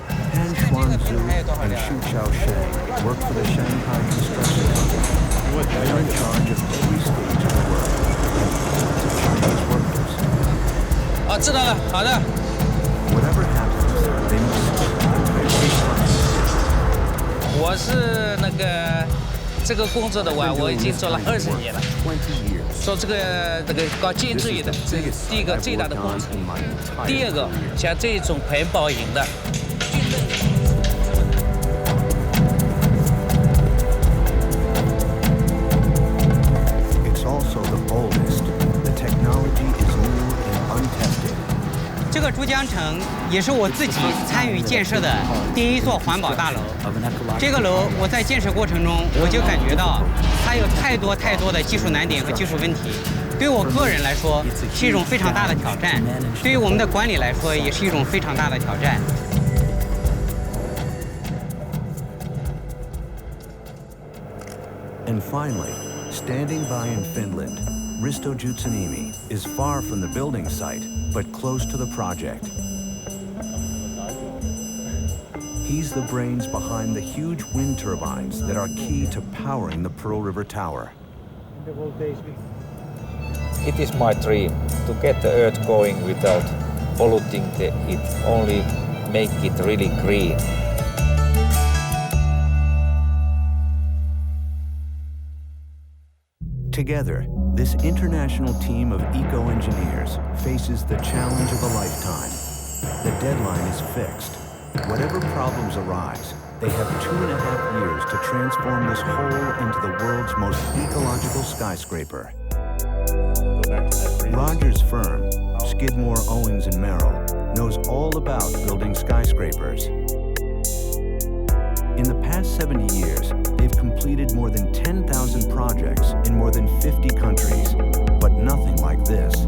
S1: Han Xuanzhu and Xu Xiaosheng work for the Shanghai construction company. They're in charge of every stage of the work and Chinese workers. Whatever happens, they must keep
S16: 我是那个这个工作的话，我已经做了20年了。做这个搞建筑业的，这是第一个最大的工程。第二个像这种环保型的。
S1: It's also the boldest. The technology is new and untested.
S23: 这个珠江城也是我自己参与建设的第一座环保大楼。这个楼我在建设过程中，我就感觉到它有太多的技术难点和技术问题。对我个人来说是一种非常大的挑战，对于我们的管理来说也是一种非常大的挑战。
S1: And finally, standing by in Finland, Risto Jutsunimi is far from the building site, but close to the project. He's the brains behind the huge wind turbines that are key to powering the Pearl River Tower.
S24: It is my dream to get the earth going without polluting it, only make it really green.
S1: Together, this international team of eco-engineers faces the challenge of a lifetime. The deadline is fixed. Whatever problems arise, they have 2.5 years to transform this hole into the world's most ecological skyscraper. Roger's firm, Skidmore, Owings & Merrill, knows all about building skyscrapers. In the past 70 years, they've completed more than 10,000 projects in more than 50 countries, but nothing like this.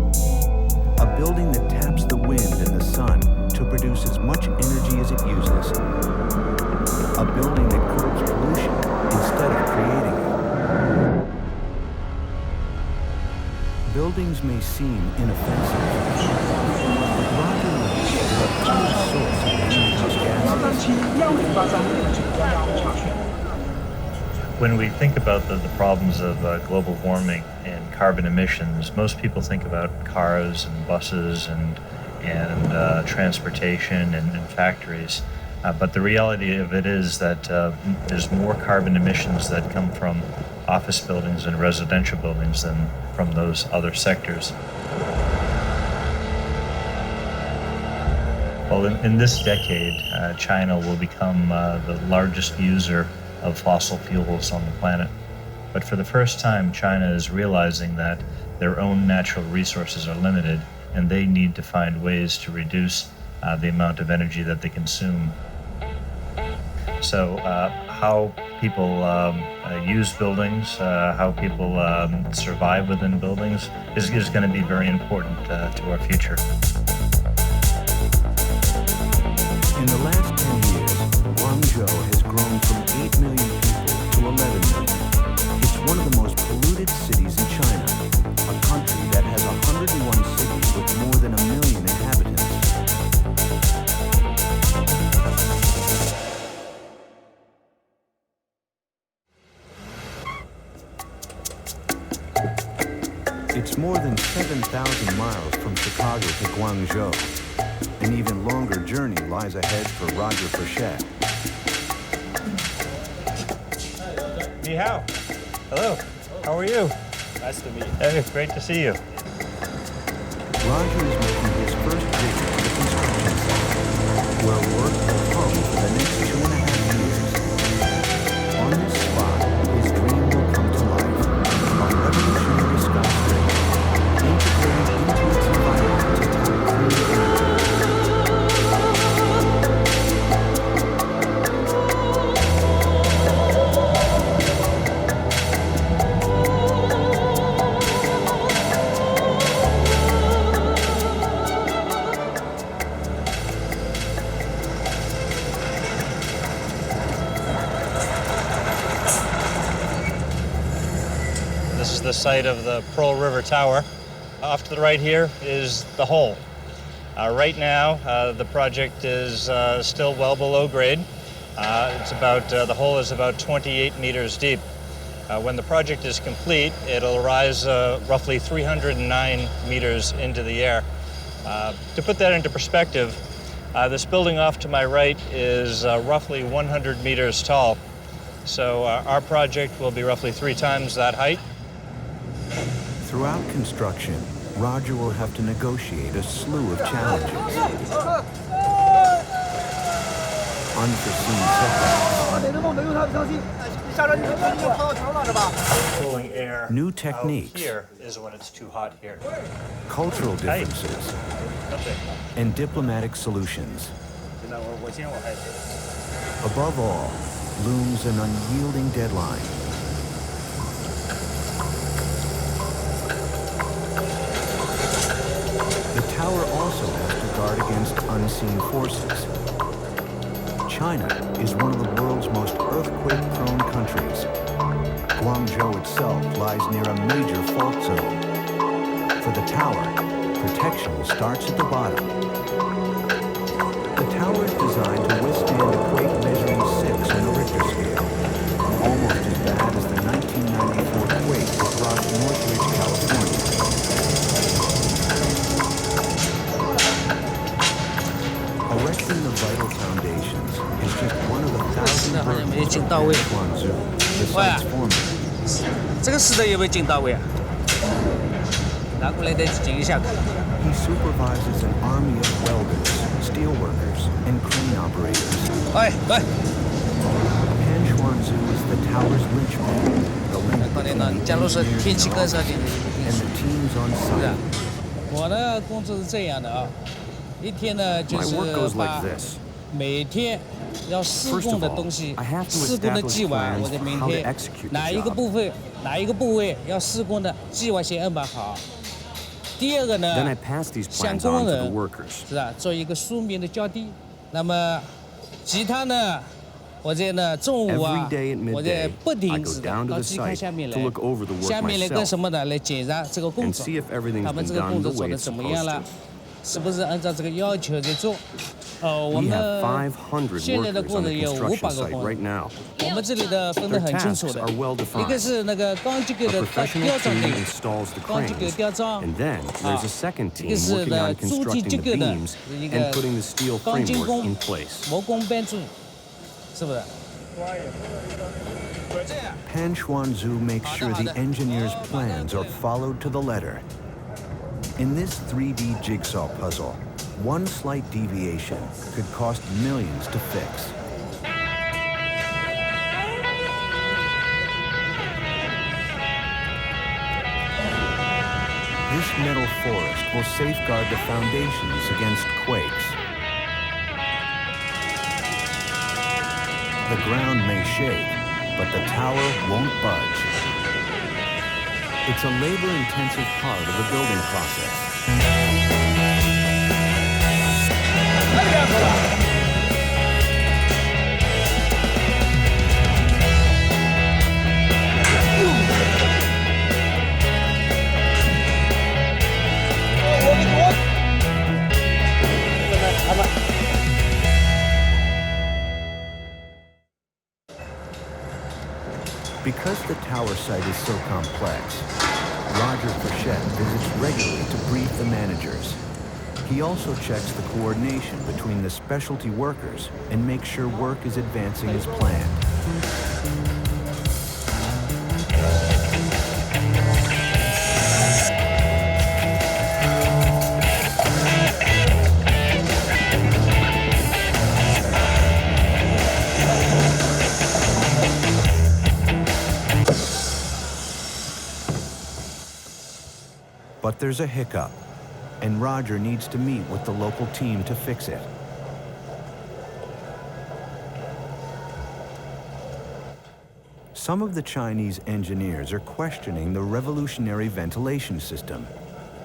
S1: A building that taps the wind and the sun to produce as much energy as it uses. A building that curbs pollution instead of creating it. Buildings may seem inoffensive, but Roger knows there are two sorts of greenhouse gases.
S10: When we think about the problems of global warming and carbon emissions, most people think about cars and buses and transportation and factories. But the reality of it is that there's more carbon emissions that come from office buildings and residential buildings than from those other sectors. Well, in this decade, China will become the largest user of fossil fuels on the planet. But for the first time, China is realizing that their own natural resources are limited and they need to find ways to reduce the amount of energy that they consume. So how people use buildings, how people survive within buildings is going to be very important to our future.
S1: In the last 10 years, Guangzhou has grown from 8 million people to 11 million. It's one of the most polluted cities in China, a country that has 101 cities with more than 1 million inhabitants. It's more than 7,000 miles from Chicago to Guangzhou. An even longer journey lies ahead for Roger Frechette.
S10: Ni hao. Hello. How are you?
S25: Nice to meet you.
S10: Hey, great to see you.
S1: Roger is making his first visit to the construction site, where work will hum for the next 2.5 years. On this spot, his dream will come to life. A revolutionary skyscraper, integrated into its environment to tap clean energy.
S10: site of the Pearl River Tower. Off to the right here is the hole. Right now, the project is still well below grade. The hole is about 28 meters deep. When the project is complete, it'll rise roughly 309 meters into the air. To put that into perspective, this building off to my right is roughly 100 meters tall. So our project will be roughly 3 times that height.
S1: Throughout construction, Roger will have to negotiate a slew of challenges. Unforeseen setbacks.
S10: Cooling air
S1: New techniques.
S10: Here is when it's too hot here.
S1: Cultural differences. And diplomatic solutions. Above all, looms an unyielding deadline. The tower also has to guard against unseen forces. China is one of the world's most earthquake-prone countries. Guangzhou itself lies near a major fault zone. For the tower, protection starts at the bottom. The tower is designed to withstand a quake measuring 6 on the Richter scale, almost as bad as the 1994 quake that rocked Northridge, California. Erecting the vital foundations is just one of the thousand burdens of Guangzhou, the site's foreman.
S16: 这个石头有没有进到位啊？拿过来再进一下。
S1: He supervises an army of welders, steelworkers, and crane operators. Pan Xuanzhu is the tower's linchpin, the link between the engineers and the teams on site.
S16: 我的工作是这样的啊，一天呢就是把每天要施工的东西，施工的计划，我在明天哪一个部位要施工的计划先安排好。 第二个呢，向工人是吧，做一个书面的交代。那么，其他呢，我在呢中午啊，我在不停止的到机开下面来，下面来干什么呢？来检查这个工作，他们这个工作做得怎么样了？是不是按照这个要求在做？我们现在的工人有500个工人，我们这里的分得很清楚的，一个是那个钢结构的吊装的，钢结构吊装，一个是呢主体结构的一个钢筋工、模工班主任，是不是？
S1: Pan Xuanzhu makes sure the engineers' plans are followed to the letter. In this 3D jigsaw puzzle, one slight deviation could cost millions to fix. This metal forest will safeguard the foundations against quakes. The ground may shake, but the tower won't budge. It's a labor-intensive part of the building process. Because the tower site is so complex, Roger Frechette visits regularly to brief the managers. He also checks the coordination between the specialty workers and makes sure work is advancing as planned. But there's a hiccup, and Roger needs to meet with the local team to fix it. Some of the Chinese engineers are questioning the revolutionary ventilation system.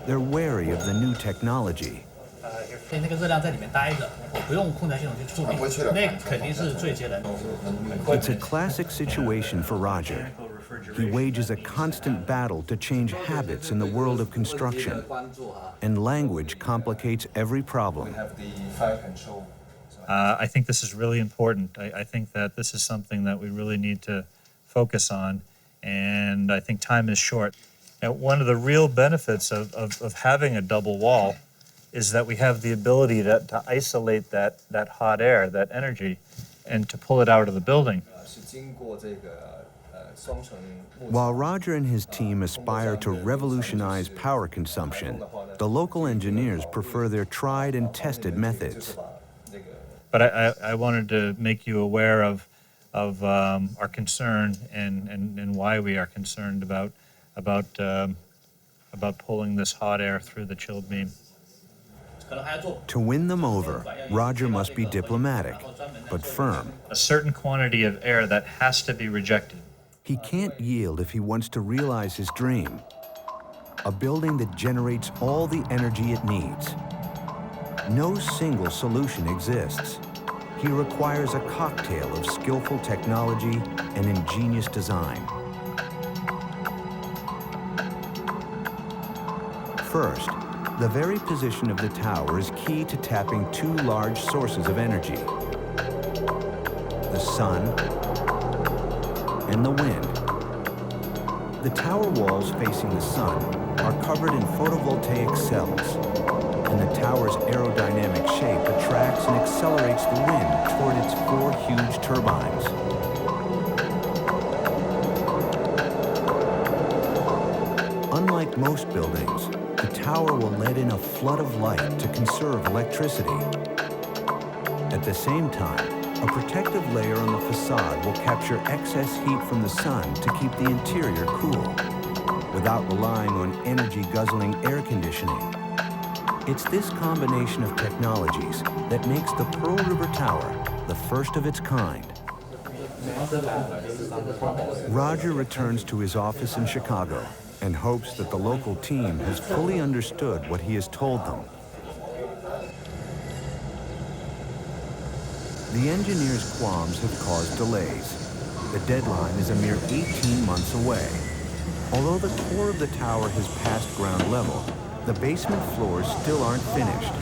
S1: They're wary of the new technology. It's a classic situation for Roger. he wages a constant battle to change habits in the world of construction, and language complicates every problem.
S10: I think this is really important. I think that this is something that we really need to focus on, and I think time is short. Now, one of the real benefits of having a double wall is that we have the ability to isolate that hot air, that energy, and to pull it out of the building.
S1: While Roger and his team aspire to revolutionize power consumption, the local engineers prefer their tried and tested methods.
S10: But I wanted to make you aware of our concern and why we are concerned about pulling this hot air through the chilled beam.
S1: To win them over, Roger must be diplomatic, but firm.
S10: A certain quantity of air that has to be rejected.
S1: He can't yield if he wants to realize his dream, a building that generates all the energy it needs. No single solution exists. He requires a cocktail of skillful technology and ingenious design. First, the very position of the tower is key to tapping two large sources of energy: the sun and the wind. The tower walls facing the sun are covered in photovoltaic cells, and the tower's aerodynamic shape attracts and accelerates the wind toward its 4 huge turbines. Unlike most buildings, the tower will let in a flood of light to conserve electricity. At the same time, a protective layer on the facade will capture excess heat from the sun to keep the interior cool, without relying on energy-guzzling air conditioning. It's this combination of technologies that makes the Pearl River Tower the first of its kind. Roger returns to his office in Chicago and hopes that the local team has fully understood what he has told them. The engineers' qualms have caused delays. The deadline is a mere 18 months away. Although the core of the tower has passed ground level, the basement floors still aren't finished.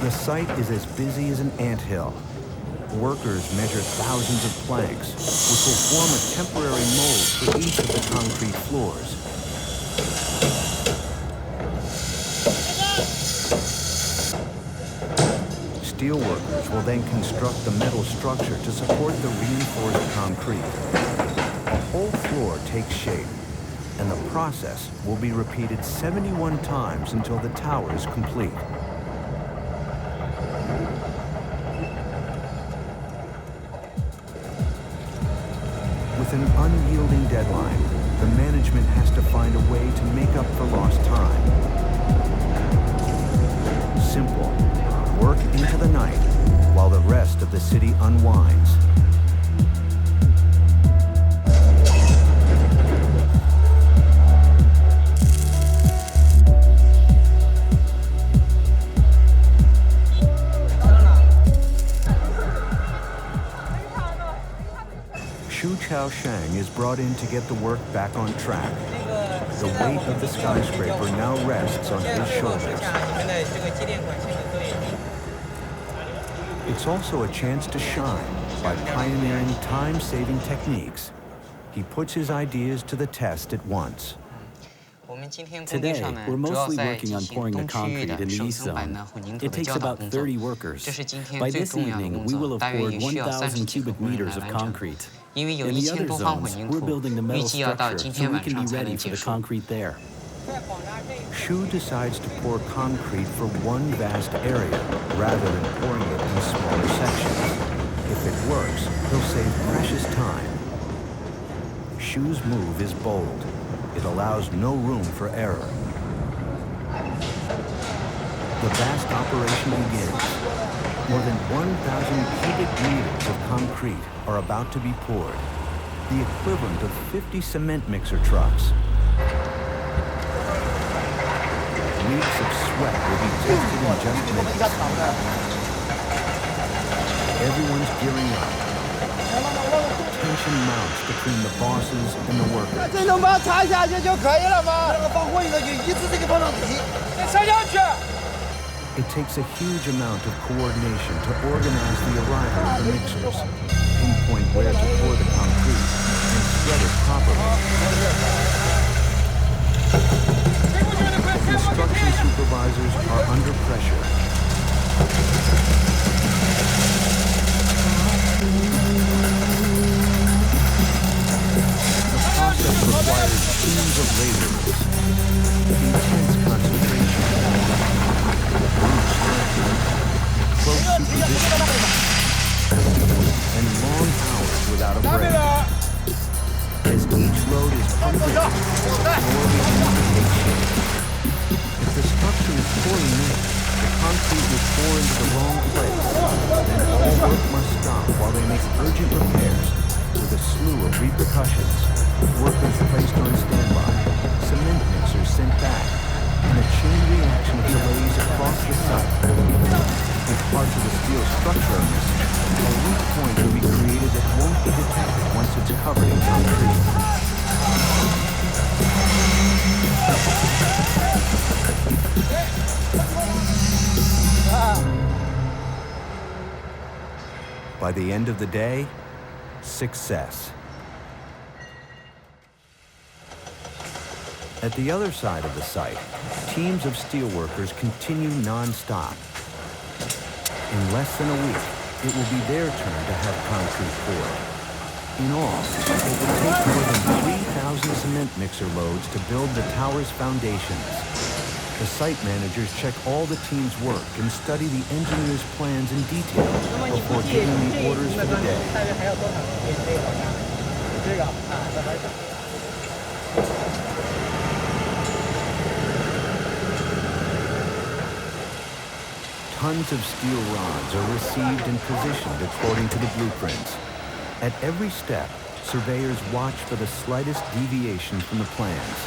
S1: The site is as busy as an anthill. Workers measure thousands of planks, which will form a temporary mold for each of the concrete floors. Steelworkers will then construct the metal structure to support the reinforced concrete. A whole floor takes shape, and the process will be repeated 71 times until the tower is complete. With an unyielding deadline, the management has to find a way to make up for lost time. Simple. Work into the night while the rest of the city unwinds. Shang is brought in to get the work back on track. The weight of the skyscraper now rests on his shoulders. It's also a chance to shine by pioneering time-saving techniques. He puts his ideas to the test at once.
S3: Today, we're mostly working on pouring the concrete in the east zone. It takes about 30 workers. By this evening, we will have poured 1,000 cubic meters of concrete. In the other zones, we're building the metal structure so we can be ready for the concrete there.
S1: Xu decides to pour concrete for one vast area rather than pouring it in smaller sections. If it works, he'll save precious time. Xu's move is bold. It allows no room for error. The vast operation begins. More than 1,000 cubic meters of concrete are about to be poured, the equivalent of 50 cement mixer trucks. Weeks of sweat will be tested in just minutes. Everyone's gearing up. Tension mounts between the bosses and the workers. It takes a huge amount of coordination to organize the arrival of the mixers, pinpoint where to pour the concrete, and spread it properly. Construction supervisors are under pressure. The process requires teams of laborers, intense concentration, brute strength, close supervision, and long hours without a break. As each load is pumped in, the floor begins to take shape. If the structure is poorly made, the concrete will pour into the wrong place. Then all work must stop while they make urgent repairs. With a slew of repercussions, workers placed on standby, cement mixers sent back, and a chain reaction of delays across the site. If parts of the steel structure are missing, a weak point will be created that won't be detected once it's covered in concrete. By the end of the day, success. At the other side of the site, teams of steelworkers continue non-stop. In less than a week, it will be their turn to have concrete poured. In all, it will take more than 3,000 cement mixer loads to build the tower's foundations. The site managers check all the team's work and study the engineers' plans in detail before giving the orders for the day. Tons of steel rods are received and positioned according to the blueprints. At every step, surveyors watch for the slightest deviation from the plans.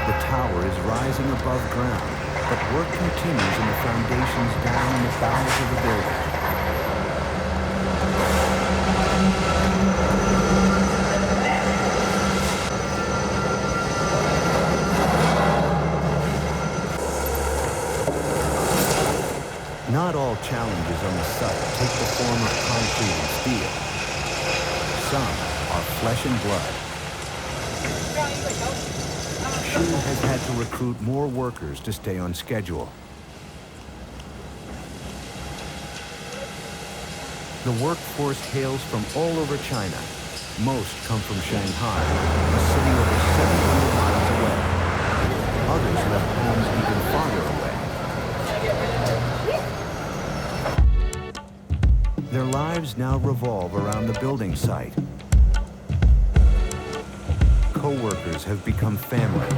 S1: The tower is rising above ground, but work continues in the foundations down in the bowels of the building. Not all challenges on the site take the form of concrete and steel. Some are flesh and blood. Xu has had to recruit more workers to stay on schedule. The workforce hails from all over China. Most come from Shanghai, a city over 700 miles away. Others left homes even farther away. Their lives now revolve around the building site. Co-workers have become family.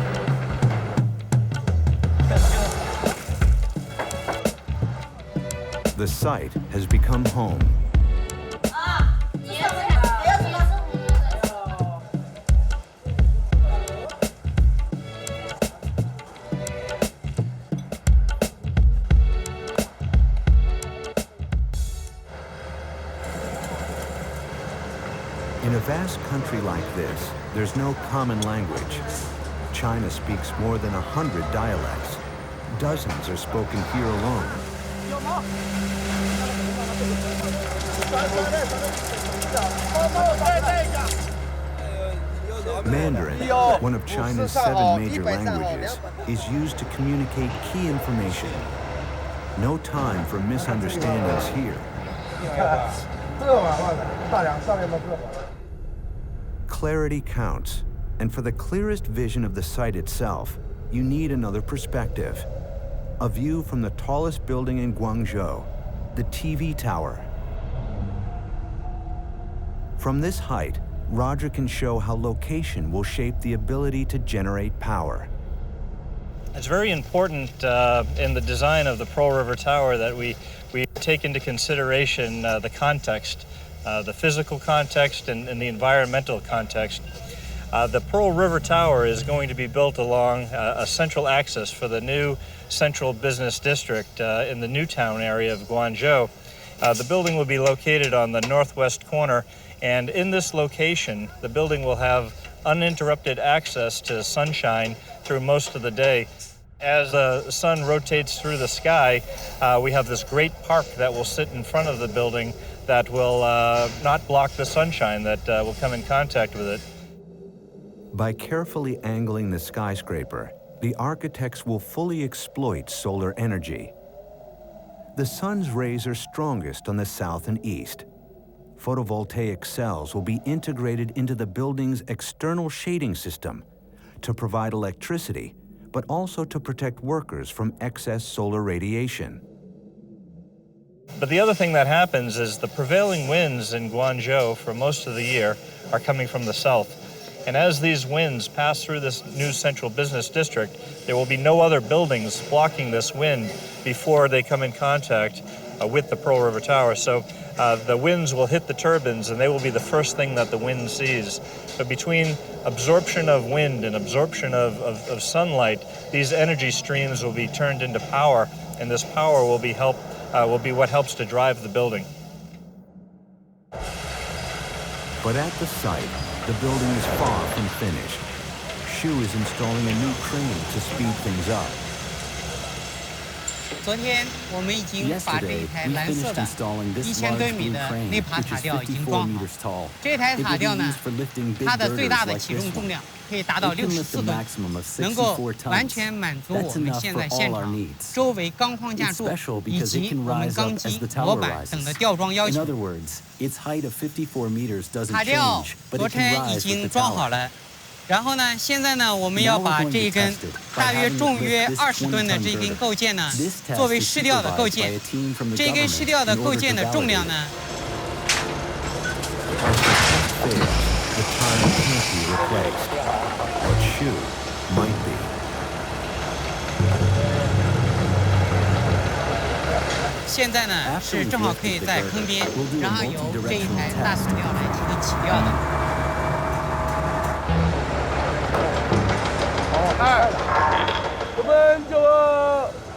S1: The site has become home. In a vast country like this, there's no common language. China speaks more than 100 dialects. Dozens are spoken here alone. Mandarin, one of China's 7 major languages, is used to communicate key information. No time for misunderstandings here. Clarity counts, and for the clearest vision of the site itself, you need another perspective. A view from the tallest building in Guangzhou, the TV tower. From this height, Roger can show how location will shape the ability to generate power.
S10: It's very important in the design of the Pearl River Tower that we take into consideration the context, the physical context and the environmental context. The Pearl River Tower is going to be built along a central axis for the new central business district in the Newtown area of Guangzhou. The building will be located on the northwest corner, and in this location, the building will have uninterrupted access to sunshine through most of the day. As the sun rotates through the sky, we have this great park that will sit in front of the building that will not block the sunshine that will come in contact with it.
S1: By carefully angling the skyscraper, the architects will fully exploit solar energy. The sun's rays are strongest on the south and east. Photovoltaic cells will be integrated into the building's external shading system to provide electricity, but also to protect workers from excess solar radiation.
S10: But the other thing that happens is the prevailing winds in Guangzhou for most of the year are coming from the south. And as these winds pass through this new central business district, there will be no other buildings blocking this wind before they come in contact with the Pearl River Tower. So the winds will hit the turbines and they will be the first thing that the wind sees. But between absorption of wind and absorption of sunlight, these energy streams will be turned into power, and this power will be what helps to drive the building.
S1: But at the site, the building is far from finished. Xu is installing a new crane to speed things up.
S23: 昨天我们已经把这一台蓝色的1000吨米的内爬塔吊已经装好。这台塔吊呢，它的最大的起重重量可以达到64吨，能够完全满足我们现在现场周围钢框架柱以及我们钢基、模板等的吊装要求。塔吊昨天已经装好了。 然后呢，现在呢，我们要把这一根大约重约20吨的这一根构件呢，作为试吊的构件。这一根试吊的构件的重量呢，现在呢是正好可以在坑边，然后由这一台大试吊来进行起吊的。
S6: 我们就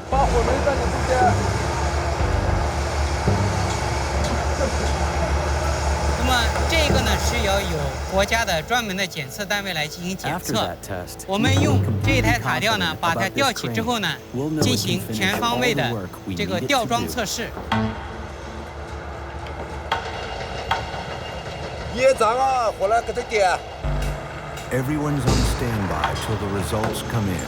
S6: 把火门站在中间。
S23: 那么这个呢是要有国家的专门的检测单位来进行检测。我们用这一台塔吊呢，把它吊起之后呢，进行全方位的这个吊装测试。
S6: 业长啊，回来给他点。
S1: Everyone's on standby till the results come in.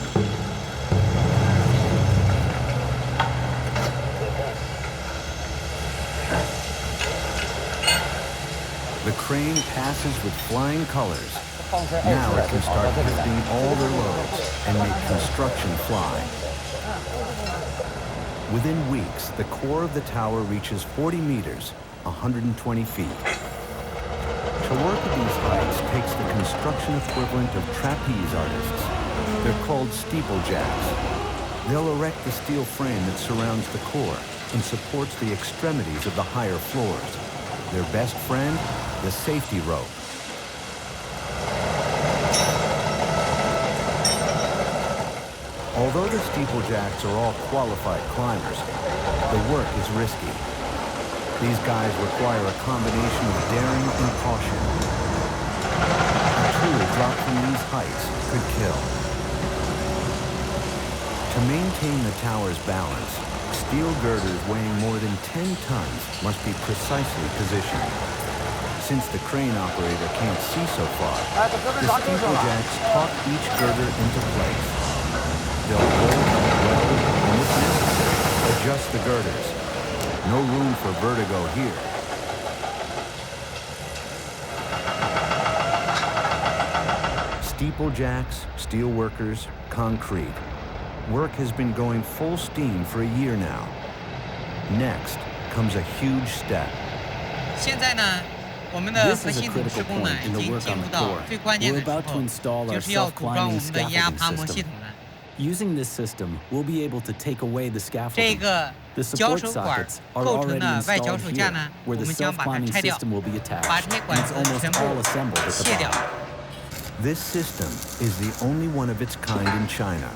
S1: The crane passes with flying colors. Now it can start lifting all their loads and make construction fly. Within weeks, the core of the tower reaches 40 meters, 120 feet. To work at these heights takes the construction equivalent of trapeze artists. They're called steeplejacks. They'll erect the steel frame that surrounds the core and supports the extremities of the higher floors. Their best friend, the safety rope. Although the steeplejacks are all qualified climbers, the work is risky. These guys require a combination of daring and caution. A tool dropped from these heights could kill. To maintain the tower's balance, steel girders weighing more than 10 tons must be precisely positioned. Since the crane operator can't see so far, the steeplejacks talk each girder into place. They'll bolt, weld, and if necessary, adjust the girders. No room for vertigo here. Steeplejacks, steelworkers, concrete. Work has been going full steam for a year now. Next comes a huge step.
S23: 现在呢，我们的核心土施工呢已经进入到最关键的时候，就是要组装我们的液压爬模系统了。
S3: Using this system, we'll be able to take away the scaffolding.
S23: 这个脚手管构成的外脚手架呢，我们将把它拆掉，把这些管子全部卸掉。
S1: This system is the only one of its kind in China.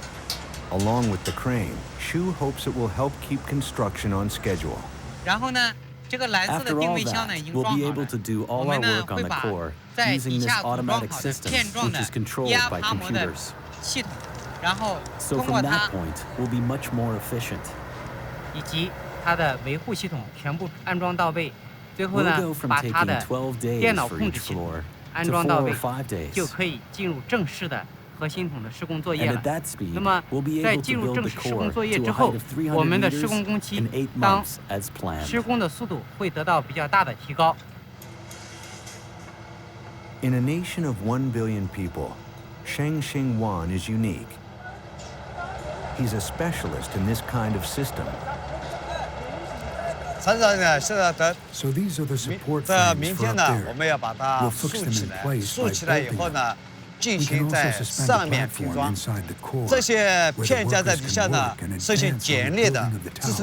S1: Along with the crane, Xu hopes it will help keep construction on schedule.
S3: After all that, we'll be able to do all our work on the core using this automatic system, which is controlled by computers. So from that point, we'll be much more efficient. We'll go from taking 12 days for each floor to 4 or 5 days. And at that speed, we'll be able to build the core to a height of 300 meters in 8 months as planned.
S1: In a nation of 1 billion people, Sheng Xingwan is unique. He's a specialist in this kind of system.
S4: So these are the support frames for up there. We'll fix them in place by bolting them. We can also suspend the platform inside the core, where the workers can work and advance on the building of the tower.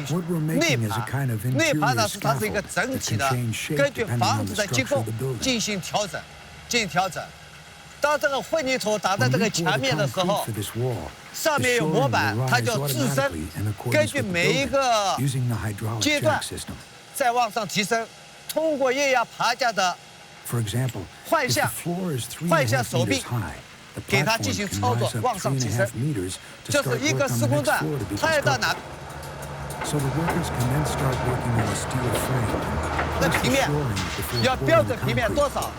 S4: What we're making is a kind of interior scaffold that can change shape depending on the structure of the building. When we pour the concrete for this wall, the shoring will rise automatically in accordance with the building, using the hydraulic jack system. For example, if the floor is 3.5 meters high, the platform can rise up 3.5 meters to start work on the next floor to be constructed. So the workers can then start working on the steel frame and place the shoring before pouring the concrete,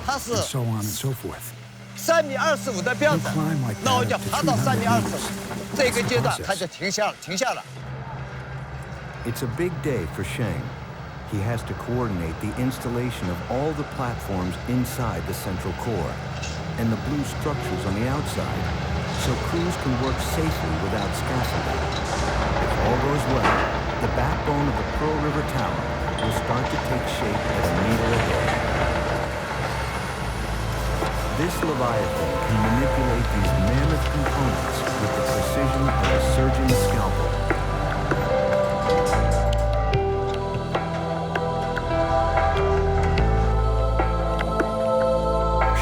S4: and so on and so forth.
S8: 3.25米的标准，那我就爬到3.25米，这个阶段它就停下了。
S1: It's a big day for Sheng. He has to coordinate the installation of all the platforms inside the central core and the blue structures on the outside, so crews can work safely without scaffolding. If all goes well, the backbone of the Pearl River Tower will start to take shape at a meter a day. This Leviathan can manipulate these mammoth components with the precision of a surgeon's scalpel.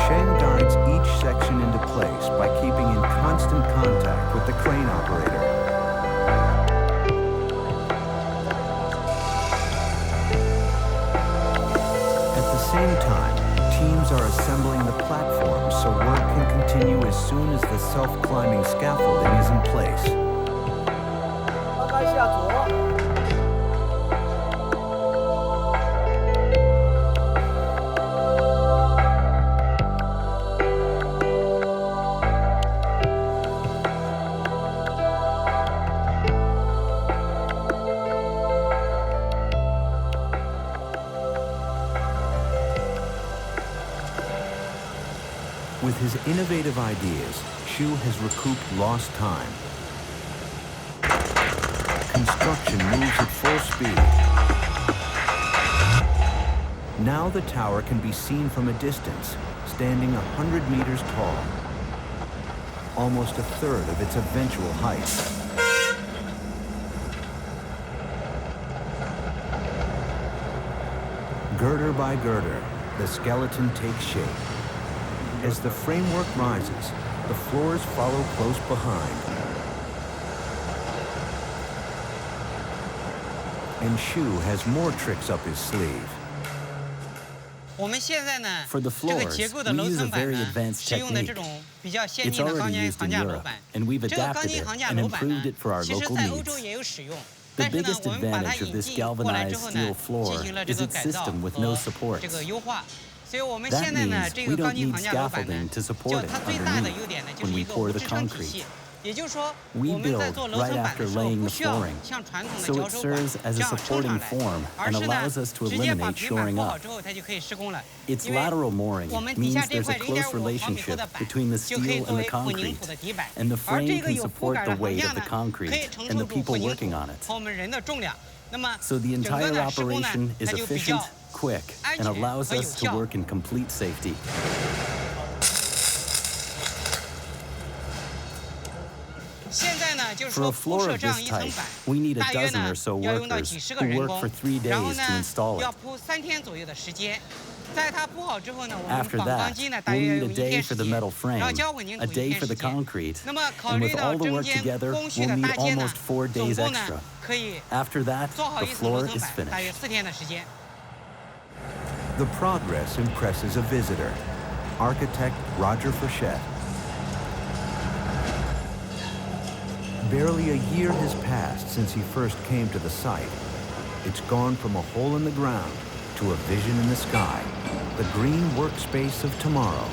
S1: Sheng guides each section into place by keeping in constant contact with the crane operator. At the same time, teams are assembling the platforms so work can continue as soon as the self-climbing scaffolding is in place. With his innovative ideas, Xu has recouped lost time. Construction moves at full speed. Now the tower can be seen from a distance, standing 100 meters tall, almost a third of its eventual height. Girder by girder, the skeleton takes shape. As the framework rises, the floors follow close behind. And Xu has more tricks up his sleeve.
S3: For the floors, we use a very advanced technique. It's already used in Europe, and we've adapted it and improved it for our local needs. The biggest advantage of this galvanized steel floor is its system with no supports. That means we don't need scaffolding to support it underneath when we pour the concrete. We build right after laying the flooring, so it serves as a supporting form and allows us to eliminate shoring up. Its lateral mooring means there's a close relationship between the steel and the concrete, and the frame can support the weight of the concrete and the people working on it. So the entire operation is efficient, quick, and allows us to work in complete safety. For a floor of this type, we need a dozen or so workers who work for 3 days to install it. After that, we'll need a day for the metal frame, a day for the concrete, and with all the work together, we'll need almost 4 days extra. After that, the floor is finished.
S1: The progress impresses a visitor, architect Roger Frechette. Barely a year has passed since he first came to the site. It's gone from a hole in the ground to a vision in the sky, the green workspace of tomorrow.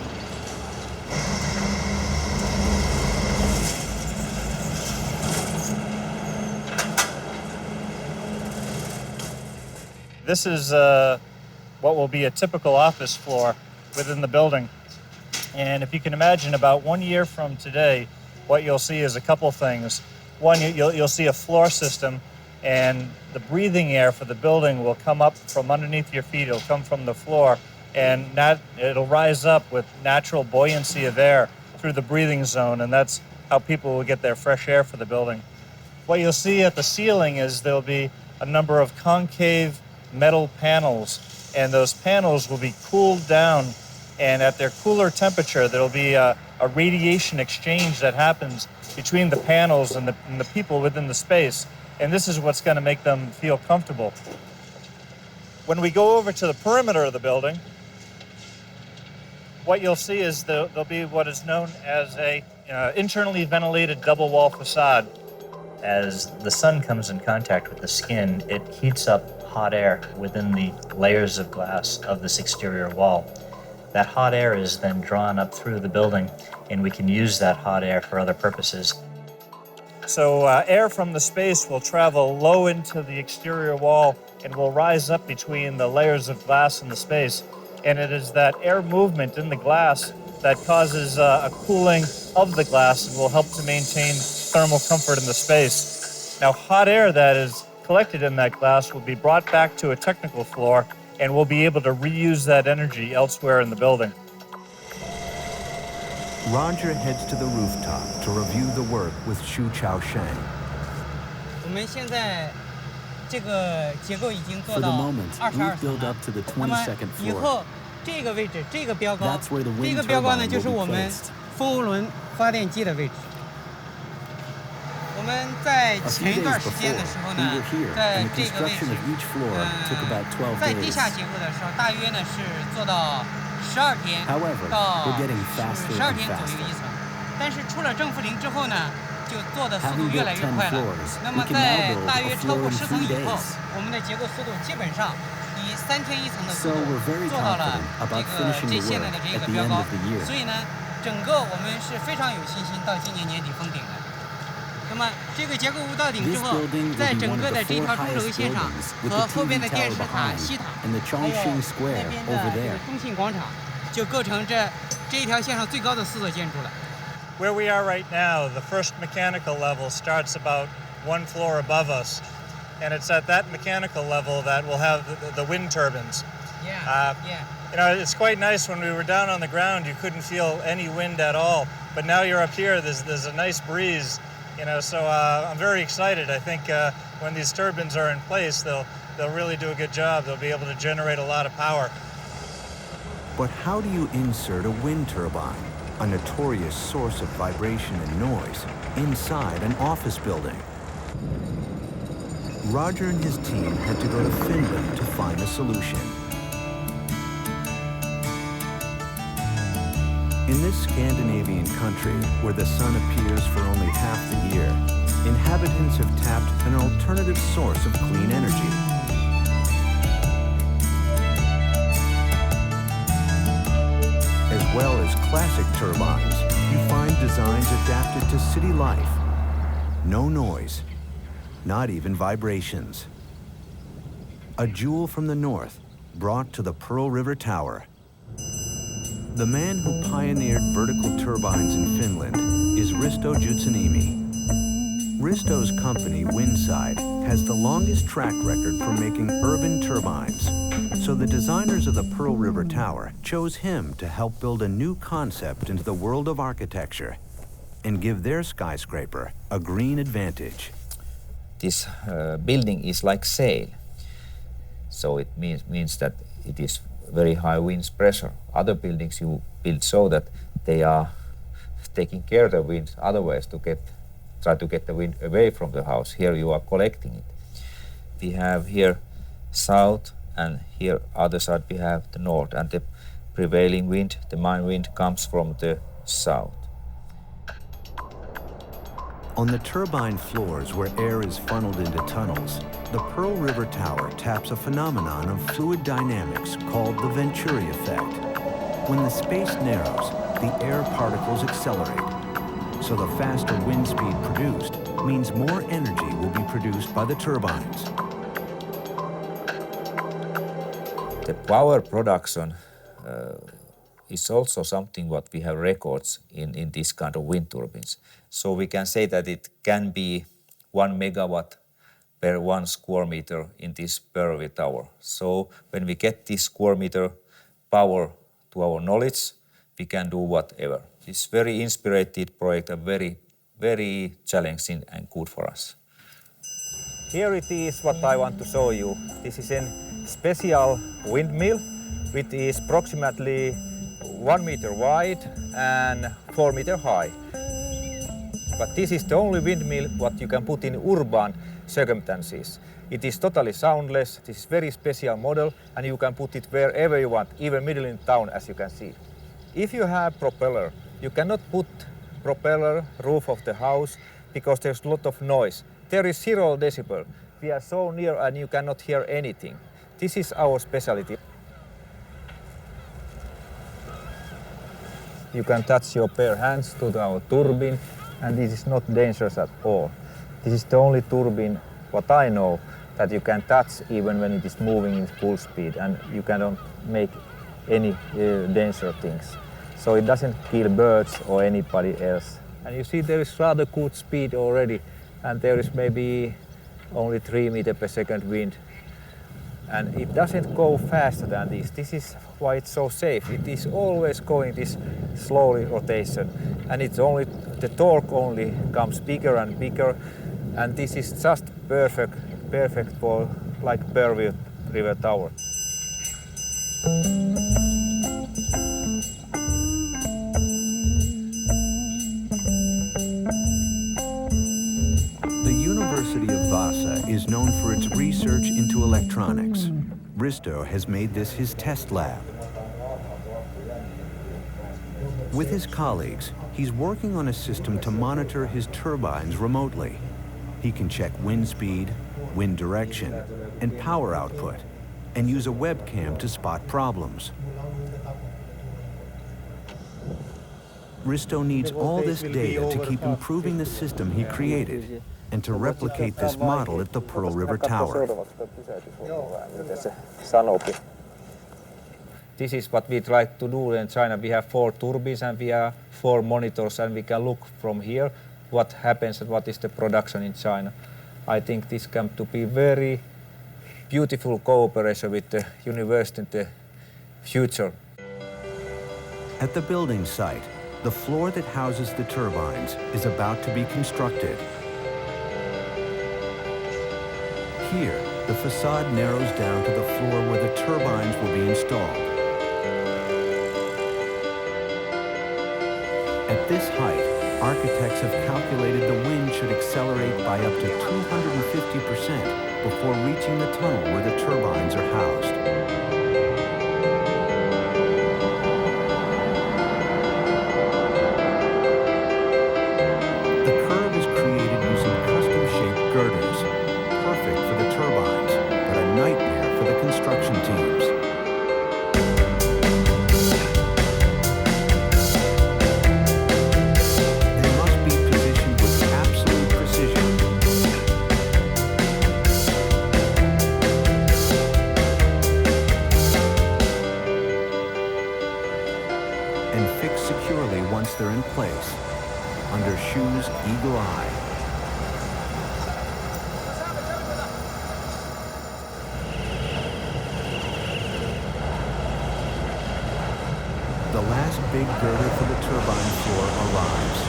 S10: This is what will be a typical office floor within the building. And if you can imagine, about 1 year from today, what you'll see is a couple things. One, you'll see a floor system, and the breathing air for the building will come up from underneath your feet. It'll come from the floor, and it'll rise up with natural buoyancy of air through the breathing zone, and that's how people will get their fresh air for the building. What you'll see at the ceiling is there'll be a number of concave metal panels, and those panels will be cooled down, and at their cooler temperature there'll be a radiation exchange that happens between the panels and the people within the space, and this is what's going to make them feel comfortable. When we go over to the perimeter of the building, what you'll see is there'll be what is known as a internally ventilated double wall facade. As the sun comes in contact with the skin, it heats up hot air within the layers of glass of this exterior wall. That hot air is then drawn up through the building, and we can use that hot air for other purposes. So air from the space will travel low into the exterior wall and will rise up between the layers of glass in the space. And it is that air movement in the glass that causes a cooling of the glass and will help to maintain thermal comfort in the space. Now, hot air that is collected in that glass will be brought back to a technical floor, and we'll be able to reuse that energy elsewhere in the building.
S1: Roger heads to the rooftop to review the work with Xu Chaosheng.
S3: For the moment, we've built up to the 22nd floor. That's where the wind turbine will be placed.
S23: 我们在
S3: A
S23: 前
S3: few
S23: 一段
S3: days
S23: 时间的时候
S3: before,
S23: 呢
S3: we were here,
S23: 在
S3: and the
S23: 这个位
S3: construction
S23: 置
S3: of each floor took about 12
S23: 在地
S3: days.
S23: 下结构的时候，大约呢是做到12天
S3: However,
S23: 到
S3: we're getting faster
S23: 12
S3: and
S23: 天左右
S3: faster.
S23: 一层。但是出了正负零之后呢，就做的速度
S3: Having
S23: 越
S3: built
S23: 来越
S3: 10
S23: 快了。
S3: floors,
S23: 那么
S3: we can
S23: 在
S3: now build
S23: 大
S3: a
S23: 约超
S3: floor
S23: 过
S3: in
S23: 10层
S3: 2
S23: 以后
S3: days.，
S23: 我们的结构速度基本上以3天一层的速
S3: So
S23: 度
S3: we're very
S23: 做到了
S3: confident
S23: 这
S3: about
S23: 个
S3: finishing
S23: 这
S3: the
S23: 现在
S3: work
S23: 的这
S3: at
S23: 个
S3: the
S23: 标
S3: end
S23: 高
S3: of the year.
S23: 所以呢，整个我们是非常有信心到今年年底封顶的。那么这个结构物到顶之
S3: This
S23: 后，
S3: building
S23: 在
S3: will be
S23: 整
S3: one
S23: 个
S3: of
S23: 的
S3: the
S23: 这
S3: 4
S23: 条中轴
S3: highest
S23: 线上
S3: buildings with
S23: 和
S3: the
S23: 后边
S3: TV
S23: 的电
S3: tower
S23: 视塔、
S3: behind
S23: 西塔，
S3: and the
S23: 还有
S3: Chongqing
S23: 那
S3: Square
S23: 边
S3: over
S23: 的这
S3: there.
S23: 个中信广场，就构成这一条线上最高的4座建筑了。
S10: Where we are right now, the first mechanical level starts about 1 floor above us, and it's at that mechanical level that we'll have the wind turbines.
S23: Yeah.
S10: You know, it's quite nice. When we were down on the ground, you couldn't feel any wind at all, but now you're up here, there's a nice breeze, you know, so I'm very excited. I think when these turbines are in place, they'll really do a good job. They'll be able to generate a lot of power.
S1: But how do you insert a wind turbine, a notorious source of vibration and noise, inside an office building? Roger and his team had to go to Finland to find a solution. In this Scandinavian country, where the sun appears for only half the year, inhabitants have tapped an alternative source of clean energy. As well as classic turbines, you find designs adapted to city life. No noise, not even vibrations. A jewel from the north, brought to the Pearl River Tower. The man who pioneered vertical turbines in Finland is Risto Jutsanimi. Risto's company, Windside, has the longest track record for making urban turbines. So the designers of the Pearl River Tower chose him to help build a new concept into the world of architecture. and give their skyscraper a green advantage.
S24: This building is like sail, so it means that it is very high wind pressure. Other buildings you build so that they are taking care of the wind otherwise to try to get the wind away from the house. Here you are collecting it. We have here south, and here other side we have the north, and the prevailing wind, the main wind, comes from the south.
S1: On the turbine floors where air is funneled into tunnels, the Pearl River Tower taps a phenomenon of fluid dynamics called the Venturi effect. When the space narrows, the air particles accelerate. So the faster wind speed produced means more energy will be produced by the turbines.
S24: The power production is also something what we have records in this kind of wind turbines. So we can say that it can be 1 megawatt per 1 square meter in this Pearl River Tower. So when we get this square meter power to our knowledge, we can do whatever. It's very inspirited project, and very, very challenging and good for us. Here it is what I want to show you. This is a special windmill, which is approximately 1 meter wide and 4 meter high. But this is the only windmill what you can put in urban circumstances. It is totally soundless. This is very special model, and you can put it wherever you want, even middle in town, as you can see. If you have propeller, you cannot put propeller roof of the house because there's a lot of noise. There is 0 decibel. We are so near and you cannot hear anything. This is our specialty. You can touch your bare hands to our turbine, and this is not dangerous at all. This is the only turbine, what I know, that you can touch even when it is moving in full speed, and you cannot make any danger things. So it doesn't kill birds or anybody else. And you see there is rather good speed already, and there is maybe only 3 meters per second wind. And it doesn't go faster than this. This is why it's so safe. It is always going this slowly rotation, and it's only the torque only comes bigger and bigger, and this is just perfect for like Pearl River Tower.
S1: The University of Vaasa is known for its research into electronics. Risto has made this his test lab. With his colleagues, he's working on a system to monitor his turbines remotely. He can check wind speed, wind direction, and power output, and use a webcam to spot problems. Risto needs all this data to keep improving the system he created and to replicate this model at the Pearl River Tower.
S24: This is what we try to do in China. We have 4 turbines and we have 4 monitors, and we can look from here what happens and what is the production in China. I think this can to be very beautiful cooperation with the university in the future.
S1: At the building site, the floor that houses the turbines is about to be constructed. Here, the facade narrows down to the floor where the turbines will be installed. At this height, architects have calculated the wind should accelerate by up to 250% before reaching the tunnel where the turbines are housed. The curve is created using custom-shaped girders, perfect for the turbines, but a nightmare for the construction teams. Once they're in place, under Shu's eagle eye. The last big girder for the turbine floor arrives.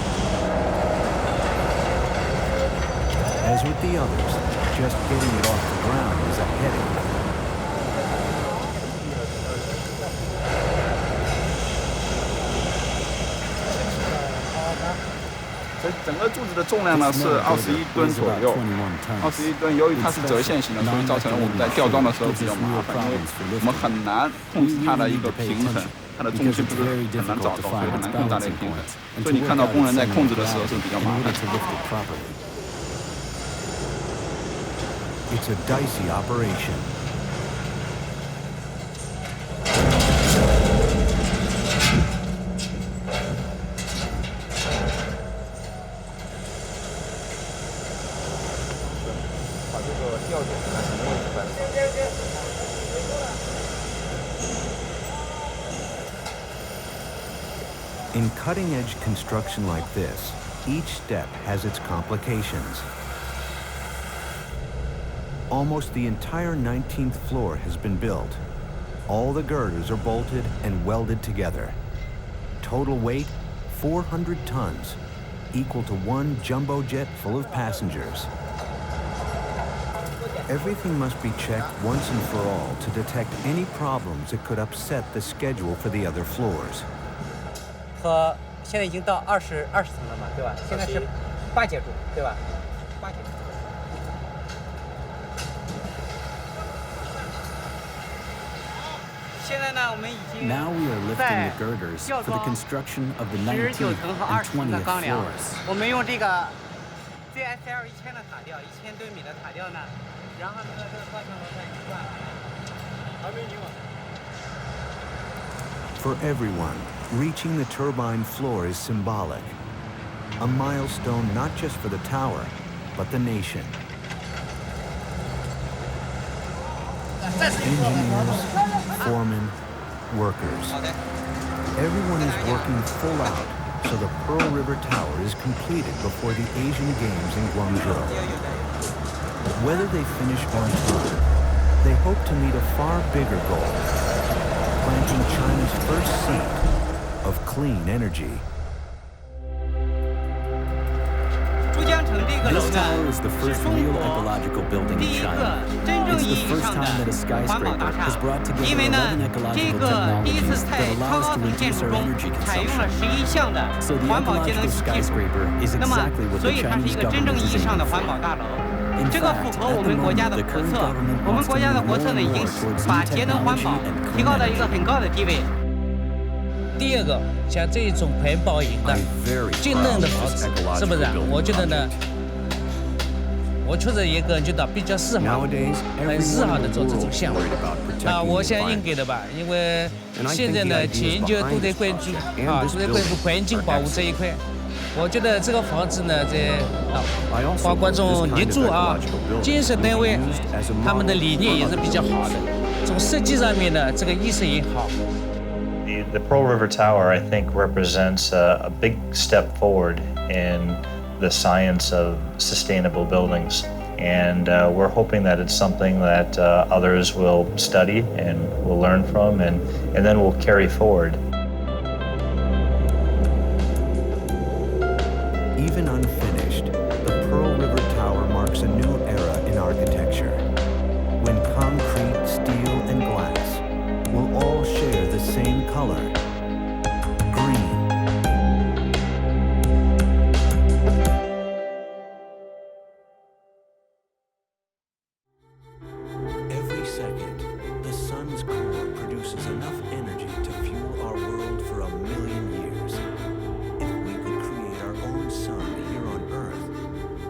S1: As with the others, just getting it off the ground is a headache.
S2: 整个柱子的重量呢是21吨左右，21吨。由于它是折线型的，所以造成了我们在吊装的时候比较麻烦，因为我们很难控制它的一个平衡，它的重心不是很难找到，所以很难控制它的平衡。所以你看到工人在控制的时候是比较麻烦。
S1: It's a dicey operation. In cutting-edge construction like this, each step has its complications. Almost the entire 19th floor has been built. All the girders are bolted and welded together. Total weight, 400 tons, equal to one jumbo jet full of passengers. Everything must be checked once and for all to detect any problems that could upset the schedule for the other floors.
S23: 和现在已经到20层了嘛，对吧？现在是8节柱，对吧？8节柱。现在呢，我们已经
S3: Now we are lifting the girders for the construction of the 19th and 20th floors.
S23: 我们用这个 CSL 1000的塔吊，1000吨米的塔吊呢，然后呢，这个高墙楼在一转。
S1: For everyone, reaching the turbine floor is symbolic. A milestone not just for the tower, but the nation. Engineers, foremen, workers. Everyone is working full out so the Pearl River Tower is completed before the Asian Games in Guangzhou. Whether they finish on time, they hope to meet a far bigger goal, planting China's first seed of clean energy.
S3: This tower is the first real ecological building in China. It's the first time that a skyscraper has brought together 11 ecological technologies that allow us to reduce our energy consumption. So the ecological skyscraper is exactly what the Chinese government is aiming for. In fact, at the moment, the current government wants to move more and more towards new technology and clean energy.
S16: 第二个，像这种环保型的、均能的房子，是不是？我觉得呢，我确实也感觉到比较适合，很适合的做这种项目。我想应该的吧，因为现在呢，全球都在关注都在关注环境保护这一块。我觉得这个房子呢，包括这种业主建设单位，他们的理念也是比较好的。从设计上面呢，这个意识也好。
S10: The Pearl River Tower, I think, represents a big step forward in the science of sustainable buildings. And we're hoping that it's something that others will study and will learn from and then will carry forward.
S1: Even unfinished, the Pearl River Tower marks a new era in architecture, when concrete, steel, and glass will all share the same color, green. Every second, the sun's core produces enough energy to fuel our world for 1,000,000 years. If we could create our own sun here on Earth,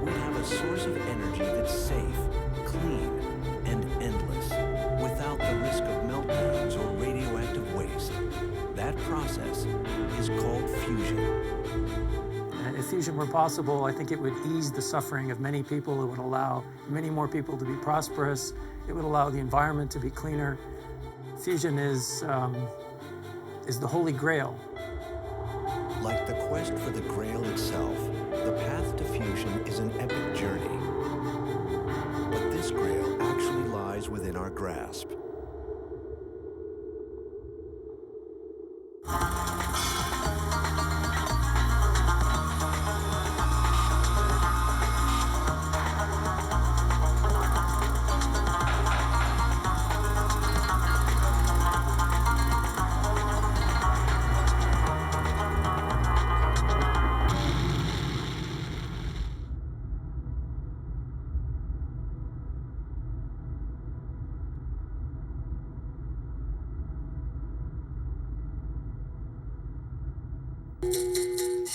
S1: we'd have a source of energy that's safe, clean, and endless, without the risk of meltdowns or radioactive waste. That process is called fusion.
S14: If fusion were possible, I think it would ease the suffering of many people. It would allow many more people to be prosperous. It would allow the environment to be cleaner. Fusion is the holy grail.
S1: Like the quest for the Grail itself, the path to fusion is an epic journey. But this Grail actually lies within our grasp.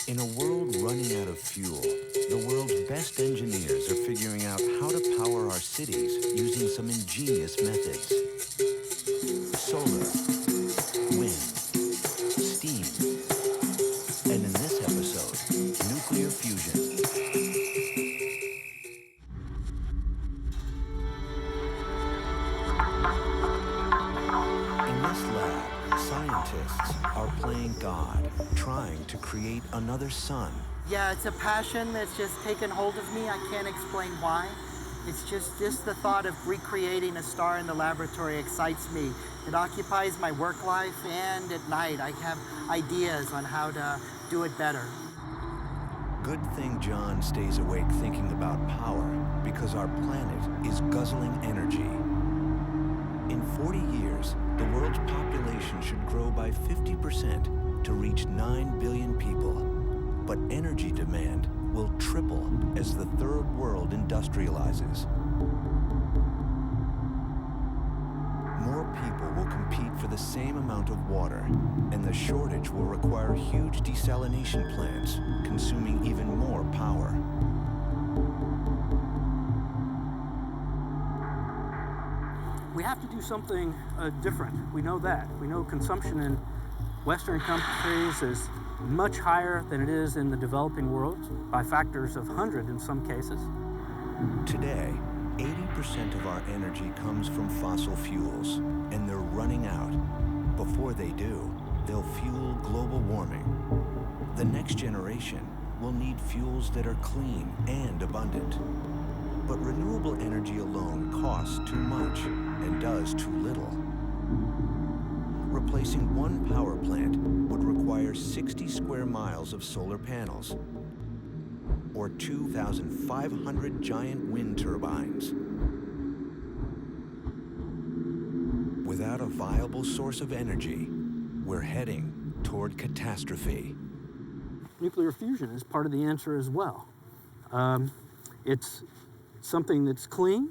S1: In a world running out of fuel, the world's best engineers are figuring out how to power our cities using some ingenious methods. Solar, wind, steam, and in this episode, nuclear fusion. In this lab, scientists are playing God, trying to create another sun.
S5: Yeah, it's a passion that's just taken hold of me. I can't explain why. It's just the thought of recreating a star in the laboratory excites me. It occupies my work life, and at night I have ideas on how to do it better.
S1: Good thing John stays awake thinking about power, because our planet is guzzling energy. In 40 years, the world's population should grow by 50% to reach 9 billion people. But energy demand will triple as the third world industrializes. More people will compete for the same amount of water, and the shortage will require huge desalination plants, consuming even more power.
S14: We have to do something different. We know that. We know consumption in Western countries is much higher than it is in the developing world, by factors of 100 in some cases.
S1: Today, 80% of our energy comes from fossil fuels, and they're running out. Before they do, they'll fuel global warming. The next generation will need fuels that are clean and abundant. But renewable energy alone costs too much and does too little. Replacing one power plant would require 60 square miles of solar panels, or 2,500 giant wind turbines. Without a viable source of energy, we're heading toward catastrophe.
S14: Nuclear fusion is part of the answer as well. It's something that's clean,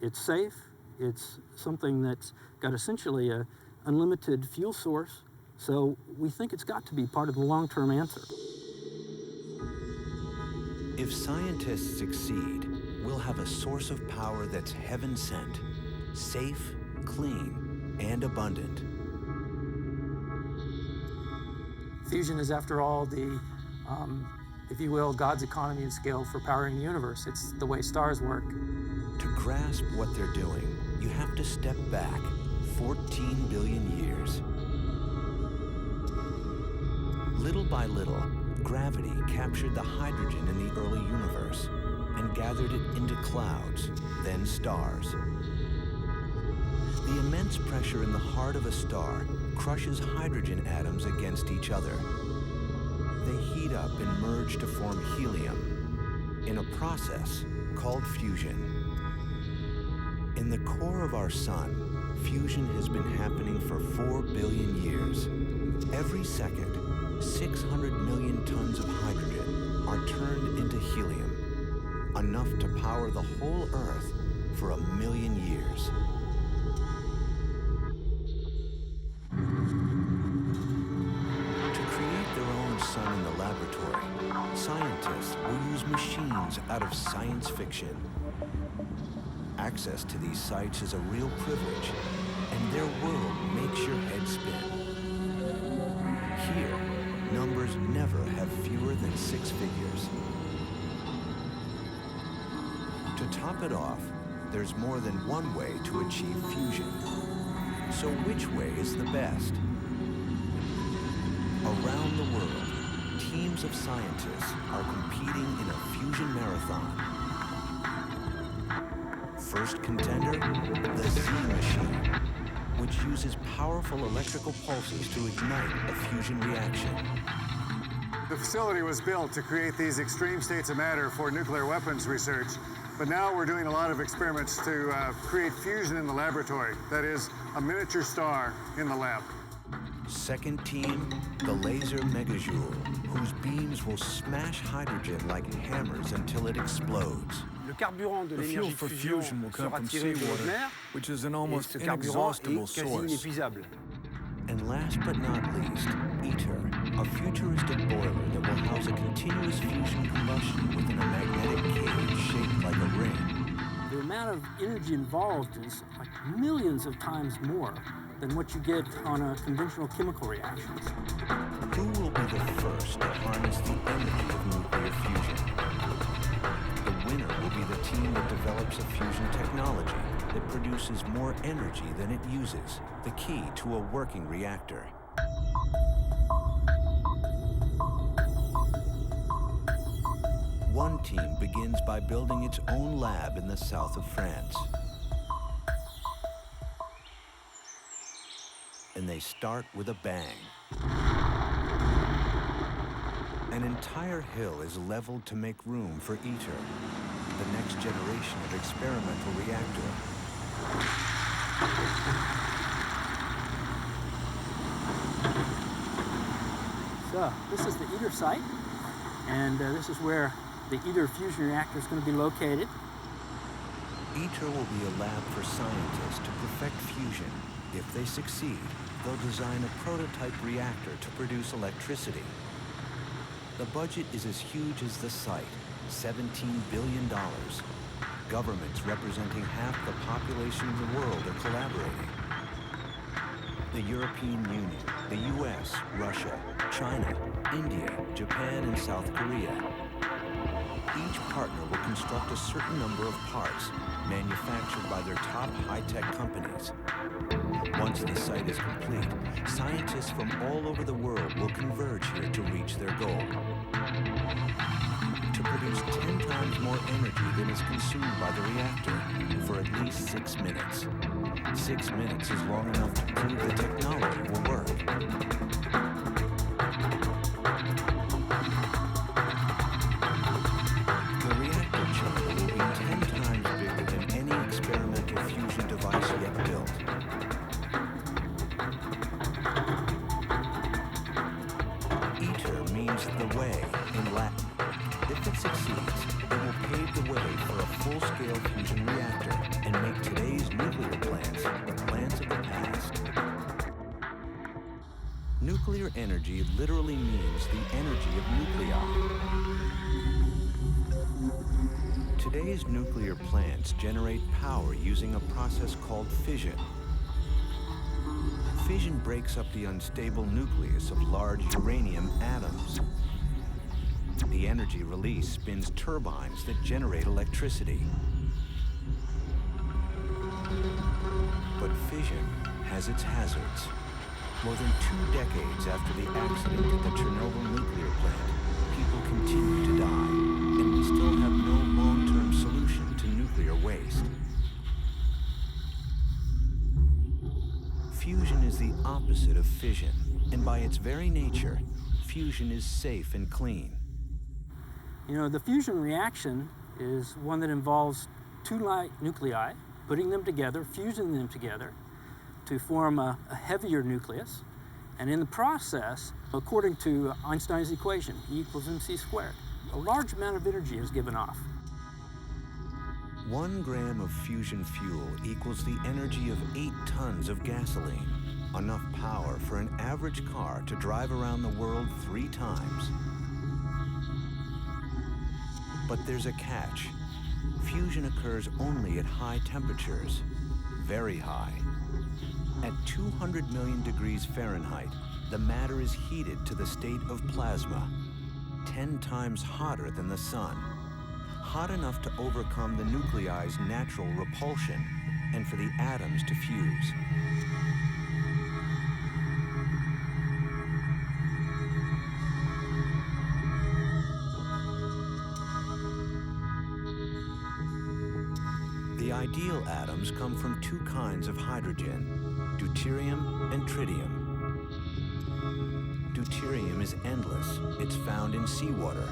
S14: it's safe, it's something that's got essentially a unlimited fuel source, so we think it's got to be part of the long-term answer.
S1: If scientists succeed, we'll have a source of power that's heaven-sent, safe, clean, and abundant.
S14: Fusion is, after all, the, if you will, God's economy of scale for powering the universe. It's the way stars work.
S1: To grasp what they're doing, you have to step back 14 billion years. Little by little, gravity captured the hydrogen in the early universe and gathered it into clouds, then stars. The immense pressure in the heart of a star crushes hydrogen atoms against each other. They heat up and merge to form helium in a process called fusion. In the core of our sun, fusion has been happening for 4 billion years. Every second, 600 million tons of hydrogen are turned into helium, enough to power the whole Earth for 1 million years. To create their own sun in the laboratory, scientists will use machines out of science fiction. Access to these sites is a real privilege, and their world makes your head spin. Here, numbers never have fewer than 6 figures. To top it off, there's more than one way to achieve fusion. So which way is the best? Around the world, teams of scientists are competing in a fusion marathon. First contender, the Z machine, which uses powerful electrical pulses to ignite a fusion reaction.
S12: The facility was built to create these extreme states of matter for nuclear weapons research, but now we're doing a lot of experiments to create fusion in the laboratory. That is, a miniature star in the lab.
S1: Second team, the laser megajoule, whose beams will smash hydrogen like hammers until it explodes.
S15: The fuel for fusion will come from seawater, which is an almost inexhaustible source.
S1: And last but not least, ITER, a futuristic boiler that will house a continuous fusion combustion within a magnetic cage shaped like a ring.
S14: The amount of energy involved is like millions of times more than what you get on a conventional chemical reactions.
S1: Who will be the first to harness the energy of nuclear fusion? The winner will be the team that develops a fusion technology that produces more energy than it uses, the key to a working reactor. One team begins by building its own lab in the south of France. And they start with a bang. An entire hill is leveled to make room for ITER, the next generation of experimental reactor.
S14: So this is the ITER site, and this is where the ITER fusion reactor is going to be located.
S1: ITER will be a lab for scientists to perfect fusion. If they succeed, they'll design a prototype reactor to produce electricity. The budget is as huge as the site, $17 billion. Governments representing half the population of the world are collaborating. The European Union, the US, Russia, China, India, Japan, and South Korea. Each partner will construct a certain number of parts manufactured by their top high-tech companies. Once the site is complete, scientists from all over the world will converge here to reach their goal. To produce 10 times more energy than is consumed by the reactor for at least 6 minutes. 6 minutes is long enough to prove the technology will work. The reactor chamber will be 10 times bigger than any experimental fusion device yet built. ITER means the way in Latin. If it succeeds, it will pave the way for a full-scale fusion reactor and make today's nuclear plants the plants of the past. Nuclear energy literally means the energy of nuclei. Today's nuclear plants generate power using a process called fission. Fission breaks up the unstable nucleus of large uranium atoms. The energy release spins turbines that generate electricity. But fission has its hazards. More than 2 decades after the accident at the Chernobyl nuclear plant, people continue to die, and we still have no long-term solution to nuclear waste. Fusion is the opposite of fission, and by its very nature, fusion is safe and clean.
S14: You know, the fusion reaction is one that involves 2 light nuclei, putting them together, fusing them together to form a heavier nucleus. And in the process, according to Einstein's equation, E equals mc squared, a large amount of energy is given off.
S1: 1 gram of fusion fuel equals the energy of 8 tons of gasoline, enough power for an average car to drive around the world 3 times. But there's a catch. Fusion occurs only at high temperatures, very high. At 200 million degrees Fahrenheit, the matter is heated to the state of plasma, 10 times hotter than the sun. Hot enough to overcome the nuclei's natural repulsion and for the atoms to fuse. The ideal atoms come from 2 kinds of hydrogen, deuterium and tritium. Deuterium is endless. It's found in seawater.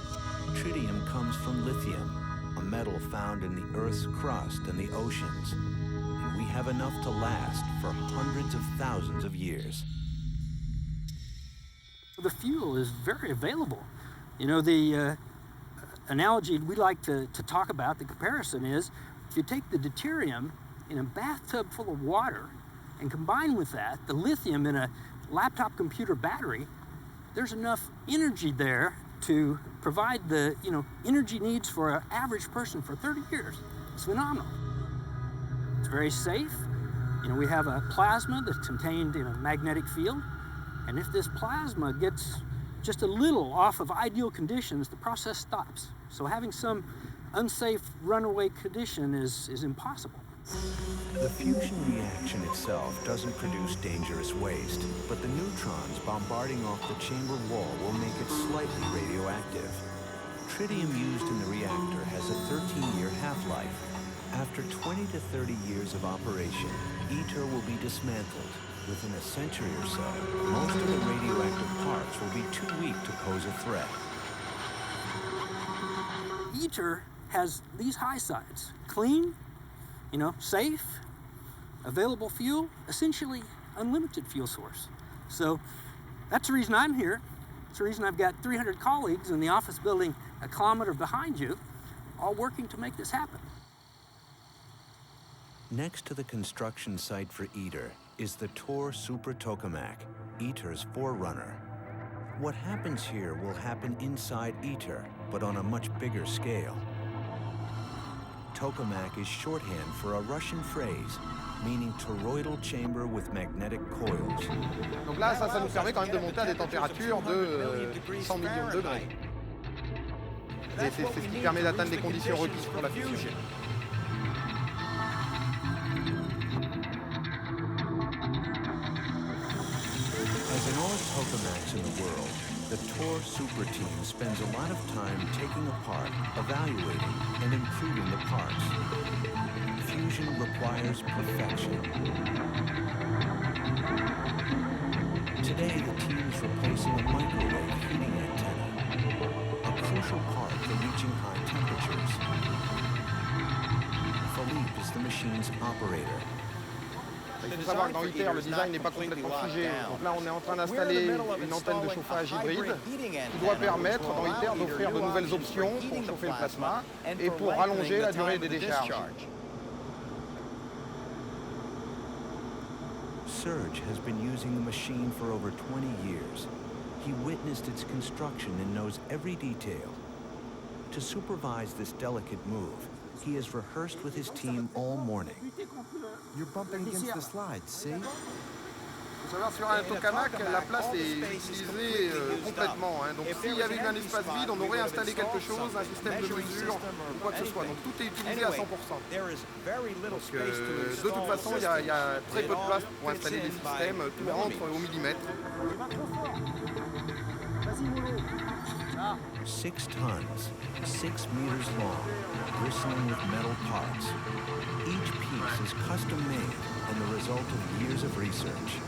S1: Tritium comes from lithium, a metal found in the Earth's crust and the oceans. And we have enough to last for hundreds of thousands of years.
S14: The fuel is very available. You know, the analogy we like to talk about, the comparison is, if you take the deuterium in a bathtub full of water and combine with that the lithium in a laptop computer battery, there's enough energy there to provide the energy needs for an average person for 30 years. It's phenomenal. It's very safe. We have a plasma that's contained in a magnetic field, and if this plasma gets just a little off of ideal conditions, the process stops. So having some unsafe runaway condition is impossible.
S1: The fusion reaction itself doesn't produce dangerous waste, but the neutrons bombarding off the chamber wall will make it slightly radioactive. Tritium used in the reactor has a 13-year half-life. After 20 to 30 years of operation, ITER will be dismantled. Within a century or so, most of the radioactive parts will be too weak to pose a threat.
S14: ITER has these high sides: clean, safe, available fuel, essentially unlimited fuel source. So that's the reason I'm here. It's the reason I've got 300 colleagues in the office building a kilometer behind you, all working to make this happen.
S1: Next to the construction site for ITER is the Tor Super Tokamak, ITER's forerunner. What happens here will happen inside ITER, but on a much bigger scale. Tokamak is shorthand for a Russian phrase meaning toroidal chamber with magnetic coils.
S2: Donc là, ça nous permet quand même de monter à des températures de 100 millions de degrés. Et c'est ce qui permet d'atteindre les conditions requises pour la fusion.
S1: As in all tokamaks in the world, the Tor Super Team spends a lot of time taking apart, evaluating, and improving the parts. Fusion requires perfection. Today, the team is replacing a microwave heating antenna, a crucial part for reaching high temperatures. Philippe is the machine's operator.
S2: Il faut savoir que dans ITER, le design n'est pas complètement figé. Donc là, on est en train d'installer une antenne de chauffage hybride qui doit permettre dans ITER d'offrir de nouvelles options pour chauffer le plasma et pour rallonger la durée des décharges.
S1: Serge has been using the machine for over 20 years. He witnessed its construction and knows every detail. To supervise this delicate move, he has rehearsed with his team all morning.
S11: You're bumping against the slides, see?
S2: Faut savoir, sur un tokamak, la place est utilisée complètement. Donc s'il y avait eu un espace vide, on aurait installé quelque chose, un système de mesure ou quoi que ce soit. Donc tout est utilisé à 100%. Donc de toute façon, il y a très peu de place pour installer des systèmes. Tout rentre au millimètre.
S1: 6 tons, 6 meters long, bristling with metal parts. Each piece is custom made and the result of years of research.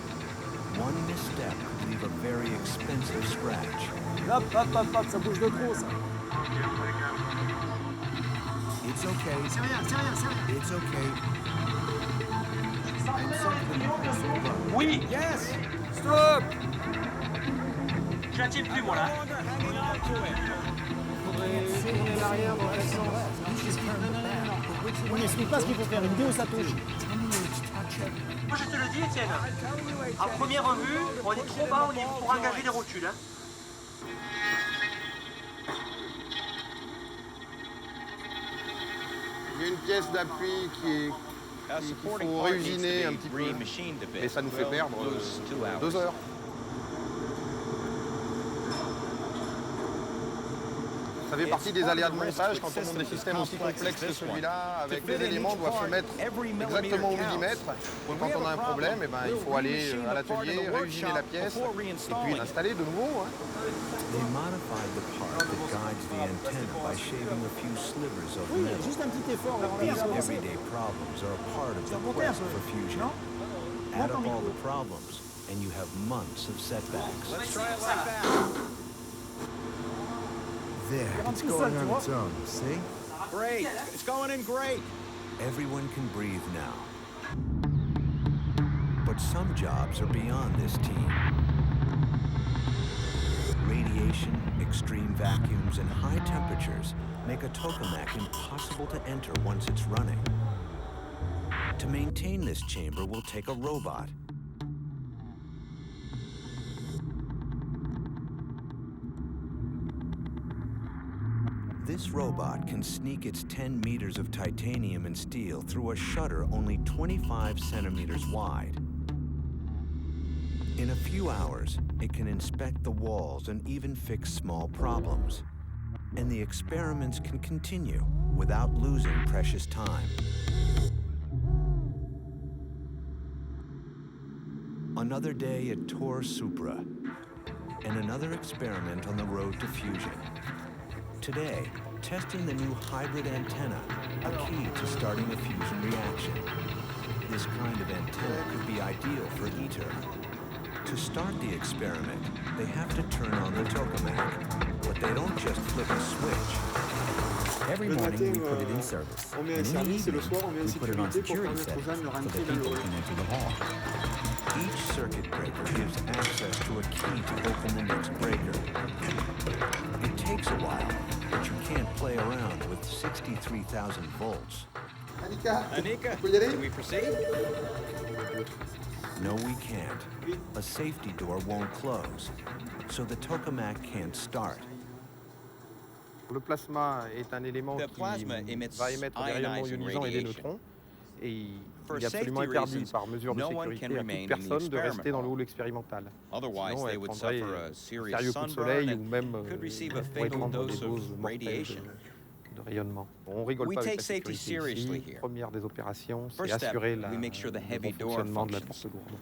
S1: One misstep could leave a very expensive scratch.
S14: Hop, hop, hop, hop, ça bouge de trop, ça.
S11: It's okay.
S14: C'est rien, c'est rien, c'est rien.
S11: It's okay.
S14: Oui.
S11: Yes.
S14: Stop.
S16: Je la tiens plus, moi, là.
S6: Tourner l'arrière dans quel sens? On n'explique pas ce qu'il faut faire, une vidéo ça touche.
S16: Moi je te le dis, Étienne, à première vue, on est trop bas pour engager des rotules.
S2: Il y a une pièce d'appui qu'il faut réusiner un petit peu, mais ça nous fait perdre 2 heures. Ça fait partie des aléas de montage quand on monte des systèmes aussi complexes que celui-là, avec des éléments doivent se mettre exactement au millimètre. Donc quand on a un problème, il faut aller à l'atelier, réusiner la pièce et puis l'installer de nouveau.
S1: They modified the part that guides the antenna by shaving a few slivers of metal. These everyday problems are a part of the quest for fusion. Add up all the problems, and you have months of setbacks.
S11: Let's try it like that. There, it's going on its own, see?
S22: Great, it's going in great.
S1: Everyone can breathe now. But some jobs are beyond this team. Radiation, extreme vacuums, and high temperatures make a tokamak impossible to enter once it's running. To maintain this chamber will take a robot. This robot can sneak its 10 meters of titanium and steel through a shutter only 25 centimeters wide. In a few hours, it can inspect the walls and even fix small problems. And the experiments can continue without losing precious time. Another day at Tor Supra, and another experiment on the road to fusion. Today, testing the new hybrid antenna, a key to starting a fusion reaction. This kind of antenna could be ideal for ITER. To start the experiment, they have to turn on the tokamak, but they don't just flip a switch.
S4: Every morning we put it in service, and in the evening we put it on security settings so that people can enter the hall.
S1: Each circuit breaker gives access to a key to open the next breaker. It takes a while, but you can't play around with 63,000 volts.
S2: Anika, can we proceed?
S1: No, we can't. A safety door won't close, so the tokamak can't start.
S7: Le plasma est un élément qui va émettre des rayonnements ionisants et des neutrons. Et il est absolument interdit par mesure de sécurité à toute personne de rester dans le hall expérimental. Sinon, elle prendrait un sérieux coup de soleil ou même pourrait prendre des doses mortelles de rayonnement. On rigole pas avec la sécurité ici. Première des opérations, c'est assurer le bon fonctionnement de la porte lourde.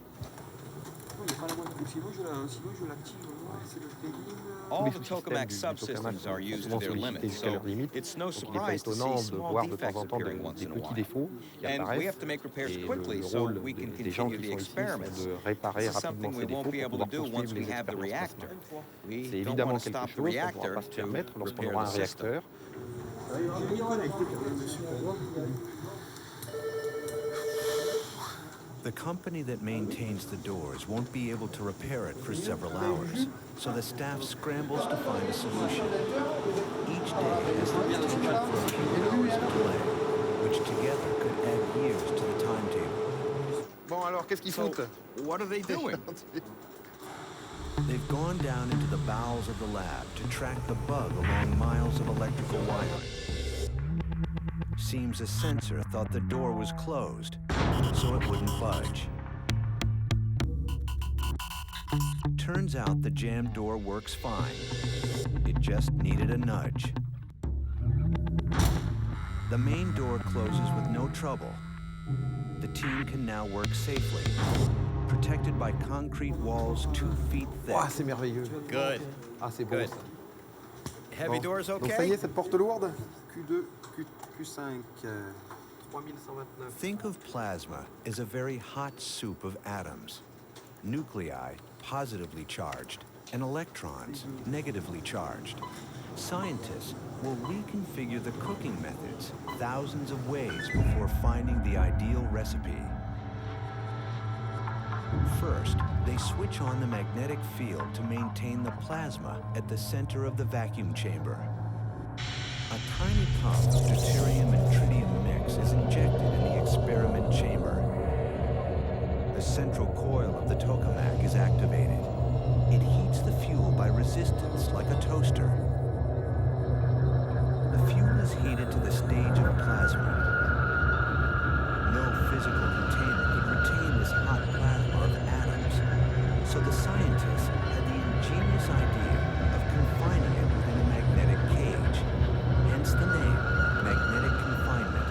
S22: All the tokamak subsystems are used to their limits, so it's no surprise to see small defects appearing once in a while. And we have to make repairs quickly so we can continue the experiments. This is something we won't be able to do once we have the reactor. We don't want to stop the reactor to repair the system.
S1: The company that maintains the doors won't be able to repair it for several hours, so the staff scrambles to find a solution. Each day has the potential for a few hours of delay, which together could add years to the timetable.
S7: Bon, alors, qu'est-ce qu'ils foutent?
S2: What are they doing?
S1: They've gone down into the bowels of the lab to track the bug along miles of electrical wiring. Seems a sensor thought the door was closed, so it wouldn't budge. Turns out the jammed door works fine. It just needed a nudge. The main door closes with no trouble. The team can now work safely, protected by concrete walls 2 feet thick.
S7: Ah, c'est merveilleux.
S2: Good.
S7: Ah, c'est beau.
S2: Heavy doors okay?
S7: Donc ça y est, cette porte lourde. Q2, Q5, 3129.
S1: Think of plasma as a very hot soup of atoms. Nuclei, positively charged, and electrons, negatively charged. Scientists will reconfigure the cooking methods thousands of ways before finding the ideal recipe. First, they switch on the magnetic field to maintain the plasma at the center of the vacuum chamber. A tiny pump of deuterium and tritium mix is injected in the experiment chamber. The central coil of the tokamak is activated. It heats the fuel by resistance like a toaster. The fuel is heated to the stage of plasma. No physical container could retain this hot plasma of atoms, so the scientists had the ingenious idea of confining it within a magnetic cage, hence the name, magnetic confinement.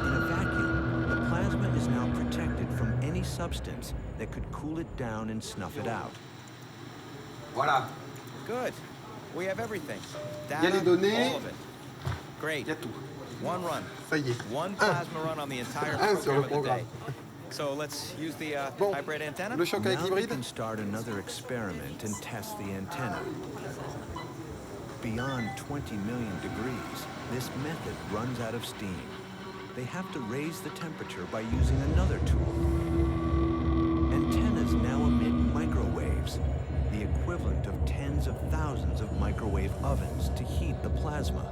S1: In a vacuum, the plasma is now protected from any substance that could cool it down and snuff it out.
S2: Voilà. Good. We have everything.
S7: Il y a les données.
S2: All of it. Great.
S7: Il y a tout.
S2: One run.
S7: Ça y est.
S2: One plasma run on the entire program of the day. So let's use the hybrid antenna.
S7: Le choc avec
S1: Now
S7: l'hybride.
S1: we can start another experiment and test the antenna. Beyond 20 million degrees, this method runs out of steam. They have to raise the temperature by using another tool. Antennas now emit microwaves, the equivalent of tens of thousands of microwave ovens to heat the plasma.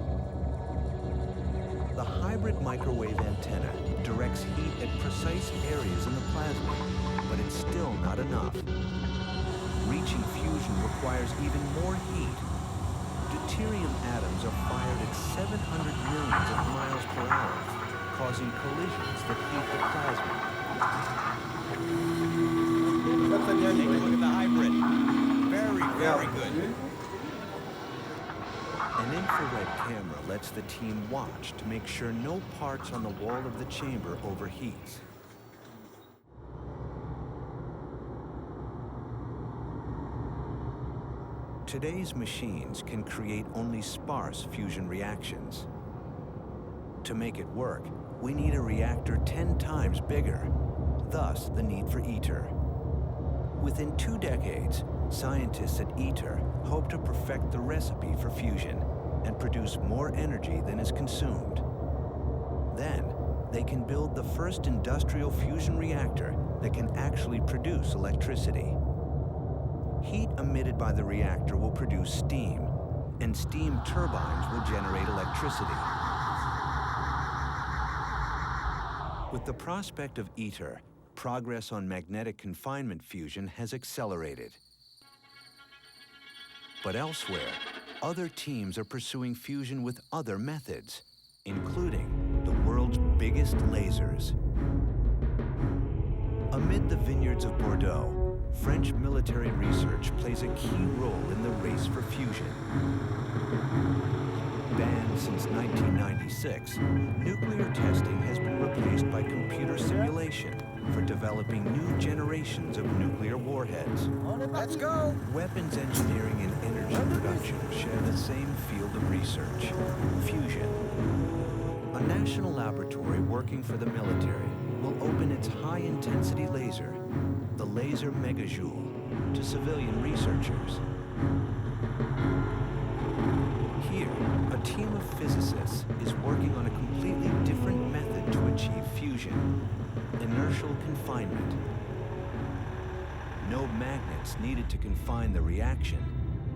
S1: The hybrid microwave antenna directs heat at precise areas in the plasma, but it's still not enough. Reaching fusion requires even more heat. deuterium atoms are fired at 700 millions of miles per hour, causing collisions that heat the plasma.
S22: Take a look at the hybrid. Very, very good.
S1: An infrared camera lets the team watch to make sure no parts on the wall of the chamber overheats. Today's machines can create only sparse fusion reactions. To make it work, we need a reactor 10 times bigger, thus the need for ITER. Within 2 decades, scientists at ITER hope to perfect the recipe for fusion and produce more energy than is consumed. Then, they can build the first industrial fusion reactor that can actually produce electricity. Heat emitted by the reactor will produce steam, and steam turbines will generate electricity. With the prospect of ITER, progress on magnetic confinement fusion has accelerated. But elsewhere, other teams are pursuing fusion with other methods, including the world's biggest lasers. Amid the vineyards of Bordeaux, French military research plays a key role in the race for fusion. Banned since 1996, nuclear testing has been replaced by computer simulation for developing new generations of nuclear warheads.
S8: Let's go!
S1: Weapons engineering and energy production share the same field of research, fusion. A national laboratory working for the military will open its high-intensity laser, the laser megajoule, to civilian researchers. Here, a team of physicists is working on a completely different method to achieve fusion: inertial confinement. No magnets needed to confine the reaction.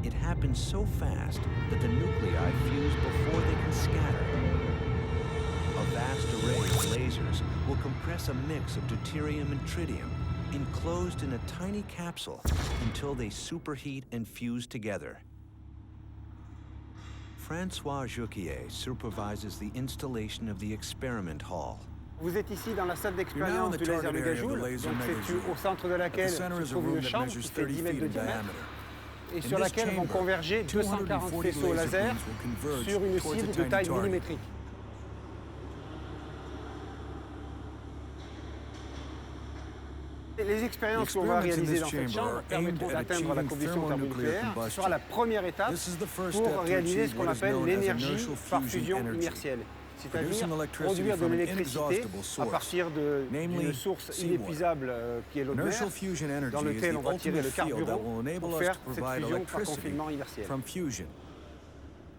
S1: It happens so fast that the nuclei fuse before they can scatter. A vast array of lasers will compress a mix of deuterium and tritium, enclosed in a tiny capsule, until they superheat and fuse together. François Jacqueline supervises the installation of the experiment hall.
S6: Vous êtes ici dans la salle d'expérience du laser mégajoule, donc c'est au centre de laquelle se trouve une chambre qui fait 10 mètres de diamètre et sur laquelle vont converger 240 faisceaux laser sur une cible de taille millimétrique. Les expériences qu'on va réaliser dans cette chambre permettront d'atteindre la combustion thermonucléaire. Ce sera la première étape pour réaliser ce qu'on appelle l'énergie par fusion inertielle, c'est-à-dire produire de l'électricité à partir d'une source inépuisable qui est l'eau de mer, dans laquelle on va tirer le carburant pour faire cette fusion par confinement inertiel.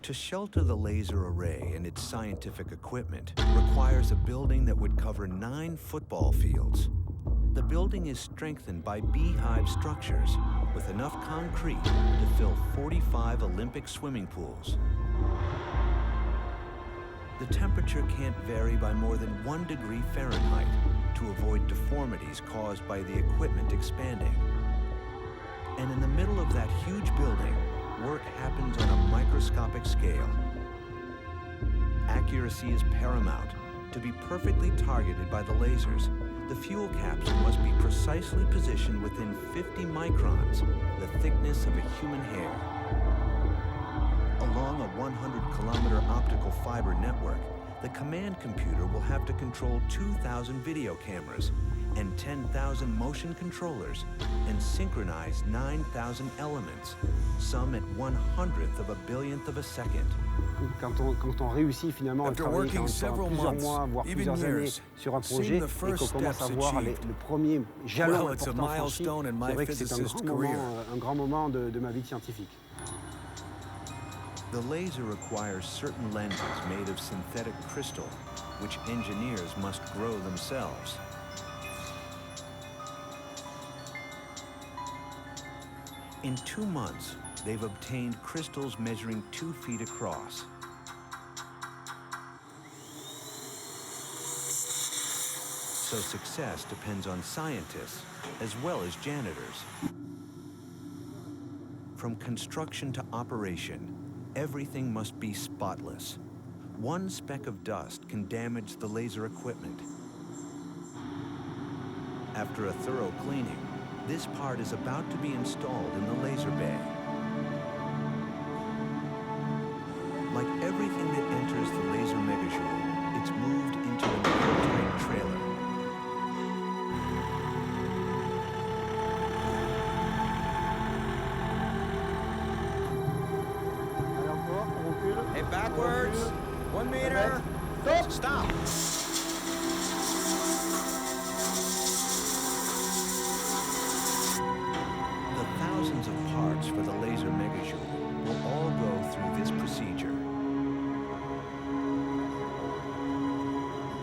S1: To shelter the laser array and its scientific equipment requires a building that would cover 9 football fields. The building is strengthened by beehive structures with enough concrete to fill 45 Olympic swimming pools. The temperature can't vary by more than 1 degree Fahrenheit to avoid deformities caused by the equipment expanding. And in the middle of that huge building, work happens on a microscopic scale. Accuracy is paramount. To be perfectly targeted by the lasers, the fuel capsule must be precisely positioned within 50 microns, the thickness of a human hair. Along a 100-kilometer optical fiber network, the command computer will have to control 2,000 video cameras and 10,000 motion controllers and synchronize 9,000 elements, some at 1/100th of a billionth of a second.
S6: Quand on réussit finalement à travailler pendant plusieurs mois, voire plusieurs années sur un projet et qu'on commence à voir le premier jalon important franchi, c'est vrai que c'est un grand moment de ma vie scientifique.
S1: The laser requires certain lenses made of synthetic crystal, which engineers must grow themselves. In 2 months, they've obtained crystals measuring 2 feet across. So success depends on scientists as well as janitors. From construction to operation, everything must be spotless. One speck of dust can damage the laser equipment. After a thorough cleaning, this part is about to be installed in the laser bay. Like everything that enters the laser megajoule, it's moved into an airtight trailer.
S22: Hey, backwards. 1 meter. Stop.
S1: The thousands of parts for the laser megajoule will all go through this procedure.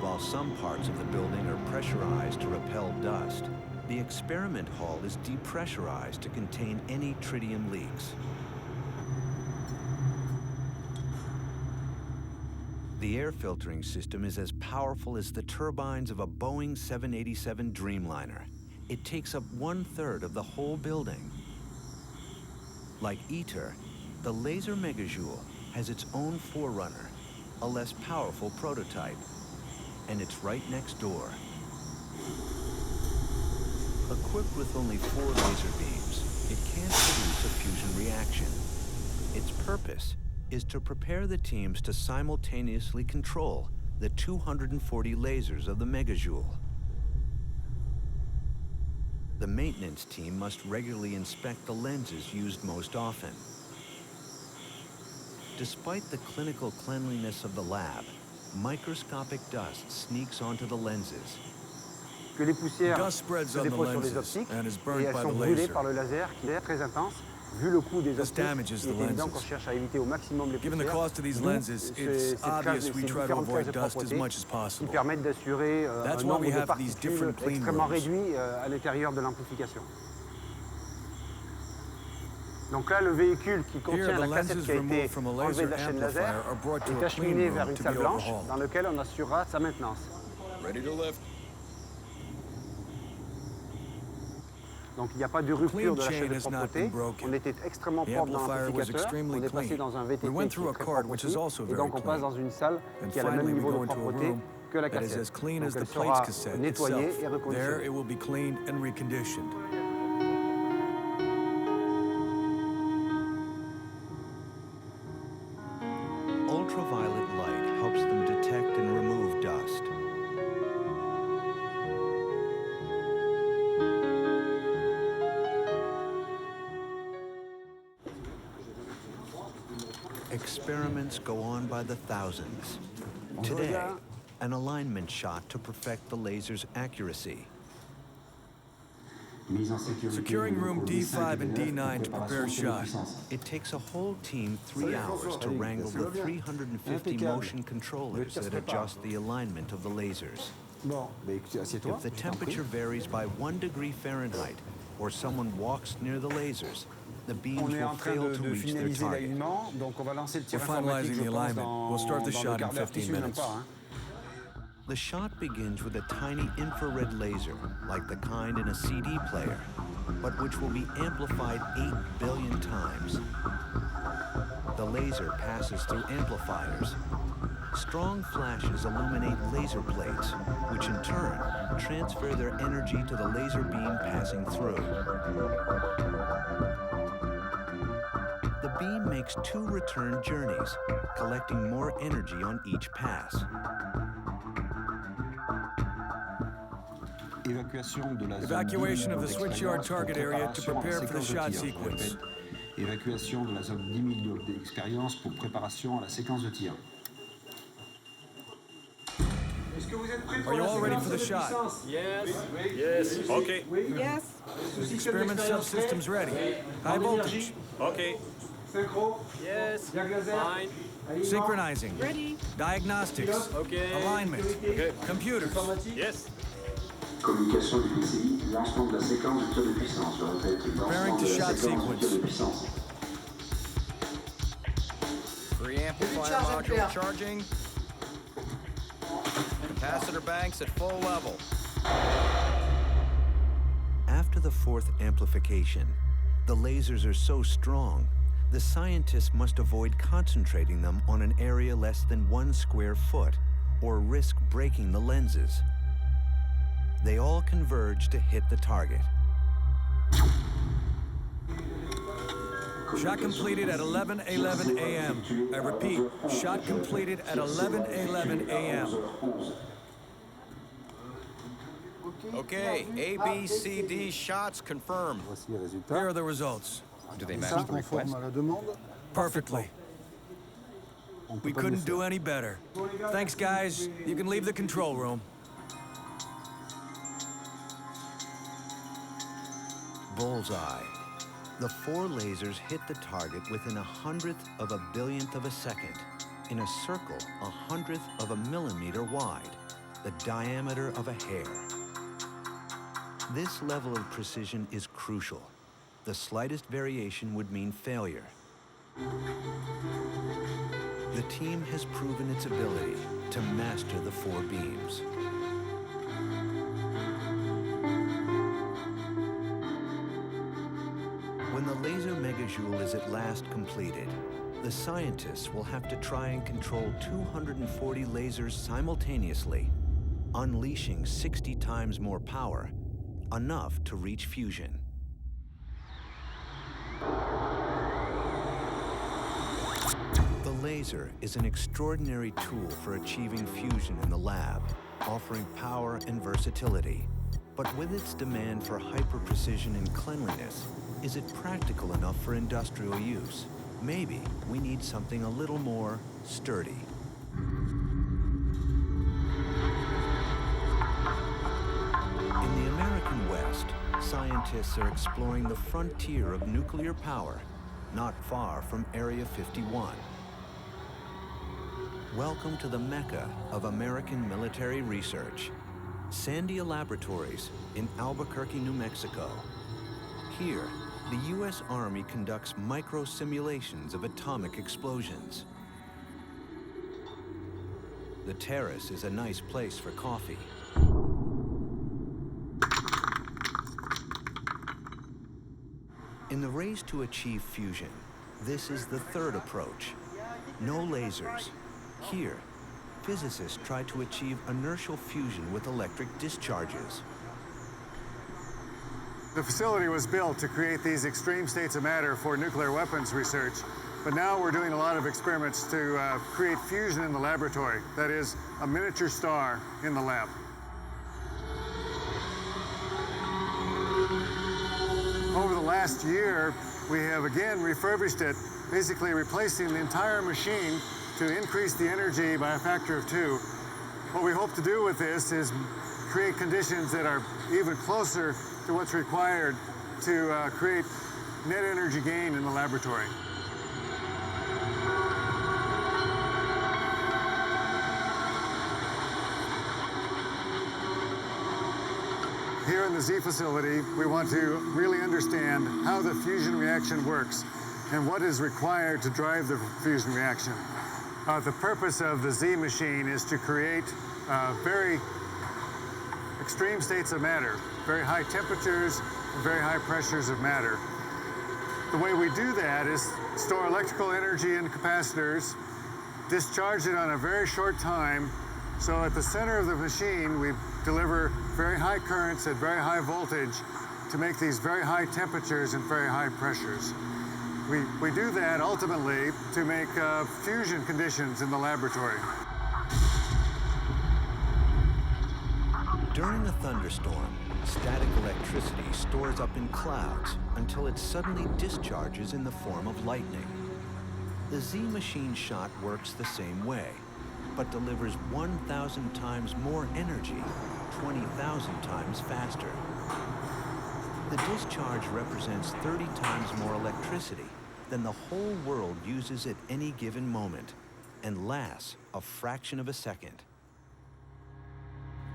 S1: While some parts of the building are pressurized to repel dust, the experiment hall is depressurized to contain any tritium leaks. The air filtering system is as powerful as the turbines of a Boeing 787 Dreamliner. It takes up 1/3 of the whole building. Like ITER, the laser megajoule has its own forerunner, a less powerful prototype, and it's right next door. Equipped with only 4 laser beams, it can't produce a fusion reaction. Its purpose is to prepare the teams to simultaneously control the 240 lasers of the megajoule. The maintenance team must regularly inspect the lenses used most often. Despite the clinical cleanliness of the lab, microscopic dust sneaks onto the lenses.
S15: Que les poussières
S9: Dust spreads
S15: se
S9: on the
S15: déposent sur les
S9: lenses
S15: optiques
S9: and is
S15: et
S9: burned
S15: elles
S9: by
S15: sont
S9: the
S15: brûlées
S9: laser.
S15: par le laser qui est très intense. Vu le coût des
S9: This
S15: optiques,
S9: damages
S15: il
S9: the
S15: est évident qu'on
S9: lenses.
S15: cherche à éviter au maximum les
S9: Given the
S15: poussières.
S9: cost of these
S15: D'où
S9: lenses, it's obvious we try to avoid dust as much as
S15: qui
S9: possible.
S15: permettent d'assurer un
S9: That's why
S15: nombre
S9: we
S15: de
S9: have these
S15: particules
S9: different clean
S15: extrêmement
S9: rooms.
S15: réduit à l'intérieur de l'amplification. Donc là, le véhicule qui contient
S9: Here, the
S15: la cassette
S9: lenses
S15: qui a été
S9: removed from a
S15: enlevée
S9: laser
S15: de la chaîne
S9: amplifier
S15: laser
S9: are brought to
S15: est
S9: a
S15: acheminé
S9: clean
S15: vers
S9: room
S15: une
S9: to
S15: salle
S9: be
S15: blanche
S9: overhauled.
S15: dans laquelle on assurera sa maintenance.
S22: Ready to lift.
S15: Donc il n'y a pas de rupture de la
S9: chain
S15: chaîne de
S9: has not
S15: propreté.
S9: been broken.
S15: On était extrêmement
S9: The
S15: propre dans
S9: amplifier was
S15: l'amplificateur.
S9: extremely
S15: On est passé
S9: clean.
S15: dans un VTT
S9: We went
S15: qui
S9: through
S15: est
S9: a
S15: très
S9: card
S15: propre
S9: which
S15: aussi.
S9: is also
S15: Et
S9: very
S15: donc on passe
S9: clean.
S15: dans une salle
S9: And
S15: qui a le même
S9: finally, we
S15: niveau
S9: go
S15: de
S9: into a
S15: propreté
S9: room
S15: que la
S9: that is
S15: cassette.
S9: as clean
S15: Donc
S9: as
S15: elle
S9: the plates
S15: sera
S9: cassette
S15: nettoyée
S9: itself.
S15: et reconditionnée.
S9: There, it will be cleaned and reconditioned.
S1: Ultraviolet light helps them detect and remove dust. Experiments go on by the thousands. Today, an alignment shot to perfect the laser's accuracy.
S9: Securing room D5 and D9 to prepare a shot.
S1: It takes a whole team 3 hours to wrangle the 350 motion controllers that adjust the alignment of the lasers. If the temperature varies by 1 degree Fahrenheit or someone walks near the lasers, the beams will fail to reach their target.
S9: We're finalizing the alignment. We'll start the shot in 15 minutes.
S1: The shot begins with a tiny infrared laser, like the kind in a CD player, but which will be amplified 8 billion times. The laser passes through amplifiers. Strong flashes illuminate laser plates, which in turn transfer their energy to the laser beam passing through. The beam makes 2 return journeys, collecting more energy on each pass.
S9: Evacuation of the switchyard target area to prepare for the shot sequence.
S13: Évacuation de la zone 10 000 d'expérience pour préparation à la séquence de tir.
S9: Are you all ready for the shot?
S17: Yes.
S9: Yes. Okay.
S17: Yes.
S9: Experiment subsystems ready. High voltage.
S17: Okay. Synchro. Yes. Fine.
S9: Synchronizing.
S17: Ready.
S9: Diagnostics.
S17: Okay.
S9: Alignment.
S17: Okay.
S9: Computers.
S17: Yes.
S13: Communication du PCI, lancement de la séquence de tir de puissance. Je répète, lancement de la séquence de tir de puissance.
S22: Pre-amplifier module charging. Capacitor banks at full level.
S1: After the 4th amplification, the lasers are so strong, the scientists must avoid concentrating them on an area less than 1 square foot or risk breaking the lenses. They all converge to hit the target.
S9: Shot completed at 11:11 a.m. I repeat, shot completed at 11:11 a.m.
S18: Okay, A, B, C, D shots confirmed.
S9: Here are the results.
S18: Do they match the request?
S9: Perfectly. We couldn't do any better. Thanks, guys. You can leave the control room.
S1: Bullseye. The 4 lasers hit the target within 1/100th of a billionth of a second, in a circle 100th of a millimeter wide, the diameter of a hair. This level of precision is crucial. The slightest variation would mean failure. The team has proven its ability to master the 4 beams. When the laser megajoule is at last completed, the scientists will have to try and control 240 lasers simultaneously, unleashing 60 times more power, enough to reach fusion. The laser is an extraordinary tool for achieving fusion in the lab, offering power and versatility. But with its demand for hyper-precision and cleanliness, is it practical enough for industrial use? Maybe we need something a little more sturdy. In the American West, scientists are exploring the frontier of nuclear power, not far from Area 51. Welcome to the Mecca of American military research, Sandia Laboratories in Albuquerque, New Mexico. Here, the U.S. Army conducts micro-simulations of atomic explosions. The terrace is a nice place for coffee. In the race to achieve fusion, this is the third approach. No lasers. Here, physicists try to achieve inertial fusion with electric discharges.
S12: The facility was built to create these extreme states of matter for nuclear weapons research, but now we're doing a lot of experiments to create fusion in the laboratory. That is, a miniature star in the lab. Over the last year, we have again refurbished it, basically replacing the entire machine to increase the energy by a factor of 2. What we hope to do with this is create conditions that are even closer to what's required to create net energy gain in the laboratory. Here in the Z facility, we want to really understand how the fusion reaction works and what is required to drive the fusion reaction. The purpose of the Z machine is to create very extreme states of matter, very high temperatures, and very high pressures of matter. The way we do that is store electrical energy in capacitors, discharge it on a very short time, so at the center of the machine, we deliver very high currents at very high voltage to make these very high temperatures and very high pressures. We do that ultimately to make fusion conditions in the laboratory.
S1: During a thunderstorm, static electricity stores up in clouds until it suddenly discharges in the form of lightning. The Z machine shot works the same way, but delivers 1,000 times more energy, 20,000 times faster. The discharge represents 30 times more electricity than the whole world uses at any given moment, and lasts a fraction of a second.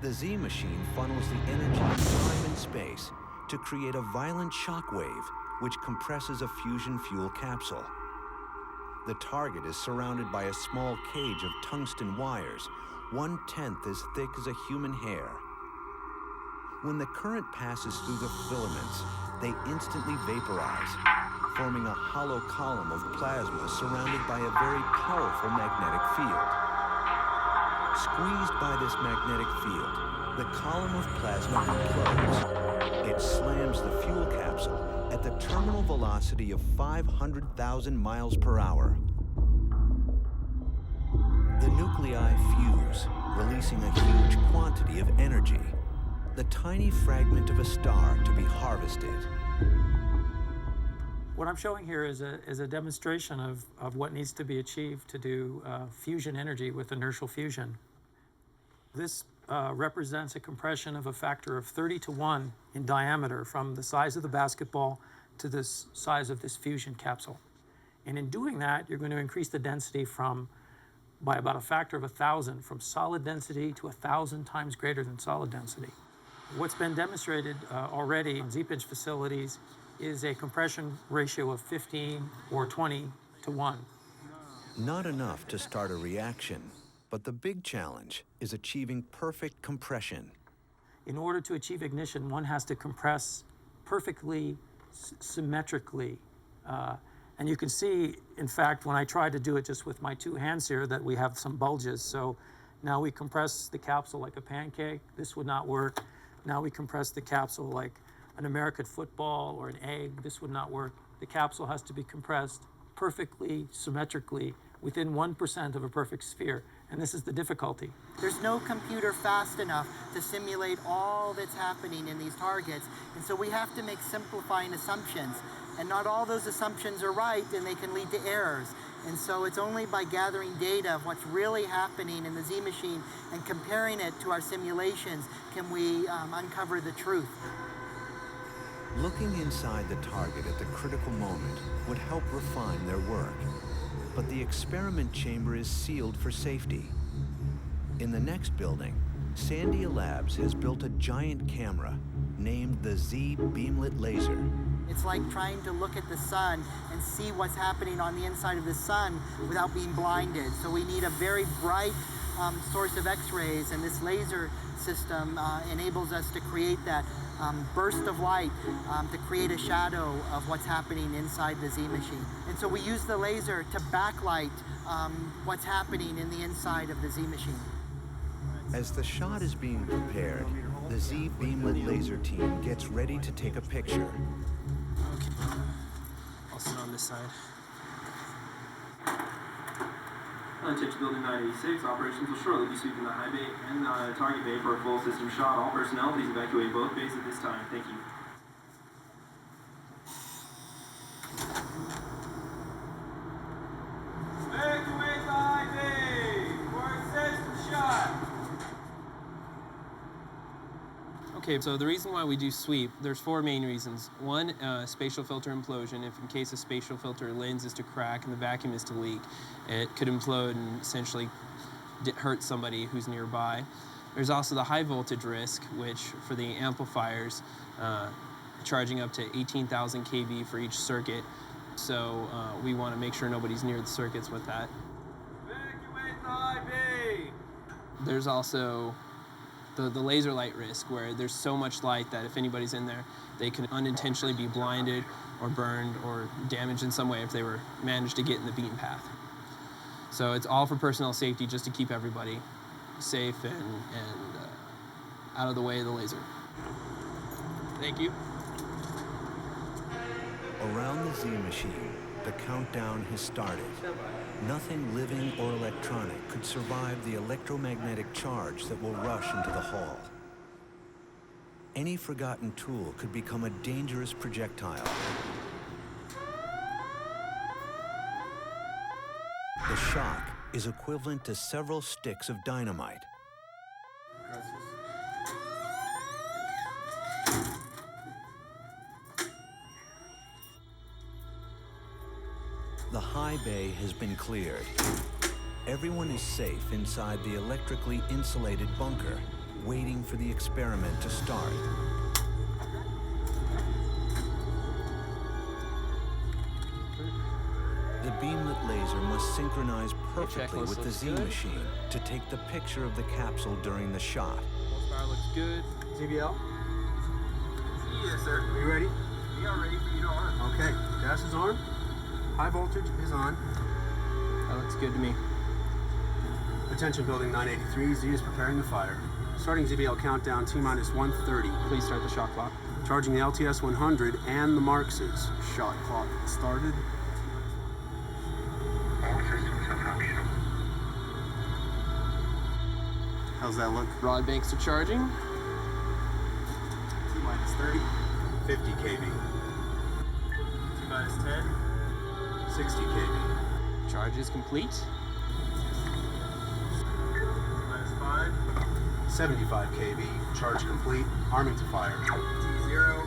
S1: The Z machine funnels the energy in time and space to create a violent shock wave, which compresses a fusion fuel capsule. The target is surrounded by a small cage of tungsten wires, 1/10 as thick as a human hair. When the current passes through the filaments, they instantly vaporize. forming a hollow column of plasma surrounded by a very powerful magnetic field. Squeezed by this magnetic field, the column of plasma implodes. It slams the fuel capsule at the terminal velocity of 500,000 miles per hour. The nuclei fuse, releasing a huge quantity of energy, the tiny fragment of a star to be harvested.
S14: What I'm showing here is a demonstration of what needs to be achieved to do fusion energy with inertial fusion. This represents a compression of a factor of 30 to 1 in diameter from the size of the basketball to the size of this fusion capsule. And in doing that, you're going to increase the density by about a factor of 1,000, from solid density to 1,000 times greater than solid density. What's been demonstrated already in ZPIDGE facilities is a compression ratio of 15 or 20 to 1.
S1: Not enough to start a reaction, but the big challenge is achieving perfect compression.
S14: In order to achieve ignition, one has to compress perfectly, symmetrically. And you can see, in fact, when I tried to do it just with my two hands here, that we have some bulges. So now we compress the capsule like a pancake. This would not work. Now we compress the capsule like an American football or an egg. This would not work. The capsule has to be compressed perfectly, symmetrically, within 1% of a perfect sphere. And this is the difficulty.
S5: There's no computer fast enough to simulate all that's happening in these targets. And so we have to make simplifying assumptions. And not all those assumptions are right, and they can lead to errors. And so it's only by gathering data of what's really happening in the Z machine and comparing it to our simulations can we uncover the truth.
S1: Looking inside the target at the critical moment would help refine their work. But the experiment chamber is sealed for safety. In the next building, Sandia Labs has built a giant camera named the Z beamlet laser.
S5: It's like trying to look at the sun and see what's happening on the inside of the sun without being blinded. So we need a very bright source of X-rays, and this laser system enables us to create that burst of light to create a shadow of what's happening inside the Z machine. And so we use the laser to backlight what's happening in the inside of the Z machine.
S1: As the shot is being prepared, the Z beamlet laser team gets ready to take a picture.
S19: Okay, I'll sit on this side.
S20: Tips Building 986, operations will shortly be sweeping the high bay and target bay for a full system shot. All personnel, please evacuate both bays at this time. Thank you. Evacuate the high bay for a system shot.
S19: Okay, so the reason why we do sweep, there's four main reasons. One, spatial filter implosion. If in case a spatial filter lens is to crack and the vacuum is to leak, it could implode and essentially hurt somebody who's nearby. There's also the high voltage risk, which for the amplifiers, charging up to 18,000 kV for each circuit. So we want to make sure nobody's near the circuits with that.
S20: Evacuate the high bay.
S19: There's also the laser light risk, where there's so much light that if anybody's in there, they can unintentionally be blinded or burned or damaged in some way if they were managed to get in the beam path. So it's all for personnel safety, just to keep everybody safe and out of the way of the laser. Thank you.
S1: Around the Z machine, the countdown has started. Nothing living or electronic could survive the electromagnetic charge that will rush into the hall. Any forgotten tool could become a dangerous projectile. The shock is equivalent to several sticks of dynamite. The high bay has been cleared. Everyone is safe inside the electrically insulated bunker, waiting for the experiment to start. The beamlet laser must synchronize perfectly with the Z machine to take the picture of the capsule during the shot.
S19: Masdar looks good.
S20: ZBL? Yes, sir. Are you ready?
S15: We are ready for you to arm.
S6: Okay, gas is on. High voltage is on.
S19: That looks good to me.
S6: Attention building 983, Z is preparing the fire. Starting ZBL countdown T-minus 130.
S19: Please start the shot clock.
S6: Charging the LTS 100 and the Marxes. Shot clock started. How's that look?
S19: Rod banks are charging.
S6: T-minus 30, 50 kV.
S15: T-minus 10.
S6: 60 kV.
S19: Charge is complete.
S15: T-minus 5.
S6: 75 kV. Charge complete. Arming to fire.
S15: T0.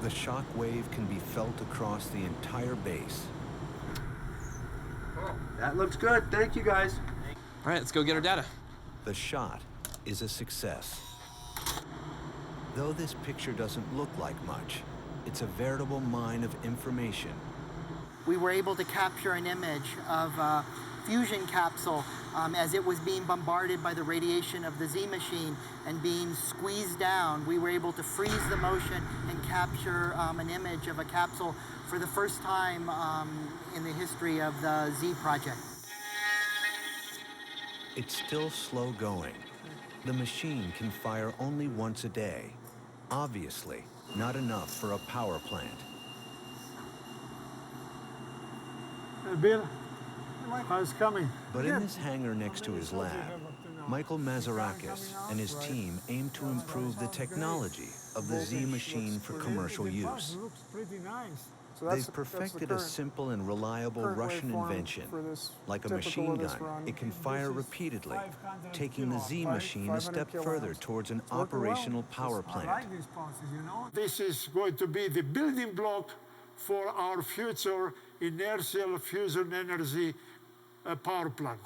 S1: The shock wave can be felt across the entire base.
S6: That looks good. Thank you, guys.
S19: All right, let's go get our data.
S1: The shot is a success. Though this picture doesn't look like much, it's a veritable mine of information.
S5: We were able to capture an image of a fusion capsule as it was being bombarded by the radiation of the Z machine and being squeezed down. We were able to freeze the motion and capture an image of a capsule for the first time in the history of the Z project.
S1: It's still slow going. The machine can fire only once a day. Obviously, not enough for a power plant.
S17: Bill, how's it coming?
S1: But in this hangar next to his lab, Michael Mazarakis and his team aim to improve the technology of the Z machine for commercial use.
S17: Looks pretty nice.
S1: They've perfected a simple and reliable Russian invention. Like a machine gun, it can fire repeatedly, taking the Z machine a step further towards an operational power plant.
S17: This is going to be the building block for our future inertial fusion energy power plant.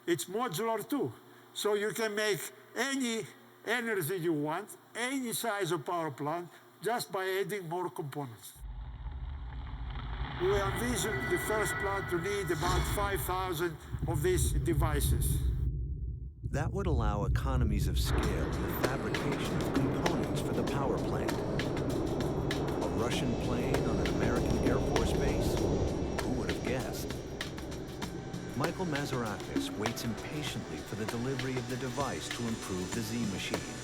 S17: It's modular too, so you can make any energy you want, any size of power plant, just by adding more components. We envision the first plant to need about 5,000 of these devices.
S1: That would allow economies of scale in the fabrication of components for the power plant. A Russian plane on an American Air Force base? Who would have guessed? Michael Mazarakis waits impatiently for the delivery of the device to improve the Z machine.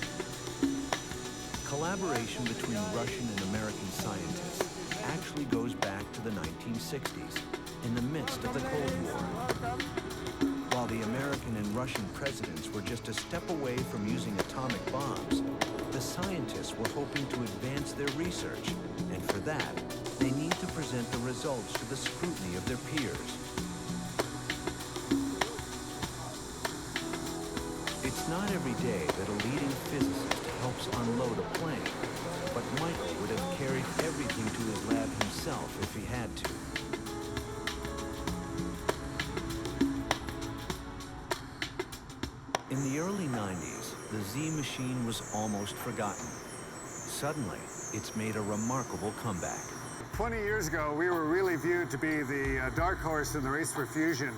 S1: Collaboration between Russian and American scientists actually goes back to the 1960s, in the midst of the Cold War. While the American and Russian presidents were just a step away from using atomic bombs, the scientists were hoping to advance their research, and for that, they need to present the results to the scrutiny of their peers. It's not every day that a leading physicist helps unload a plane, but Michael would have carried everything to his lab himself if he had to. In the early 90s, the Z machine was almost forgotten. Suddenly, it's made a remarkable comeback.
S12: 20 years ago, we were really viewed to be the dark horse in the race for fusion.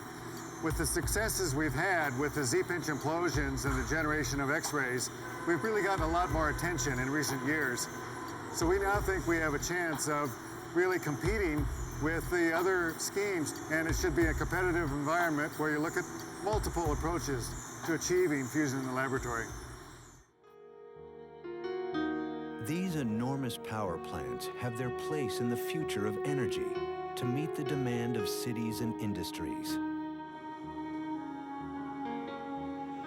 S12: With the successes we've had with the Z-pinch implosions and the generation of X-rays, we've really gotten a lot more attention in recent years. So we now think we have a chance of really competing with the other schemes, and it should be a competitive environment where you look at multiple approaches to achieving fusion in the laboratory.
S1: These enormous power plants have their place in the future of energy to meet the demand of cities and industries.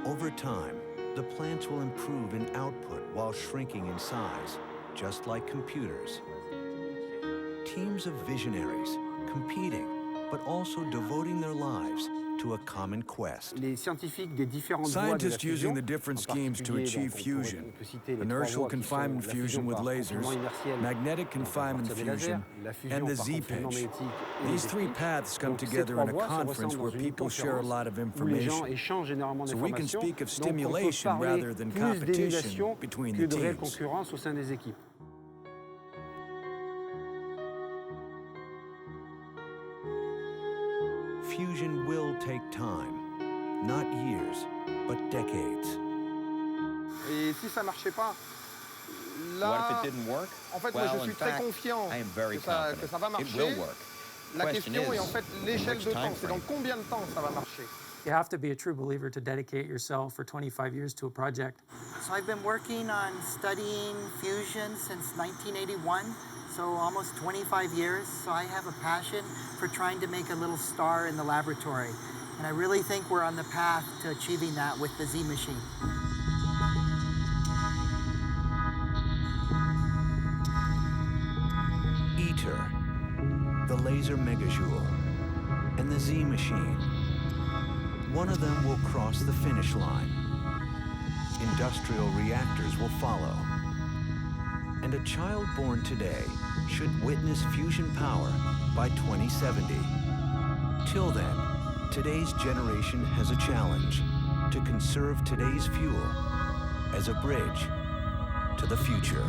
S1: Over time, the plants will improve in output while shrinking in size, just like computers. Teams of visionaries competing, but also devoting their lives to a common quest.
S9: Scientists using the different schemes to achieve fusion. Inertial confinement fusion with lasers, magnetic confinement fusion, and the Z-pinch. These three paths come together in a conference where people share a lot of information. So we can speak of stimulation rather than competition between the teams.
S1: Fusion will take time, not years, but decades.
S7: Et si ça marchait pas,
S22: What if
S7: là,
S22: it didn't work?
S7: en fait, moi
S22: Well,
S7: je suis
S22: in
S7: très
S22: fact,
S7: confiant
S22: I am very
S7: que ça
S22: confident.
S7: va
S22: It
S7: marcher.
S22: will work.
S7: La
S22: Question
S7: question est
S22: is,
S7: en fait
S22: in
S7: l'échelle
S22: which
S7: de temps,
S22: time
S7: c'est dans
S22: frame?
S7: combien de temps ça va marcher.
S14: You have to be a true believer to dedicate yourself for 25 years to a project.
S5: So I've been working on studying fusion since 1981, so almost 25 years. So I have a passion for trying to make a little star in the laboratory. And I really think we're on the path to achieving that with the Z machine.
S1: ITER, the laser megajoule, and the Z machine. One of them will cross the finish line. Industrial reactors will follow. And a child born today should witness fusion power by 2070. Till then, today's generation has a challenge to conserve today's fuel as a bridge to the future.